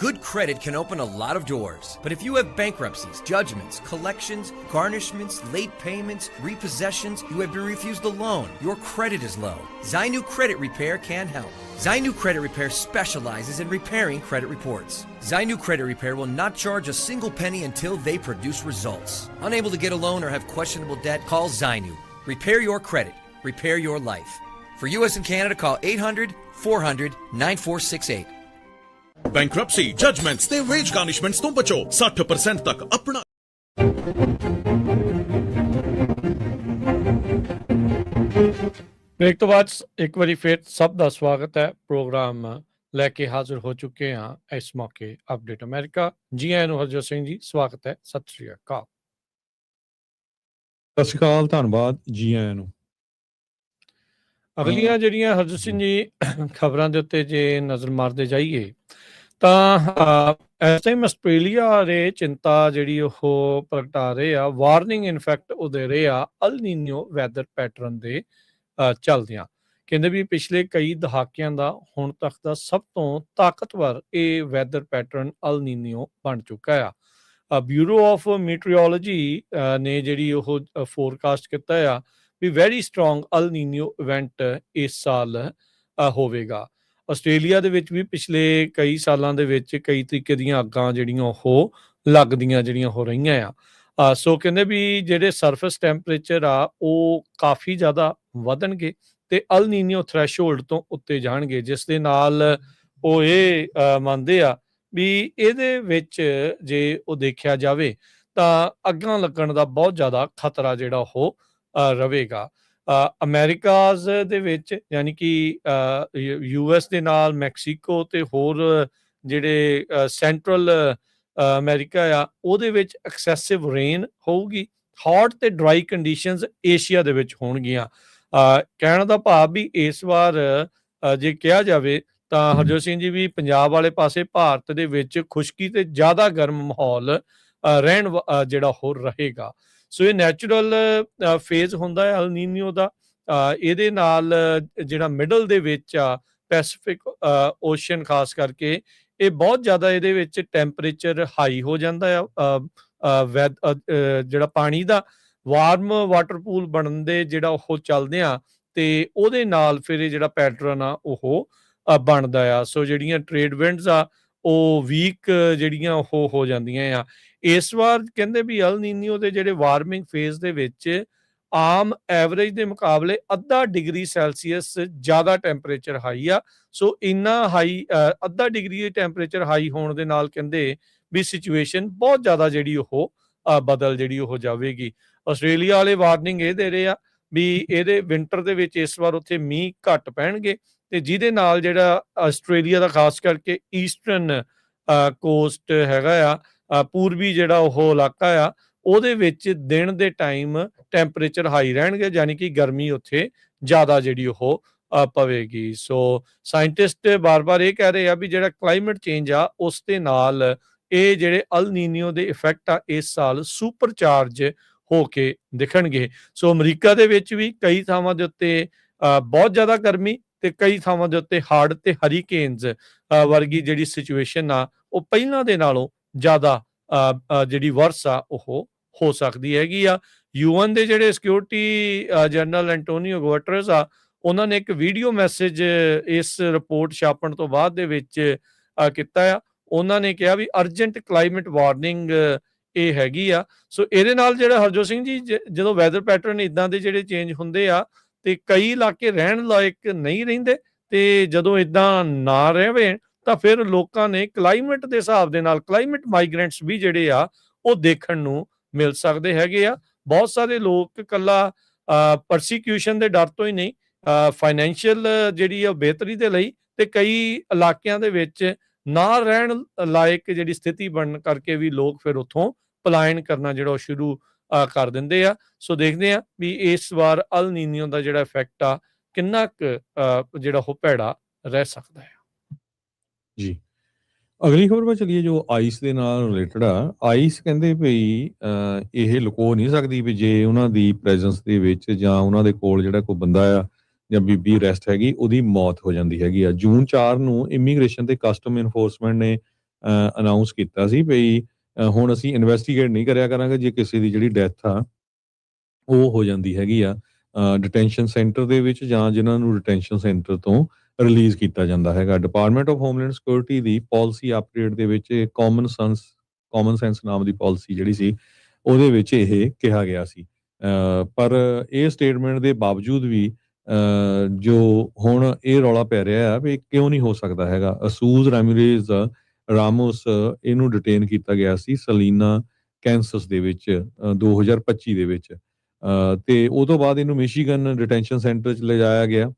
Good credit can open a lot of doors, but if you have bankruptcies, judgments, collections, garnishments, late payments, repossessions, you have been refused a loan, your credit is low, Zainu Credit Repair can help. Zainu Credit Repair specializes in repairing credit reports. Zainu Credit Repair will not charge a single penny until they produce results. Unable to get a loan or have questionable debt? Call Zainu. Repair your credit. Repair your life. For US and Canada, call 800-400-9468. Bankruptcy, judgments ਤੇ wage garnishments ਤੋਂ ਬਚੋ 60% ਤੱਕ ਆਪਣਾ। Break ਤੋਂ ਬਾਅਦ ਇੱਕ ਵਾਰੀ ਫਿਰ ਸਭ ਦਾ ਸਵਾਗਤ ਹੈ। ਪ੍ਰੋਗਰਾਮ ਲੈ ਕੇ ਹਾਜ਼ਰ ਹੋ ਚੁੱਕੇ ਹਾਂ ਇਸ ਮੌਕੇ ਅਪਡੇਟ ਅਮਰੀਕਾ। ਜੀ ਆਇਆਂ ਨੂੰ ਹਰਜੋਤ ਸਿੰਘ ਜੀ, ਸਵਾਗਤ ਹੈ। ਸਤਿ ਸ਼੍ਰੀ ਅਕਾਲ। ਸਤਿ ਸ਼੍ਰੀ ਅਕਾਲ, ਧੰਨਵਾਦ, ਜੀ ਆਇਆਂ ਨੂੰ। ਅਗਲੀਆਂ ਜਿਹੜੀਆਂ ਹਰਜੋਤ ਸਿੰਘ ਜੀ ਖਬਰਾਂ ਦੇ ਉੱਤੇ ਜੇ ਨਜ਼ਰ ਮਾਰਦੇ ਜਾਈਏ ਤਾਂ ਇਸ ਟਾਈਮ ਆਸਟ੍ਰੇਲੀਆ ਦੇ ਚਿੰਤਾ ਜਿਹੜੀ ਉਹ ਪ੍ਰਗਟਾ ਰਹੇ ਆ। ਵਾਰਨਿੰਗ ਇਨਫੈਕਟ ਉਹ ਦੇ ਰਹੇ ਆ ਅਲ ਨੀਨੋ ਵੈਦਰ ਪੈਟਰਨ ਦੇ ਚੱਲਦਿਆਂ। ਕਹਿੰਦੇ ਵੀ ਪਿਛਲੇ ਕਈ ਦਹਾਕਿਆਂ ਦਾ ਹੁਣ ਤੱਕ ਦਾ ਸਭ ਤੋਂ ਤਾਕਤਵਰ ਇਹ ਵੈਦਰ ਪੈਟਰਨ ਅਲ ਨੀਨੋ ਬਣ ਚੁੱਕਾ ਆ। ਬਿਊਰੋ ਆਫ ਮੀਟਰੀਓਲੋਜੀ ਨੇ ਜਿਹੜੀ ਉਹ ਫੋਰਕਾਸਟ ਕੀਤਾ ਆ ਵੀ ਵੈਰੀ ਸਟਰੋਂਗ ਅਲ ਨੀਨੋ ਇਵੈਂਟ ਇਸ ਸਾਲ ਹੋਵੇਗਾ। ਆਸਟ੍ਰੇਲੀਆ ਦੇ ਵਿੱਚ ਵੀ ਪਿਛਲੇ ਕਈ ਸਾਲਾਂ ਦੇ ਵਿੱਚ ਕਈ ਤਰੀਕੇ ਦੀਆਂ ਅੱਗਾਂ ਜਿਹੜੀਆਂ ਉਹ ਲੱਗਦੀਆਂ ਜਿਹੜੀਆਂ ਹੋ ਰਹੀਆਂ ਆ। ਸੋ ਕਹਿੰਦੇ ਵੀ ਜਿਹੜੇ ਸਰਫੇਸ ਟੈਂਪਰੇਚਰ ਆ ਉਹ ਕਾਫੀ ਜ਼ਿਆਦਾ ਵਧਣਗੇ ਤੇ ਅਲ ਨੀਨੋ ਥ੍ਰੈਸ਼ਹੋਲਡ ਤੋਂ ਉੱਤੇ ਜਾਣਗੇ, ਜਿਸ ਦੇ ਨਾਲ ਉਹ ਇਹ ਮੰਨਦੇ ਆ ਵੀ ਇਹਦੇ ਵਿੱਚ ਜੇ ਉਹ ਦੇਖਿਆ ਜਾਵੇ ਤਾਂ ਅੱਗਾਂ ਲੱਗਣ ਦਾ ਬਹੁਤ ਜ਼ਿਆਦਾ ਖਤਰਾ ਜਿਹੜਾ ਉਹ ਰਹੇਗਾ। ਅਮਰੀਕਾਜ਼ ਦੇ ਵਿੱਚ ਯਾਨੀ ਕਿ US ਦੇ ਨਾਲ ਮੈਕਸੀਕੋ ਤੇ ਹੋਰ ਜਿਹੜੇ ਸੈਂਟਰਲ ਅਮਰੀਕਾ ਆ ਉਹਦੇ ਵਿੱਚ ਐਕਸੈਸਿਵ ਰੇਨ ਹੋਊਗੀ। ਹੌਟ ਤੇ ਡਰਾਈ ਕੰਡੀਸ਼ਨਸ ਏਸ਼ੀਆ ਦੇ ਵਿੱਚ ਹੋਣਗੀਆਂ। ਕਹਿਣ ਦਾ ਭਾਵ ਵੀ ਇਸ ਵਾਰ ਜੇ ਕਿਹਾ ਜਾਵੇ ਤਾਂ ਹਰਜੋਤ ਸਿੰਘ ਜੀ ਵੀ ਪੰਜਾਬ ਵਾਲੇ ਪਾਸੇ ਭਾਰਤ ਦੇ ਵਿੱਚ ਖੁਸ਼ਕੀ ਤੇ ਜ਼ਿਆਦਾ ਗਰਮ ਮਾਹੌਲ ਰਹਿਣ ਜਿਹੜਾ ਹੋਰ ਰਹੇਗਾ। ਸੋ ਇਹ ਨੈਚੁਰਲ ਫੇਜ਼ ਹੁੰਦਾ ਹੈ ਅਲ ਨੀਨੋ ਦਾ। ਇਹਦੇ ਨਾਲ ਜਿਹੜਾ ਮਿਡਲ ਦੇ ਵਿੱਚ ਆ ਪੈਸੀਫਿਕ ਓਸ਼ਨ ਖਾਸ ਕਰਕੇ ਇਹ ਬਹੁਤ ਜ਼ਿਆਦਾ ਇਹਦੇ ਵਿੱਚ ਟੈਂਪਰੇਚਰ ਹਾਈ ਹੋ ਜਾਂਦਾ ਆ। ਜਿਹੜਾ ਪਾਣੀ ਦਾ ਵਾਰਮ ਵਾਟਰ ਪੂਲ ਬਣਨ ਦੇ ਜਿਹੜਾ ਉਹ ਚੱਲਦੇ ਆ ਤੇ ਉਹਦੇ ਨਾਲ ਫਿਰ ਇਹ ਜਿਹੜਾ ਪੈਟਰਨ ਆ ਉਹ ਬਣਦਾ ਆ। ਸੋ ਜਿਹੜੀਆਂ ਟ੍ਰੇਡ ਵਿੰਡਸ ਆ ਉਹ ਵੀਕ ਜਿਹੜੀਆਂ ਉਹ ਹੋ ਜਾਂਦੀਆਂ ਆ। ਇਸ ਵਾਰ ਕਹਿੰਦੇ ਵੀ ਅਲ ਨੀਨੋ ਦੇ ਜਿਹੜੇ ਵਾਰਮਿੰਗ ਫੇਜ਼ ਦੇ ਵਿੱਚ ਆਮ ਐਵਰੇਜ ਦੇ ਮੁਕਾਬਲੇ ਅੱਧਾ ਡਿਗਰੀ ਸੈਲਸੀਅਸ ਜ਼ਿਆਦਾ ਟੈਂਪਰੇਚਰ ਹਾਈ ਆ। ਸੋ ਇੰਨਾ ਹਾਈ ਅੱਧਾ ਡਿਗਰੀ ਟੈਂਪਰੇਚਰ ਹਾਈ ਹੋਣ ਦੇ ਨਾਲ ਕਹਿੰਦੇ ਵੀ ਸਿਚੁਏਸ਼ਨ ਬਹੁਤ ਜ਼ਿਆਦਾ ਜਿਹੜੀ ਉਹ ਬਦਲ ਜਿਹੜੀ ਉਹ ਜਾਵੇਗੀ। ਆਸਟ੍ਰੇਲੀਆ ਵਾਲੇ ਵਾਰਨਿੰਗ ਇਹ ਦੇ ਰਹੇ ਆ ਵੀ ਇਹਦੇ ਵਿੰਟਰ ਦੇ ਵਿੱਚ ਇਸ ਵਾਰ ਉੱਥੇ ਮੀਂਹ ਘੱਟ ਪੈਣਗੇ ਤੇ ਜਿਹਦੇ ਨਾਲ ਜਿਹੜਾ ਆਸਟ੍ਰੇਲੀਆ ਦਾ ਖਾਸ ਕਰਕੇ ਈਸਟਰਨ ਕੋਸਟ ਹੈਗਾ ਆ, ਪੂਰਬੀ ਜਿਹੜਾ ਉਹ ਇਲਾਕਾ ਆ, ਉਹਦੇ ਵਿੱਚ ਦਿਨ ਦੇ ਟਾਈਮ ਟੈਂਪਰੇਚਰ ਹਾਈ ਰਹਿਣਗੇ, ਯਾਨੀ ਕਿ ਗਰਮੀ ਉੱਥੇ ਜ਼ਿਆਦਾ ਜਿਹੜੀ ਉਹ ਪਵੇਗੀ। ਸੋ ਸਾਇੰਟਿਸਟ ਬਾਰ-ਬਾਰ ਇਹ ਕਹਿ ਰਹੇ ਆ ਵੀ ਜਿਹੜਾ ਕਲਾਈਮੇਟ ਚੇਂਜ ਆ ਉਸ ਦੇ ਨਾਲ ਇਹ ਜਿਹੜੇ ਅਲ ਨੀਨੀਓ ਦੇ ਇਫੈਕਟ ਆ ਇਸ ਸਾਲ ਸੁਪਰ ਚਾਰਜ ਹੋ ਕੇ ਦਿਖਣਗੇ। ਸੋ ਅਮਰੀਕਾ ਦੇ ਵਿੱਚ ਵੀ ਕਈ ਥਾਵਾਂ ਦੇ ਉੱਤੇ ਬਹੁਤ ਜ਼ਿਆਦਾ ਗਰਮੀ ਤੇ ਕਈ ਥਾਵਾਂ ਦੇ ਉੱਤੇ ਹੜ੍ਹ ਤੇ ਹਰੀਕੇਨਸ ਵਰਗੀ ਜਿਹੜੀ ਸਿਚੁਏਸ਼ਨ ਆ ਉਹ ਪਹਿਲਾਂ ਦੇ ਨਾਲੋਂ ਜ਼ਿਆਦਾ ਜਿਹੜੀ ਵਰਸ ਆ ਉਹ ਹੋ ਸਕਦੀ ਹੈਗੀ ਆ। UN ਦੇ ਜਿਹੜੇ ਸਿਕਿਉਰਿਟੀ ਜਨਰਲ ਐਂਟੋਨੀਓ ਗੁਟਰਸ ਆ ਉਹਨਾਂ ਨੇ ਇੱਕ ਵੀਡੀਓ ਮੈਸੇਜ ਇਸ ਰਿਪੋਰਟ ਛਾਪਣ ਤੋਂ ਬਾਅਦ ਦੇ ਵਿੱਚ ਕੀਤਾ ਆ। ਉਹਨਾਂ ਨੇ ਕਿਹਾ ਵੀ ਅਰਜੈਂਟ ਕਲਾਈਮੇਟ ਵਾਰਨਿੰਗ ਇਹ ਹੈਗੀ ਆ। ਸੋ ਇਹਦੇ ਨਾਲ ਜਿਹੜਾ ਹਰਜੋਤ ਸਿੰਘ ਜੀ ਜਦੋਂ ਵੈਦਰ ਪੈਟਰਨ ਇਦਾਂ ਦੇ ਜਿਹੜੇ ਚੇਂਜ ਹੁੰਦੇ ਆ ਤੇ ਕਈ ਇਲਾਕੇ ਰਹਿਣ ਲਾਇਕ ਨਹੀਂ ਰਹਿੰਦੇ ਤੇ ਜਦੋਂ ਇਦਾਂ ਨਾ ਰਹੇ ਤਾਂ ਫਿਰ ਲੋਕਾਂ ਨੇ ਕਲਾਈਮੇਟ ਦੇ ਹਿਸਾਬ ਦੇ ਨਾਲ ਕਲਾਈਮੇਟ ਮਾਈਗ੍ਰੈਂਟਸ ਵੀ ਜਿਹੜੇ ਆ ਉਹ ਦੇਖਣ ਨੂੰ ਮਿਲ ਸਕਦੇ ਹੈਗੇ ਆ। ਬਹੁਤ ਸਾਰੇ ਲੋਕ ਇਕੱਲਾ ਪਰਸੀਕਿਊਸ਼ਨ ਦੇ ਡਰ ਤੋਂ ਹੀ ਨਹੀਂ, ਫਾਈਨੈਂਸ਼ੀਅਲ ਜਿਹੜੀ ਆ ਬਿਹਤਰੀ ਦੇ ਲਈ ਤੇ ਕਈ ਇਲਾਕਿਆਂ ਦੇ ਵਿੱਚ ਨਾ ਰਹਿਣ ਲਾਇਕ ਜਿਹੜੀ ਸਥਿਤੀ ਬਣਨ ਕਰਕੇ ਵੀ ਲੋਕ ਫਿਰ ਉੱਥੋਂ ਪਲਾਇਨ ਕਰਨਾ ਜਿਹੜਾ ਉਹ ਸ਼ੁਰੂ ਕਰ ਦਿੰਦੇ ਆ। ਸੋ ਦੇਖਦੇ ਆ ਵੀ ਇਸ ਵਾਰ ਅਲ ਨੀਨੀਓ ਦਾ ਜਿਹੜਾ ਇਫੈਕਟ ਆ ਕਿੰਨਾ ਕੁ ਜਿਹੜਾ ਉਹ ਭੈੜਾ ਰਹਿ ਸਕਦਾ ਹੈ। ਜੀ, ਅਗਲੀ ਖਬਰ 'ਤੇ ਚੱਲੀਏ ਜੋ ਆਈਸ ਦੇ ਨਾਲ ਰਿਲੇਟਡ ਆ। ਆਈਸ ਕਹਿੰਦੇ ਵੀ ਇਹ ਲੁਕੋ ਨਹੀਂ ਸਕਦੀ ਵੀ ਜੇ ਉਹਨਾਂ ਦੀ ਪ੍ਰੈਜ਼ੈਂਸ ਦੇ ਵਿੱਚ ਜਾਂ ਉਹਨਾਂ ਦੇ ਕੋਲ ਜਿਹੜਾ ਕੋਈ ਬੰਦਾ ਆ ਜਾਂ ਬੀਬੀ ਅਰੈਸਟ ਹੈਗੀ ਉਹਦੀ ਮੌਤ ਹੋ ਜਾਂਦੀ ਹੈਗੀ ਆ। ਜੂਨ 4 ਨੂੰ ਇਮੀਗ੍ਰੇਸ਼ਨ ਤੇ ਕਸਟਮ ਇਨਫੋਰਸਮੈਂਟ ਨੇ ਅਨਾਊਂਸ ਕੀਤਾ ਸੀ ਵੀ ਹੁਣ ਅਸੀਂ ਇਨਵੈਸਟੀਗੇਟ ਨਹੀਂ ਕਰਿਆ ਕਰਾਂਗੇ ਜੇ ਕਿਸੇ ਦੀ ਜਿਹੜੀ ਡੈਥ ਆ ਉਹ ਹੋ ਜਾਂਦੀ ਹੈਗੀ ਆ ਡਿਟੈਂਸ਼ਨ ਸੈਂਟਰ ਦੇ ਵਿੱਚ ਜਾਂ ਜਿਨ੍ਹਾਂ ਨੂੰ ਡਿਟੈਂਸ਼ਨ ਸੈਂਟਰ ਤੋਂ ਰਿਲੀਜ਼ ਕੀਤਾ ਜਾਂਦਾ ਹੈਗਾ। Department of homeland security the policy update ਦੇ ਵਿੱਚ ਕਾਮਨ ਸੈਂਸ ਨਾਮ ਦੀ ਪਾਲਿਸੀ ਜਿਹੜੀ ਸੀ ਉਹਦੇ ਵਿੱਚ ਇਹ ਕਿਹਾ ਗਿਆ ਸੀ। ਪਰ ਇਹ ਸਟੇਟਮੈਂਟ ਦੇ ਬਾਵਜੂਦ ਵੀ ਜੋ ਹੁਣ ਇਹ ਰੌਲਾ ਪੈ ਰਿਹਾ ਆ ਵੀ ਕਿਉਂ ਨਹੀਂ ਹੋ ਸਕਦਾ ਹੈਗਾ। ਅਸੂਜ਼ ਰੈਮਿਰੇਜ਼ ਰਾਮੋਸ ਇਹਨੂੰ ਡਿਟੇਨ ਕੀਤਾ ਗਿਆ ਸੀ ਸਲੀਨਾ ਕੈਂਸਸ ਦੇ ਵਿੱਚ 2025 ਦੇ ਵਿੱਚ ਤੇ ਉਹ ਤੋਂ ਬਾਅਦ ਇਹਨੂੰ ਮਿਸ਼ੀਗਨ ਡਿਟੈਂਸ਼ਨ ਸੈਂਟਰ 'ਚ ਲਿਜਾਇਆ ਗਿਆ।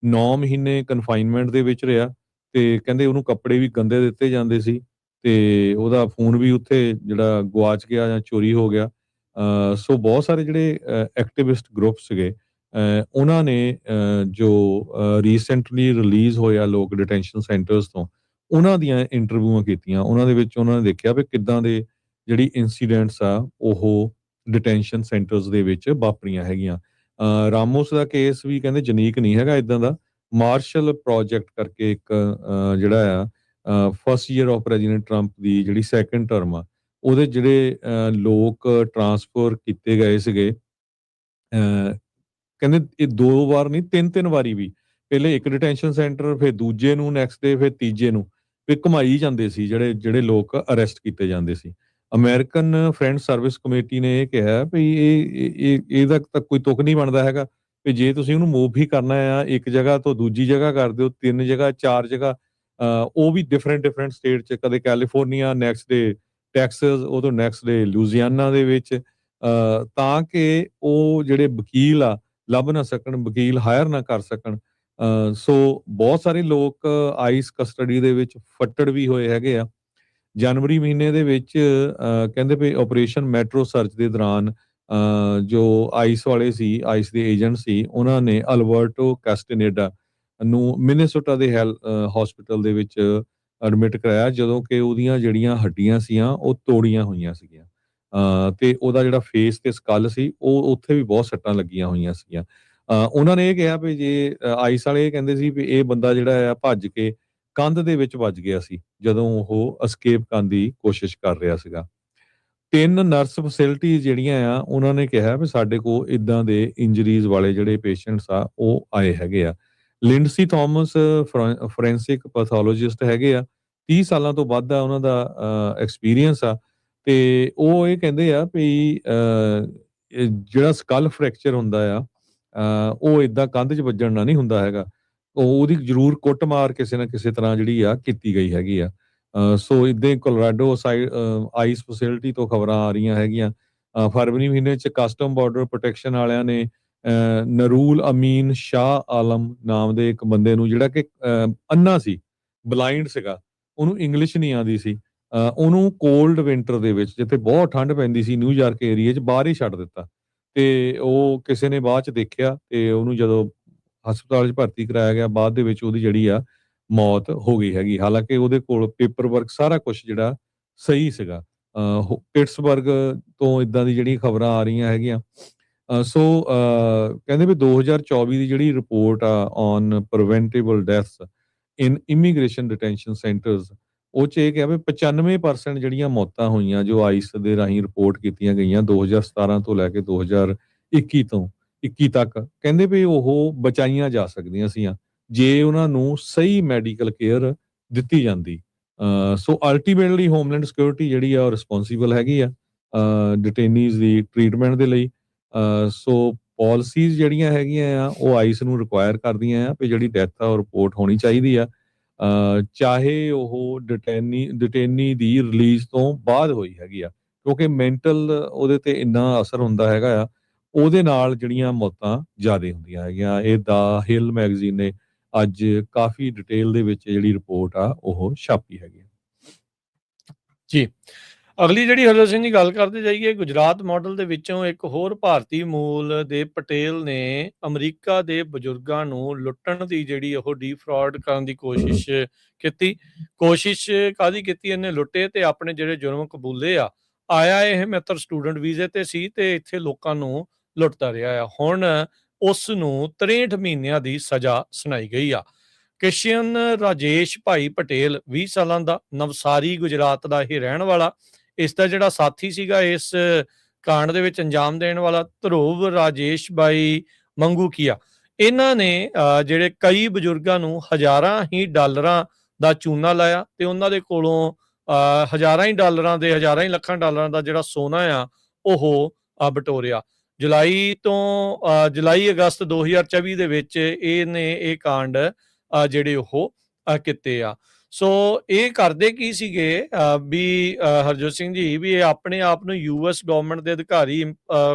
9 ਮਹੀਨੇ ਕਨਫਾਈਨਮੈਂਟ ਦੇ ਵਿੱਚ ਰਿਹਾ ਤੇ ਕਹਿੰਦੇ ਉਹਨੂੰ ਕੱਪੜੇ ਵੀ ਗੰਦੇ ਦਿੱਤੇ ਜਾਂਦੇ ਸੀ ਤੇ ਉਹਦਾ ਫੋਨ ਵੀ ਉੱਥੇ ਜਿਹੜਾ ਗੁਆਚ ਗਿਆ ਜਾਂ ਚੋਰੀ ਹੋ ਗਿਆ। ਸੋ ਬਹੁਤ ਸਾਰੇ ਜਿਹੜੇ ਐਕਟਿਵਿਸਟ ਗਰੁੱਪ ਸੀਗੇ ਉਹਨਾਂ ਨੇ ਜੋ ਰੀਸੈਂਟਲੀ ਰਿਲੀਜ਼ ਹੋਇਆ ਲੋਕ ਡਿਟੈਂਸ਼ਨ ਸੈਂਟਰਸ ਤੋਂ ਉਹਨਾਂ ਦੀਆਂ ਇੰਟਰਵਿਊਆਂ ਕੀਤੀਆਂ। ਉਹਨਾਂ ਦੇ ਵਿੱਚ ਉਹਨਾਂ ਨੇ ਦੇਖਿਆ ਵੀ ਕਿੱਦਾਂ ਦੇ ਜਿਹੜੀ ਇਨਸੀਡੈਂਟਸ ਆ ਉਹ ਡਿਟੈਂਸ਼ਨ ਸੈਂਟਰਸ ਦੇ ਵਿੱਚ ਵਾਪਰੀਆਂ ਹੈਗੀਆਂ। ਰਾਮੋਸ ਦਾ ਕੇਸ ਵੀ ਕਹਿੰਦੇ ਜਨੀਕ ਨਹੀਂ ਹੈਗਾ ਇਦਾਂ ਦਾ। ਮਾਰਸ਼ਲ ਪ੍ਰੋਜੈਕਟ ਕਰਕੇ ਇੱਕ ਜਿਹੜਾ ਆ first year of president Trump ਦੀ ਜਿਹੜੀ ਸੈਕੰਡ ਟਰਮ ਆ ਉਹਦੇ ਜਿਹੜੇ ਲੋਕ ਟਰਾਂਸਫਰ ਕੀਤੇ ਗਏ ਸੀਗੇ ਕਹਿੰਦੇ ਇਹ 2 ਵਾਰ ਨਹੀਂ 3 ਵਾਰੀ ਵੀ ਪਹਿਲੇ ਇੱਕ ਡਿਟੈਂਸ਼ਨ ਸੈਂਟਰ ਫਿਰ ਦੂਜੇ ਨੂੰ ਨੈਕਸਟ ਡੇ ਫਿਰ ਤੀਜੇ ਨੂੰ ਫਿਰ ਘੁਮਾਈ ਜਾਂਦੇ ਸੀ ਜਿਹੜੇ ਲੋਕ ਅਰੈਸਟ ਕੀਤੇ ਜਾਂਦੇ ਸੀ। ਅਮਰੀਕਨ ਫਰੈਂਡ ਸਰਵਿਸ ਕਮੇਟੀ ਨੇ ਇਹ ਕਿਹਾ ਵੀ ਇਹਦਾ ਤਾਂ ਕੋਈ ਤੁਕ ਨਹੀਂ ਬਣਦਾ ਹੈਗਾ ਵੀ ਜੇ ਤੁਸੀਂ ਉਹਨੂੰ ਮੂਵ ਵੀ ਕਰਨਾ ਆ ਇੱਕ ਜਗ੍ਹਾ ਤੋਂ ਦੂਜੀ ਜਗ੍ਹਾ ਕਰ ਦਿਓ 3 ਜਗ੍ਹਾ 4 ਜਗ੍ਹਾ ਉਹ ਵੀ ਡਿਫਰੈਂਟ ਸਟੇਟ 'ਚ ਕਦੇ ਕੈਲੀਫੋਰਨੀਆ ਨੈਕਸਟ ਡੇ ਟੈਕਸਸ ਉਹ ਤੋਂ ਨੈਕਸਟ ਡੇ ਲੂਜ਼ੀਆਨਾ ਦੇ ਵਿੱਚ ਤਾਂ ਕਿ ਉਹ ਜਿਹੜੇ ਵਕੀਲ ਆ ਲੱਭ ਨਾ ਸਕਣ ਵਕੀਲ ਹਾਇਰ ਨਾ ਕਰ ਸਕਣ। ਸੋ ਬਹੁਤ ਸਾਰੇ ਲੋਕ ਆਈਸ ਕਸਟਡੀ ਦੇ ਵਿੱਚ ਫੱਟੜ ਵੀ ਹੋਏ ਹੈਗੇ ਆ। ਜਨਵਰੀ ਮਹੀਨੇ ਦੇ ਵਿੱਚ ਕਹਿੰਦੇ ਵੀ ਆਪਰੇਸ਼ਨ ਮੈਟਰੋ ਸਰਚ ਦੇ ਦੌਰਾਨ ਜੋ ਆਈਸ ਵਾਲੇ ਸੀ ਆਈਸ ਦੇ ਏਜੰਟ ਸੀ ਉਹਨਾਂ ਨੇ ਅਲਬਰਟੋ ਕੈਸਟੇਨੇਡਾ ਨੂੰ ਮਿਨੇਸੋਟਾ ਦੇ ਹਸਪੀਟਲ ਦੇ ਵਿੱਚ ਐਡਮਿਟ ਕਰਾਇਆ ਜਦੋਂ ਕਿ ਉਹਦੀਆਂ ਜਿਹੜੀਆਂ ਹੱਡੀਆਂ ਸੀਆਂ ਉਹ ਤੋੜੀਆਂ ਹੋਈਆਂ ਸੀਗੀਆਂ ਤੇ ਉਹਦਾ ਜਿਹੜਾ ਫੇਸ ਤੇ ਸਕਲ ਸੀ ਉਹ ਉੱਥੇ ਵੀ ਬਹੁਤ ਸੱਟਾਂ ਲੱਗੀਆਂ ਹੋਈਆਂ ਸੀਗੀਆਂ। ਉਹਨਾਂ ਨੇ ਇਹ ਕਿਹਾ ਵੀ ਜੇ ਆਈਸ ਵਾਲੇ ਇਹ ਕਹਿੰਦੇ ਸੀ ਵੀ ਇਹ ਬੰਦਾ ਜਿਹੜਾ ਆ ਭੱਜ ਕੇ ਕੰਧ ਦੇ ਵਿੱਚ ਵੱਜ ਗਿਆ ਸੀ ਜਦੋਂ ਉਹ ਅਸਕੇਪ ਕਰਨ ਦੀ ਕੋਸ਼ਿਸ਼ ਕਰ ਰਿਹਾ ਸੀਗਾ। 3 ਨਰਸ ਫੈਸਿਲਿਟੀ ਜਿਹੜੀਆਂ ਆ ਉਹਨਾਂ ਨੇ ਕਿਹਾ ਵੀ ਸਾਡੇ ਕੋਲ ਇਦਾਂ ਦੇ ਇੰਜਰੀਜ਼ ਵਾਲੇ ਜਿਹੜੇ ਪੇਸ਼ੈਂਟਸ ਆ ਉਹ ਆਏ ਹੈਗੇ ਆ। ਲਿੰਡਸੀ ਥਾਮਸ ਫੋਰੈਂਸਿਕ ਪੈਥੋਲੋਜਿਸਟ ਹੈਗੇ ਆ 30 ਸਾਲਾਂ ਤੋਂ ਵੱਧ ਆ ਉਹਨਾਂ ਦਾ ਐਕਸਪੀਰੀਅੰਸ ਆ ਤੇ ਉਹ ਇਹ ਕਹਿੰਦੇ ਆ ਵੀ ਜਿਹੜਾ ਸਕਲ ਫ੍ਰੈਕਚਰ ਹੁੰਦਾ ਆ ਉਹ ਇਦਾਂ ਕੰਧ 'ਚ ਵੱਜਣ ਨਾਲ ਨਹੀਂ ਹੁੰਦਾ ਹੈਗਾ। ਉਹਦੀ ਜ਼ਰੂਰ ਕੁੱਟਮਾਰ ਕਿਸੇ ਨਾ ਕਿਸੇ ਤਰ੍ਹਾਂ ਜਿਹੜੀ ਆ ਕੀਤੀ ਗਈ ਹੈਗੀ ਆ। ਸੋ ਇਦਾਂ ਹੀ ਕੋਲੋਰਾਡੋ ਆਈਸ ਫੈਸਿਲਿਟੀ ਤੋਂ ਖਬਰਾਂ ਆ ਰਹੀਆਂ ਹੈਗੀਆਂ। ਫਰਵਰੀ ਮਹੀਨੇ 'ਚ ਕਸਟਮ ਬਾਰਡਰ ਪ੍ਰੋਟੈਕਸ਼ਨ ਵਾਲਿਆਂ ਨੇ ਨਰੂਲ ਅਮੀਨ ਸ਼ਾਹ ਆਲਮ ਨਾਮ ਦੇ ਇੱਕ ਬੰਦੇ ਨੂੰ ਜਿਹੜਾ ਕਿ ਅੰਨਾ ਸੀ ਬਲਾਈਂਡ ਸੀਗਾ ਉਹਨੂੰ ਇੰਗਲਿਸ਼ ਨਹੀਂ ਆਉਂਦੀ ਸੀ ਉਹਨੂੰ ਕੋਲਡ ਵਿੰਟਰ ਦੇ ਵਿੱਚ ਜਿੱਥੇ ਬਹੁਤ ਠੰਡ ਪੈਂਦੀ ਸੀ ਨਿਊਯਾਰਕ ਏਰੀਏ 'ਚ ਬਾਹਰ ਹੀ ਛੱਡ ਦਿੱਤਾ ਤੇ ਉਹ ਕਿਸੇ ਨੇ ਬਾਅਦ 'ਚ ਦੇਖਿਆ ਤੇ ਉਹਨੂੰ ਜਦੋਂ ਹਸਪਤਾਲ 'ਚ ਭਰਤੀ ਕਰਾਇਆ ਗਿਆ, ਬਾਅਦ ਦੇ ਵਿੱਚ ਉਹਦੀ ਜਿਹੜੀ ਆ ਮੌਤ ਹੋ ਗਈ ਹੈਗੀ। ਹਾਲਾਂਕਿ ਉਹਦੇ ਕੋਲ ਪੇਪਰ ਵਰਕ ਸਾਰਾ ਕੁਛ ਜਿਹੜਾ ਸਹੀ ਸੀਗਾ। ਪਿਟਸਬਰਗ ਤੋਂ ਇੱਦਾਂ ਦੀ ਜਿਹੜੀਆਂ ਖਬਰਾਂ ਆ ਰਹੀਆਂ ਹੈਗੀਆਂ। ਕਹਿੰਦੇ ਵੀ 2024 ਦੀ ਜਿਹੜੀ ਰਿਪੋਰਟ ਆ on preventable deaths in immigration detention centres, ਉਹ 'ਚ ਇਹ ਕਿਹਾ ਵੀ 95% ਜਿਹੜੀਆਂ ਮੌਤਾਂ ਹੋਈਆਂ ਜੋ ਆਈਸ ਦੇ ਰਾਹੀਂ ਰਿਪੋਰਟ ਕੀਤੀਆਂ ਗਈਆਂ 2017 ਤੋਂ ਲੈ ਕੇ 2021 ਤੱਕ, ਕਹਿੰਦੇ ਵੀ ਉਹ ਬਚਾਈਆਂ ਜਾ ਸਕਦੀਆਂ ਸੀਆਂ ਜੇ ਉਹਨਾਂ ਨੂੰ ਸਹੀ ਮੈਡੀਕਲ ਕੇਅਰ ਦਿੱਤੀ ਜਾਂਦੀ। ਸੋ ਅਲਟੀਮੇਟਲੀ ਹੋਮਲੈਂਡ ਸਿਕਿਉਰਿਟੀ ਜਿਹੜੀ ਆ ਉਹ ਰਿਸਪੌਂਸੀਬਲ ਹੈਗੀ ਆ ਡਿਟੇਨੀਜ਼ ਦੀ ਟ੍ਰੀਟਮੈਂਟ ਦੇ ਲਈ। ਸੋ ਪਾਲਿਸੀਜ਼ ਜਿਹੜੀਆਂ ਹੈਗੀਆਂ ਆ ਉਹ ਆਈਸ ਨੂੰ ਰਿਕੁਆਇਰ ਕਰਦੀਆਂ ਆ ਵੀ ਜਿਹੜੀ ਡੈਥ ਆ ਉਹ ਰਿਪੋਰਟ ਹੋਣੀ ਚਾਹੀਦੀ ਆ, ਚਾਹੇ ਉਹ ਡਿਟੇਨੀ ਦੀ ਰਿਲੀਜ਼ ਤੋਂ ਬਾਅਦ ਹੋਈ ਹੈਗੀ ਆ, ਕਿਉਂਕਿ ਮੈਂਟਲ ਉਹਦੇ ਤੇ ਇੰਨਾ ਅਸਰ ਹੁੰਦਾ ਹੈਗਾ ਆ, ਉਹਦੇ ਨਾਲ ਜਿਹੜੀਆਂ ਮੌਤਾਂ ਜ਼ਿਆਦਾ ਹੁੰਦੀਆਂ ਹੈਗੀਆਂ। ਇਹ ਦਾ ਹਿਲ ਮੈਗਜ਼ੀਨ ਨੇ ਅੱਜ ਕਾਫੀ ਡਿਟੇਲ ਦੇ ਵਿੱਚ ਜਿਹੜੀ ਰਿਪੋਰਟ ਆ ਉਹ ਛਾਪੀ ਹੈਗੀ ਜੀ। ਅਗਲੀ ਜਿਹੜੀ ਹਰਜੋਤ ਸਿੰਘ ਜੀ ਗੱਲ ਕਰਦੇ ਜਾਈਏ, ਗੁਜਰਾਤ ਮਾਡਲ ਦੇ ਵਿੱਚੋਂ ਇੱਕ ਹੋਰ ਭਾਰਤੀ ਮੂਲ ਦੇ ਪਟੇਲ ਨੇ ਅਮਰੀਕਾ ਦੇ ਬਜ਼ੁਰਗਾਂ ਨੂੰ ਲੁੱਟਣ ਦੀ ਜਿਹੜੀ ਉਹ ਡੀਫਰਾਡ ਕਰਨ ਦੀ ਕੋਸ਼ਿਸ਼ ਕੀਤੀ। ਕੋਸ਼ਿਸ਼ ਕਾਹਦੀ ਕੀਤੀ? ਇਹਨੇ ਲੁੱਟੇ ਤੇ ਆਪਣੇ ਜਿਹੜੇ ਜੁਰਮ ਕਬੂਲੇ ਆ। ਆਇਆ ਇਹ ਮਿੱਤਰ ਸਟੂਡੈਂਟ ਵੀਜ਼ੇ ਤੇ ਸੀ ਤੇ ਇੱਥੇ ਲੋਕਾਂ ਨੂੰ ਲੁੱਟਦਾ ਰਿਹਾ ਆ। ਹੁਣ ਉਸ ਨੂੰ 63 ਮਹੀਨਿਆਂ ਦੀ ਸਜ਼ਾ ਸੁਣਾਈ ਗਈ ਆ। ਕ੍ਰਿਸ਼ਨ ਰਾਜੇਸ਼ ਭਾਈ ਪਟੇਲ 20 ਸਾਲਾਂ ਦਾ, ਨਵਸਾਰੀ ਗੁਜਰਾਤ ਦਾ ਇਹ ਰਹਿਣ ਵਾਲਾ। ਇਸ ਦਾ ਜਿਹੜਾ ਸਾਥੀ ਸੀਗਾ ਇਸ ਕਾਂਡ ਦੇ ਵਿੱਚ ਅੰਜਾਮ ਦੇਣ ਵਾਲਾ ਧਰੁਵ ਰਾਜੇਸ਼ ਬਾਈ ਮੰਗੂਕੀਆ, ਇਹਨਾਂ ਨੇ ਜਿਹੜੇ ਕਈ ਬਜ਼ੁਰਗਾਂ ਨੂੰ ਹਜ਼ਾਰਾਂ ਹੀ ਡਾਲਰਾਂ ਦਾ ਚੂਨਾ ਲਾਇਆ ਤੇ ਉਹਨਾਂ ਦੇ ਕੋਲੋਂ ਹਜ਼ਾਰਾਂ ਹੀ ਡਾਲਰਾਂ ਦੇ, ਹਜ਼ਾਰਾਂ ਹੀ ਲੱਖਾਂ ਡਾਲਰਾਂ ਦਾ ਜਿਹੜਾ ਸੋਨਾ ਆ ਉਹ ਬਟੋਰਿਆ। ਜੁਲਾਈ ਅਗਸਤ 2024 ਦੇ ਵਿੱਚ ਇਹਨੇ ਇਹ ਕਾਂਡ ਜਿਹੜੇ ਉਹ ਕੀਤੇ ਆ। ਸੋ ਇਹ ਕਰਦੇ ਕੀ ਸੀਗੇ ਵੀ ਹਰਜੋਤ ਸਿੰਘ ਜੀ, ਵੀ ਇਹ ਆਪਣੇ ਆਪ ਨੂੰ US ਗਵਰਨਮੈਂਟ ਦੇ ਅਧਿਕਾਰੀ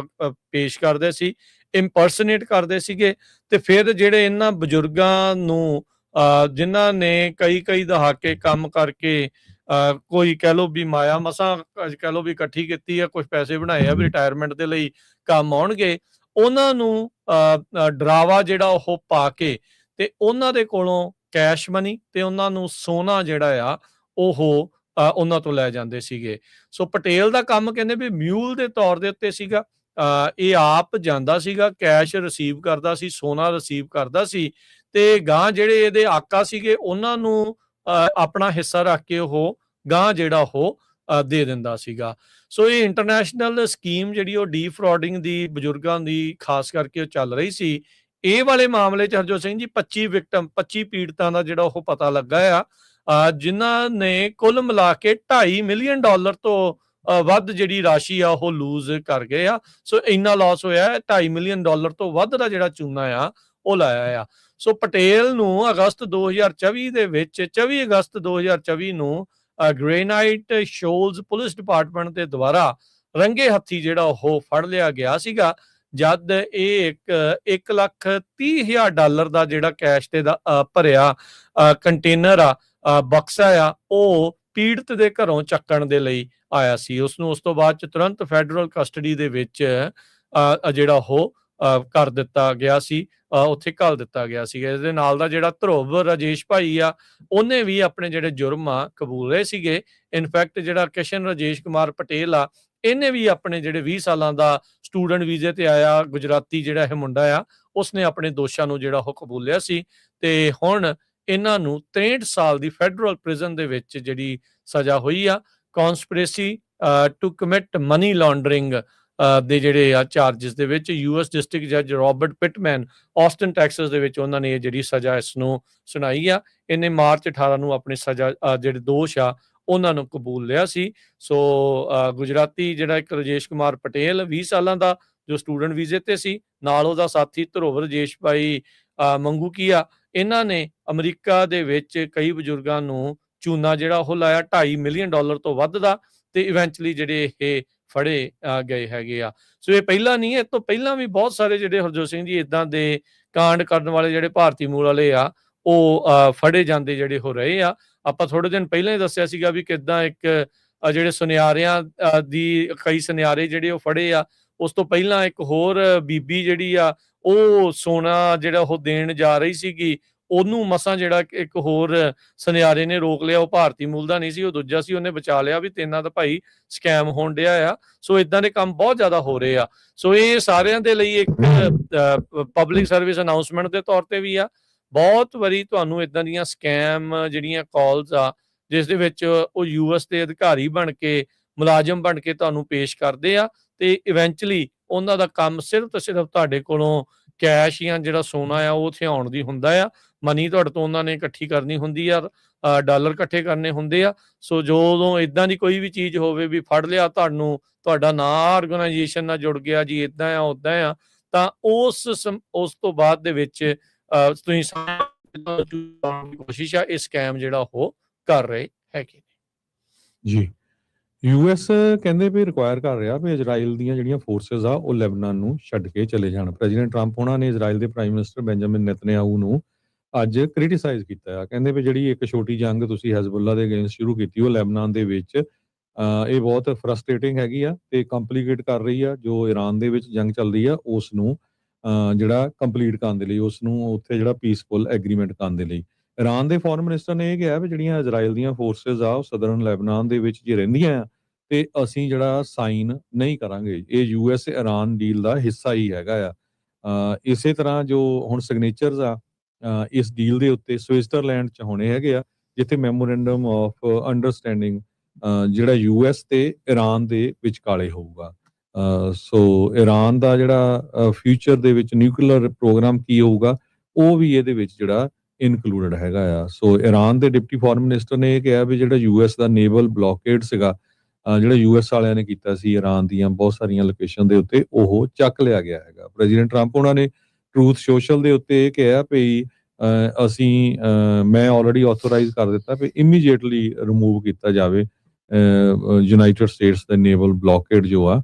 ਪੇਸ਼ ਕਰਦੇ ਸੀ, ਇੰਪਰਸਨੇਟ ਕਰਦੇ ਸੀਗੇ ਤੇ ਫਿਰ ਜਿਹੜੇ ਇਹਨਾਂ ਬਜ਼ੁਰਗਾਂ ਨੂੰ ਜਿਨ੍ਹਾਂ ਨੇ ਕਈ ਦਹਾਕੇ ਕੰਮ ਕਰਕੇ ਕੋਈ ਕਹਿ ਲਓ ਵੀ ਮਾਇਆ ਮਸਾਂ ਕਹਿ ਲਓ ਵੀ ਇਕੱਠੀ ਕੀਤੀ ਆ, ਕੁਝ ਪੈਸੇ ਬਣਾਏ ਆ ਵੀ ਰਿਟਾਇਰਮੈਂਟ ਦੇ ਲਈ ਕੰਮ ਆਉਣਗੇ, ਉਹਨਾਂ ਨੂੰ ਡਰਾਵਾ ਜਿਹੜਾ ਉਹ ਪਾ ਕੇ ਤੇ ਉਹਨਾਂ ਦੇ ਕੋਲੋਂ ਕੈਸ਼ ਮਨੀ ਤੇ ਉਹਨਾਂ ਨੂੰ ਸੋਨਾ ਜਿਹੜਾ ਆ ਉਹ ਉਹਨਾਂ ਤੋਂ ਲੈ ਜਾਂਦੇ ਸੀਗੇ। ਸੋ ਪਟੇਲ ਦਾ ਕੰਮ ਕਹਿੰਦੇ ਵੀ ਮਿਊਲ ਦੇ ਤੌਰ ਦੇ ਉੱਤੇ ਸੀਗਾ। ਇਹ ਆਪ ਜਾਂਦਾ ਸੀਗਾ, ਕੈਸ਼ ਰਿਸੀਵ ਕਰਦਾ ਸੀ, ਸੋਨਾ ਰਿਸੀਵ ਕਰਦਾ ਸੀ ਤੇ ਗਾਂ ਜਿਹੜੇ ਇਹਦੇ ਆਕਾ ਸੀਗੇ ਉਹਨਾਂ ਨੂੰ ਆਪਣਾ ਹਿੱਸਾ ਰੱਖ ਕੇ ਉਹ ਗਾਂ ਜਿਹੜਾ ਉਹ ਦੇ ਦਿੰਦਾ ਸੀਗਾ। ਸੋ ਇਹ ਇੰਟਰਨੈਸ਼ਨਲ ਸਕੀਮ ਜਿਹੜੀ ਉਹ ਡੀਫਰਾਡਿੰਗ ਦੀ ਬਜ਼ੁਰਗਾਂ ਦੀ ਖਾਸ ਕਰਕੇ ਉਹ ਚੱਲ ਰਹੀ ਸੀ। ਇਹ ਵਾਲੇ ਮਾਮਲੇ 'ਚ ਹਰਜੋਤ ਸਿੰਘ ਜੀ 25 ਪੀੜਤਾਂ ਦਾ ਜਿਹੜਾ ਉਹ ਪਤਾ ਲੱਗਾ ਆ, ਜਿਨ੍ਹਾਂ ਨੇ ਕੁੱਲ ਮਿਲਾ ਕੇ $2.5 ਮਿਲੀਅਨ ਤੋਂ ਵੱਧ ਜਿਹੜੀ ਰਾਸ਼ੀ ਆ ਉਹ ਲੂਜ਼ ਕਰ ਗਏ ਆ। ਸੋ ਇੰਨਾ ਲਾਸ ਹੋਇਆ $2.5 ਮਿਲੀਅਨ ਤੋਂ ਵੱਧ ਦਾ ਜਿਹੜਾ ਚੂਨਾ ਆ ਉਹ ਲਾਇਆ ਆ। ਸੋ ਪਟੇਲ ਨੂੰ ਅਗਸਤ 2024 ਦੇ ਵਿੱਚ 24 ਅਗਸਤ 2024 ਨੂੰ ਗ੍ਰੇਨਾਈਟ ਸ਼ੋਲਜ਼ ਪੁਲਿਸ ਡਿਪਾਰਟਮੈਂਟ ਦੇ ਦੁਆਰਾ ਰੰਗੇ ਹੱਥੀ ਜਿਹੜਾ ਉਹ ਫੜ ਲਿਆ ਗਿਆ ਸੀਗਾ, ਜਦ ਇਹ $1,30,000 ਦਾ ਜਿਹੜਾ ਕੈਸ਼ ਤੇ ਦਾ ਭਰਿਆ ਕੰਟੇਨਰ ਆ, ਬਕਸਾ ਆ, ਉਹ ਪੀੜਤ ਦੇ ਘਰੋਂ ਚੱਕਣ ਦੇ ਲਈ ਆਇਆ ਸੀ। ਉਸਨੂੰ ਉਸ ਤੋਂ ਬਾਅਦ ਚ ਤੁਰੰਤ ਫੈਡਰਲ ਕਸਟਡੀ ਦੇ ਵਿੱਚ ਜਿਹੜਾ ਉਹ ਕਰ ਦਿੱਤਾ ਗਿਆ ਸੀ, ਉੱਥੇ ਘੱਲ ਦਿੱਤਾ ਗਿਆ ਸੀ। ਇਹਦੇ ਨਾਲ ਦਾ ਜਿਹੜਾ ਧਰੁਵ ਰਾਜੇਸ਼ ਭਾਈ ਆ, ਉਹਨੇ ਵੀ ਆਪਣੇ ਜਿਹੜੇ ਜੁਰਮ ਆ ਕਬੂਲੇ ਸੀਗੇ। ਇਨਫੈਕਟ ਜਿਹੜਾ ਕ੍ਰਿਸ਼ਨ ਰਾਜੇਸ਼ ਕੁਮਾਰ ਪਟੇਲ ਆ, ਇਹਨੇ ਵੀ ਆਪਣੇ ਜਿਹੜੇ 20 ਸਾਲਾਂ ਦਾ ਸਟੂਡੈਂਟ ਵੀਜ਼ੇ ਤੇ ਆਇਆ ਗੁਜਰਾਤੀ ਜਿਹੜਾ ਇਹ ਮੁੰਡਾ ਆ, ਉਸਨੇ ਆਪਣੇ ਦੋਸ਼ਾਂ ਨੂੰ ਜਿਹੜਾ ਉਹ ਕਬੂਲਿਆ ਸੀ ਤੇ ਹੁਣ ਇਹਨਾਂ ਨੂੰ 63 ਸਾਲ ਦੀ ਫੈਡਰਲ ਪ੍ਰਿਜ਼ਨ ਦੇ ਵਿੱਚ ਜਿਹੜੀ ਸਜ਼ਾ ਹੋਈ ਆ। Conspiracy to commit money laundering ਦੇ ਜਿਹੜੇ ਆ ਚਾਰਜਸ ਦੇ ਵਿੱਚ US ਡਿਸਟ੍ਰਿਕਟ ਜੱਜ ਰਾਬਰਟ ਪਿਟਮੈਨ ਆਸਟਨ ਟੈਕਸਸ ਦੇ ਵਿੱਚ ਉਹਨਾਂ ਨੇ ਇਹ ਜਿਹੜੀ ਸਜ਼ਾ ਇਸ ਨੂੰ ਸੁਣਾਈ ਆ। ਇਹਨੇ ਮਾਰਚ 18 ਨੂੰ ਆਪਣੀ ਸਜ਼ਾ ਜਿਹੜੇ ਦੋਸ਼ ਆ ਉਹਨਾਂ ਨੂੰ ਕਬੂਲ ਲਿਆ ਸੀ। ਸੋ ਗੁਜਰਾਤੀ ਜਿਹੜਾ ਇੱਕ ਰਾਜੇਸ਼ ਕੁਮਾਰ ਪਟੇਲ 20 ਸਾਲਾਂ ਦਾ ਜੋ ਸਟੂਡੈਂਟ ਵੀਜ਼ੇ ਤੇ ਸੀ, ਨਾਲ ਉਹਦਾ ਸਾਥੀ ਧਰੁਵ ਰਾਜੇਸ਼ ਭਾਈ ਮੰਗੂਕੀਆ, ਇਹਨਾਂ ਨੇ ਅਮਰੀਕਾ ਦੇ ਵਿੱਚ ਕਈ ਬਜ਼ੁਰਗਾਂ ਨੂੰ ਚੂਨਾ ਜਿਹੜਾ ਉਹ ਲਾਇਆ $2.5 ਮਿਲੀਅਨ ਤੋਂ ਵੱਧ ਦਾ ਤੇ ਇਵੈਂਚੁਅਲੀ ਜਿਹੜੇ ਇਹ ਫੜੇ ਗਏ ਹੈਗੇ ਆ। ਸੋ ਇਹ ਪਹਿਲਾਂ ਨਹੀਂ, ਇਹ ਤੋਂ ਪਹਿਲਾਂ ਵੀ ਬਹੁਤ ਸਾਰੇ ਜਿਹੜੇ ਹਰਜੋਤ ਸਿੰਘ ਜੀ ਇਦਾਂ ਦੇ ਕਾਂਡ ਕਰਨ ਵਾਲੇ ਜਿਹੜੇ ਭਾਰਤੀ ਮੂਲ ਵਾਲੇ ਆ ਉਹ ਫੜੇ ਜਾਂਦੇ ਜਿਹੜੇ ਹੋ ਰਹੇ ਆ। ਆਪਾਂ ਥੋੜੇ ਦਿਨ ਪਹਿਲਾਂ ਹੀ ਦੱਸਿਆ ਸੀਗਾ ਵੀ ਕਿੱਦਾਂ ਇੱਕ ਜਿਹੜੇ ਸੁਨਿਆਰਿਆਂ ਦੀ ਕਈ ਸੁਨਿਆਰੇ ਜਿਹੜੇ ਉਹ ਫੜੇ ਆ, ਉਸ ਤੋਂ ਪਹਿਲਾਂ ਇੱਕ ਹੋਰ ਬੀਬੀ ਜਿਹੜੀ ਆ ਉਹ ਸੋਨਾ ਜਿਹੜਾ ਉਹ ਦੇਣ ਜਾ ਰਹੀ ਸੀਗੀ, ਉਹਨੂੰ ਮਸਾਂ ਜਿਹੜਾ ਇੱਕ ਹੋਰ ਸੁਨਿਆਰੇ ਨੇ ਰੋਕ ਲਿਆ। ਉਹ ਭਾਰਤੀ ਮੂਲ ਦਾ ਨਹੀਂ ਸੀ, ਉਹ ਦੂਜਾ ਸੀ, ਉਹਨੇ ਬਚਾ ਲਿਆ ਵੀ ਤੇਨਾਂ ਦਾ ਭਾਈ ਸਕੈਮ ਹੋਣ ਡਿਆ ਆ। ਸੋ ਇਦਾਂ ਦੇ ਕੰਮ ਬਹੁਤ ਜ਼ਿਆਦਾ ਹੋ ਰਹੇ ਆ। ਸੋ ਇਹ ਸਾਰਿਆਂ ਦੇ ਲਈ ਇੱਕ ਪਬਲਿਕ ਸਰਵਿਸ ਅਨਾਉਂਸਮੈਂਟ ਦੇ ਤੌਰ ਤੇ ਵੀ ਆ। ਬਹੁਤ ਵਾਰੀ ਤੁਹਾਨੂੰ ਇਦਾਂ ਦੀਆਂ ਸਕੈਮ ਜਿਹੜੀਆਂ ਕਾਲਸ ਆ, ਜਿਸ ਦੇ ਵਿੱਚ ਉਹ US ਦੇ ਅਧਿਕਾਰੀ ਬਣ ਕੇ, ਮੁਲਾਜ਼ਮ ਬਣ ਕੇ ਤੁਹਾਨੂੰ ਪੇਸ਼ ਕਰਦੇ ਆ, ਤੇ ਇਵੈਂਚੁਅਲੀ ਉਹਨਾਂ ਦਾ ਕੰਮ ਸਿਰਫ ਤੇ ਸਿਰਫ ਤੁਹਾਡੇ ਕੋਲੋਂ ਕੈਸ਼ ਜਾਂ ਜਿਹੜਾ ਸੋਨਾ ਆ ਉਹ ਥਿਆਉਣ ਦੀ ਹੁੰਦਾ ਆ। ਮਨੀ ਤੁਹਾਡੇ ਤੋਂ ਉਹਨਾਂ ਨੇ ਇਕੱਠੀ ਕਰਨੀ ਹੁੰਦੀ ਆ, ਡਾਲਰ ਇਕੱਠੇ ਕਰਨੇ ਹੁੰਦੇ ਆ। ਸੋ ਜਦੋਂ ਇਦਾਂ ਦੀ ਕੋਈ ਵੀ ਚੀਜ਼ ਹੋਵੇ ਵੀ ਫੜ ਲਿਆ ਤੁਹਾਨੂੰ, ਤੁਹਾਡਾ ਨਾਂ ਆਰਗੇਨਾਈਜੇਸ਼ਨ ਨਾਲ ਜੁੜ ਗਿਆ ਜੀ, ਇਦਾਂ ਆ ਉਦਾਂ ਆ, ਤਾਂ ਉਸ ਤੋਂ ਬਾਅਦ ਦੇ ਵਿੱਚ ਤੁਸੀਂ ਕੋਸ਼ਿਸ਼ ਆ ਇਹ ਸਕੈਮ ਜਿਹੜਾ ਉਹ ਕਰ ਰਹੇ ਹੈਗੇ ਜੀ। US ਕਹਿੰਦੇ ਵੀ ਰਿਕੁਆਇਰ ਕਰ ਰਿਹਾ ਵੀ ਇਜ਼ਰਾਈਲ ਦੀਆਂ ਜਿਹੜੀਆਂ ਫੋਰਸਿਸ ਆ ਉਹ ਲੈਬਨਾਨ ਨੂੰ ਛੱਡ ਕੇ ਚਲੇ ਜਾਣ। ਪ੍ਰੈਜ਼ੀਡੈਂਟ ਟਰੰਪ ਉਹਨਾਂ ਨੇ ਇਜ਼ਰਾਈਲ ਦੇ ਪ੍ਰਾਈਮ ਮਿਨਿਸਟਰ ਬੈਂਜਾਮਿਨ ਨੇਤਨਯਾਹੂ ਨੂੰ ਅੱਜ ਕ੍ਰਿਟੀਸਾਈਜ਼ ਕੀਤਾ ਆ। ਕਹਿੰਦੇ ਵੀ ਜਿਹੜੀ ਇੱਕ ਛੋਟੀ ਜੰਗ ਤੁਸੀਂ ਹਿਜ਼ਬੁੱਲਾ ਦੇ ਅਗੇਂਸਟ ਸ਼ੁਰੂ ਕੀਤੀ ਉਹ ਲੈਬਨਾਨ ਦੇ ਵਿੱਚ, ਇਹ ਬਹੁਤ ਫਰਸਟ੍ਰੇਟਿੰਗ ਹੈਗੀ ਆ ਤੇ ਕੰਪਲੀਕੇਟ ਕਰ ਰਹੀ ਆ ਜੋ ਈਰਾਨ ਦੇ ਵਿੱਚ ਜੰਗ ਚੱਲ ਰਹੀ ਆ ਉਸ ਨੂੰ ਜਿਹੜਾ ਕੰਪਲੀਟ ਕਰਨ ਦੇ ਲਈ, ਉਸ ਨੂੰ ਉੱਥੇ ਜਿਹੜਾ ਪੀਸਫੁਲ ਐਗਰੀਮੈਂਟ ਕਰਨ ਦੇ ਲਈ। ਈਰਾਨ ਦੇ ਫੋਰਨ ਮਿਨਿਸਟਰ ਨੇ ਇਹ ਕਿਹਾ ਵੀ ਜਿਹੜੀਆਂ ਇਜ਼ਰਾਈਲ ਦੀਆਂ ਫੋਰਸਿਸ ਆ ਉਹ ਸਦਰਨ ਲੈਬਨਾਨ ਦੇ ਵਿੱਚ ਜੇ ਰਹਿੰਦੀਆਂ ਆ ਤੇ ਅਸੀਂ ਜਿਹੜਾ ਸਾਈਨ ਨਹੀਂ ਕਰਾਂਗੇ। ਇਹ US ਈਰਾਨ ਡੀਲ ਦਾ ਹਿੱਸਾ ਹੀ ਹੈਗਾ ਆ। ਇਸੇ ਤਰ੍ਹਾਂ ਜੋ ਹੁਣ ਸਿਗਨੇਚਰਸ ਆ ਇਸ ਡੀਲ ਦੇ ਉੱਤੇ ਸਵਿਟਜ਼ਰਲੈਂਡ 'ਚ ਹੋਣੇ ਹੈਗੇ ਆ, ਜਿੱਥੇ ਮੈਮੋਰੈਂਡਮ ਆਫ ਅੰਡਰਸਟੈਂਡਿੰਗ ਜਿਹੜਾ US ਤੇ ਈਰਾਨ ਦੇ ਵਿਚਕਾਲੇ ਹੋਊਗਾ। ਸੋ ਈਰਾਨ ਦਾ ਜਿਹੜਾ ਫਿਊਚਰ ਦੇ ਵਿੱਚ ਨਿਊਕਲੀਅਰ ਪ੍ਰੋਗਰਾਮ ਕੀ ਹੋਊਗਾ ਉਹ ਵੀ ਇਹਦੇ ਵਿੱਚ ਜਿਹੜਾ ਇਨਕਲੂਡਡ ਹੈਗਾ ਆ। ਸੋ ਈਰਾਨ ਦੇ ਡਿਪਟੀ ਫੋਰਨ ਮਿਨਿਸਟਰ ਨੇ ਇਹ ਕਿਹਾ ਵੀ ਜਿਹੜਾ US ਦਾ ਨੇਵਲ ਬਲੌਕੇਡ ਸੀਗਾ, ਜਿਹੜਾ US ਵਾਲਿਆਂ ਨੇ ਕੀਤਾ ਸੀ ਈਰਾਨ ਦੀਆਂ ਬਹੁਤ ਸਾਰੀਆਂ ਲੋਕੇਸ਼ਨ ਦੇ ਉੱਤੇ, ਉਹ ਚੱਕ ਲਿਆ ਗਿਆ ਹੈਗਾ। ਪ੍ਰੈਜ਼ੀਡੈਂਟ ਟਰੰਪ ਉਹਨਾਂ ਨੇ ਟਰੂਥ ਸੋਸ਼ਲ ਦੇ ਉੱਤੇ ਇਹ ਕਿਹਾ ਵੀ ਮੈਂ ਆਲਰੇਡੀ ਆਥੋਰਾਈਜ਼ ਕਰ ਦਿੱਤਾ ਵੀ ਇਮੀਡੀਏਟਲੀ ਰਿਮੂਵ ਕੀਤਾ ਜਾਵੇ ਯੂਨਾਈਟਿਡ ਸਟੇਟਸ ਦਾ ਨੇਵਲ ਬਲੌਕੇਡ ਜੋ ਆ,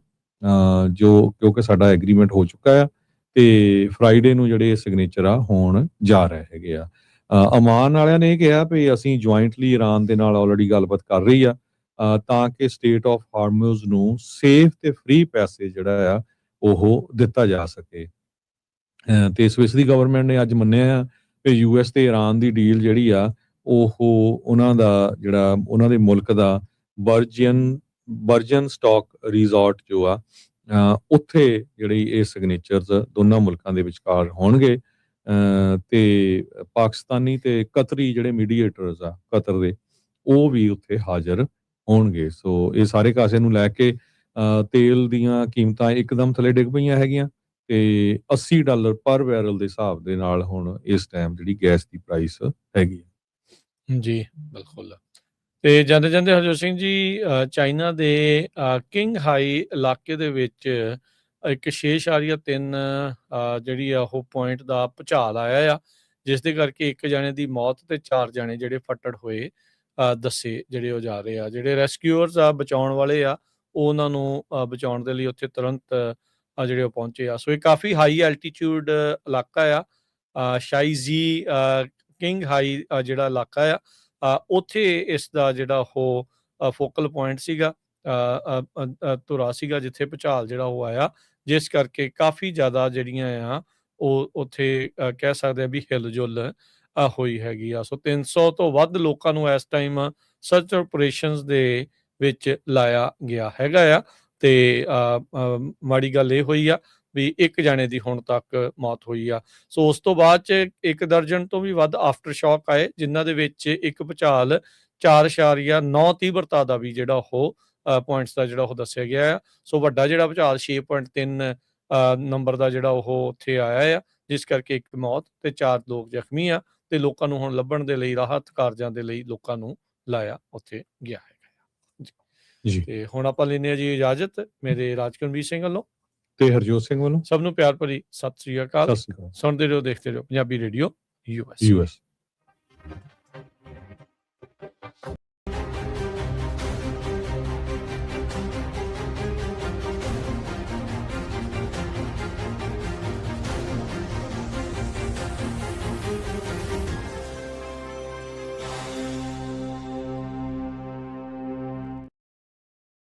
ਜੋ ਕਿਉਂਕਿ ਸਾਡਾ ਐਗਰੀਮੈਂਟ ਹੋ ਚੁੱਕਾ ਆ ਤੇ ਫਰਾਈਡੇ ਨੂੰ ਜਿਹੜੇ ਸਿਗਨੇਚਰ ਆ ਹੋਣ ਜਾ ਰਹੇ ਹੈਗੇ ਆ। ਅਮਾਨ ਵਾਲਿਆਂ ਨੇ ਇਹ ਕਿਹਾ ਵੀ ਅਸੀਂ ਜੁਆਇੰਟਲੀ ਈਰਾਨ ਦੇ ਨਾਲ ਆਲਰੇਡੀ ਗੱਲਬਾਤ ਕਰ ਰਹੀ ਆ ਤਾਂ ਕਿ ਸਟੇਟ ਆਫ ਹਾਰਮੂਜ਼ ਨੂੰ ਸੇਫ ਤੇ ਫ੍ਰੀ ਪੈਸੇ ਜਿਹੜਾ ਆ ਉਹ ਦਿੱਤਾ ਜਾ ਸਕੇ। ਤੇ ਸਵਿਸ ਦੀ ਗਵਰਨਮੈਂਟ ਨੇ ਅੱਜ ਮੰਨਿਆ ਆ ਕਿ US ਤੇ ਈਰਾਨ ਦੀ ਡੀਲ ਜਿਹੜੀ ਆ ਉਹ ਉਹਨਾਂ ਦਾ ਜਿਹੜਾ ਉਹਨਾਂ ਦੇ ਮੁਲਕ ਦਾ ਵਰਜਨ ਸਟਾਕ ਰਿਜ਼ੋਰਟ ਜੋ ਆ ਉੱਥੇ ਜਿਹੜੀ ਇਹ ਸਿਗਨੇਚਰਸ ਦੋਨਾਂ ਮੁਲਕਾਂ ਦੇ ਵਿਚਕਾਰ ਹੋਣਗੇ। ਤੇ ਪਾਕਿਸਤਾਨੀ ਤੇ ਕਤਰੀ ਜਿਹੜੇ ਮੀਡੀਏਟਰਸ ਆ ਕਤਰ ਦੇ, ਉਹ ਵੀ ਉੱਥੇ ਹਾਜ਼ਰ ਹੋਣਗੇ। ਸੋ ਇਹ ਸਾਰੇ ਕਾਸੇ ਨੂੰ ਲੈ ਕੇ ਤੇਲ ਦੀਆਂ ਕੀਮਤਾਂ ਇੱਕਦਮ ਥੱਲੇ ਡਿੱਗ ਪਈਆਂ ਹੈਗੀਆਂ ਤੇ $80 ਪਰ ਬੈਰਲ ਦੇ ਹਿਸਾਬ ਦੇ ਨਾਲ ਹੁਣ ਇਸ ਟਾਈਮ ਜਿਹੜੀ ਗੈਸ ਦੀ ਪ੍ਰਾਈਸ ਹੈਗੀ ਜੀ। ਬਿਲਕੁਲ। ਤੇ ਜਾਂਦੇ ਜਾਂਦੇ ਹਰਜੋਤ ਸਿੰਘ ਜੀ, ਚਾਈਨਾ ਦੇ ਕਿੰਗਹਾਈ ਇਲਾਕੇ ਦੇ ਵਿੱਚ ਇੱਕ 6.3 ਜਿਹੜੀ ਆ ਉਹ ਪੁਆਇੰਟ ਦਾ ਭੂਚਾਲ ਆਇਆ ਆ, ਜਿਸ ਦੇ ਕਰਕੇ ਇੱਕ ਜਾਣੇ ਦੀ ਮੌਤ ਤੇ 4 ਜਾਣੇ ਜਿਹੜੇ ਫੱਟੜ ਹੋਏ ਦੱਸੇ ਜਿਹੜੇ ਉਹ ਜਾ ਰਹੇ ਆ। ਜਿਹੜੇ ਰੈਸਕਿਊਅਰਸ ਆ, ਬਚਾਉਣ ਵਾਲੇ ਆ, ਉਹ ਉਹਨਾਂ ਨੂੰ ਬਚਾਉਣ ਦੇ ਲਈ ਉੱਥੇ ਤੁਰੰਤ ਜਿਹੜੇ ਉਹ ਪਹੁੰਚੇ ਆ। ਸੋ ਇਹ ਕਾਫੀ ਹਾਈ ਐਲਟੀਚਿਊਡ ਇਲਾਕਾ ਆ। ਸ਼ਾਈਜ਼ੀ ਕਿੰਗਹਾਈ ਜਿਹੜਾ ਇਲਾਕਾ ਆ, ਉੱਥੇ ਇਸ ਦਾ ਜਿਹੜਾ ਉਹ ਫੋਕਲ ਪੁਆਇੰਟ ਸੀਗਾ, ਧੁਰਾ ਸੀਗਾ ਜਿੱਥੇ ਭੂਚਾਲ ਜਿਹੜਾ ਉਹ ਆਇਆ, ਜਿਸ ਕਰਕੇ ਕਾਫੀ ਜ਼ਿਆਦਾ ਜਿਹੜੀਆਂ ਆ ਉਹ ਉੱਥੇ ਕਹਿ ਸਕਦੇ ਆ ਵੀ ਹਿਲਜੁਲ ਹੋਈ ਹੈਗੀ ਆ। ਸੋ 300 ਤੋਂ ਵੱਧ ਲੋਕਾਂ ਨੂੰ ਇਸ ਟਾਈਮ ਸਰਚ ਆਪਰੇਸ਼ਨਸ ਦੇ ਵਿੱਚ ਲਾਇਆ ਗਿਆ ਹੈਗਾ ਆ। ਤੇ ਮਾੜੀ ਗੱਲ ਇਹ ਹੋਈ ਆ ਵੀ 1 ਜਾਣੇ ਦੀ ਹੁਣ ਤੱਕ ਮੌਤ ਹੋਈ ਆ। ਸੋ ਉਸ ਤੋਂ ਬਾਅਦ 'ਚ 1 ਦਰਜਨ ਤੋਂ ਵੀ ਵੱਧ ਆਫਟਰ ਸ਼ੌਕ ਆਏ, ਜਿਨ੍ਹਾਂ ਦੇ ਵਿੱਚ ਇੱਕ ਭੂਚਾਲ 4.9 ਤੀਬਰਤਾ ਦਾ ਵੀ ਜਿਹੜਾ ਉਹ ਪੁਆਇੰਟਸ ਦਾ ਜਿਹੜਾ ਉਹ ਦੱਸਿਆ ਗਿਆ ਆ। ਸੋ ਵੱਡਾ ਜਿਹੜਾ ਭੂਚਾਲ 6.3 ਨੰਬਰ ਦਾ ਜਿਹੜਾ ਉਹ ਉੱਥੇ ਆਇਆ ਆ, ਜਿਸ ਕਰਕੇ 1 ਮੌਤ ਤੇ 4 ਲੋਕ ਜ਼ਖਮੀ ਆ। ਤੇ ਲੋਕਾਂ ਨੂੰ ਹੁਣ ਲੱਭਣ ਦੇ ਲਈ, ਰਾਹਤ ਕਾਰਜਾਂ ਦੇ ਲਈ ਲੋਕਾਂ ਨੂੰ ਲਾਇਆ ਉੱਥੇ ਗਿਆ ਹੈਗਾ ਜੀ। ਤੇ ਹੁਣ ਆਪਾਂ ਲੈਂਦੇ ਹਾਂ ਜੀ ਇਜਾਜ਼ਤ ਮੇਰੇ ਰਾਜਕਰਮਵੀਰ ਸਿੰਘ ਵੱਲੋਂ ਤੇ ਹਰਜੋਤ ਸਿੰਘ ਵੱਲੋਂ। ਸਭ ਨੂੰ ਪਿਆਰ ਭਰੀ ਸਤਿ ਸ੍ਰੀ ਅਕਾਲ। ਸਤਿ ਸ੍ਰੀ ਅਕਾਲ। ਸੁਣਦੇ ਰਹੋ, ਦੇਖਦੇ ਰਹੋ ਪੰਜਾਬੀ ਰੇਡੀਓ US।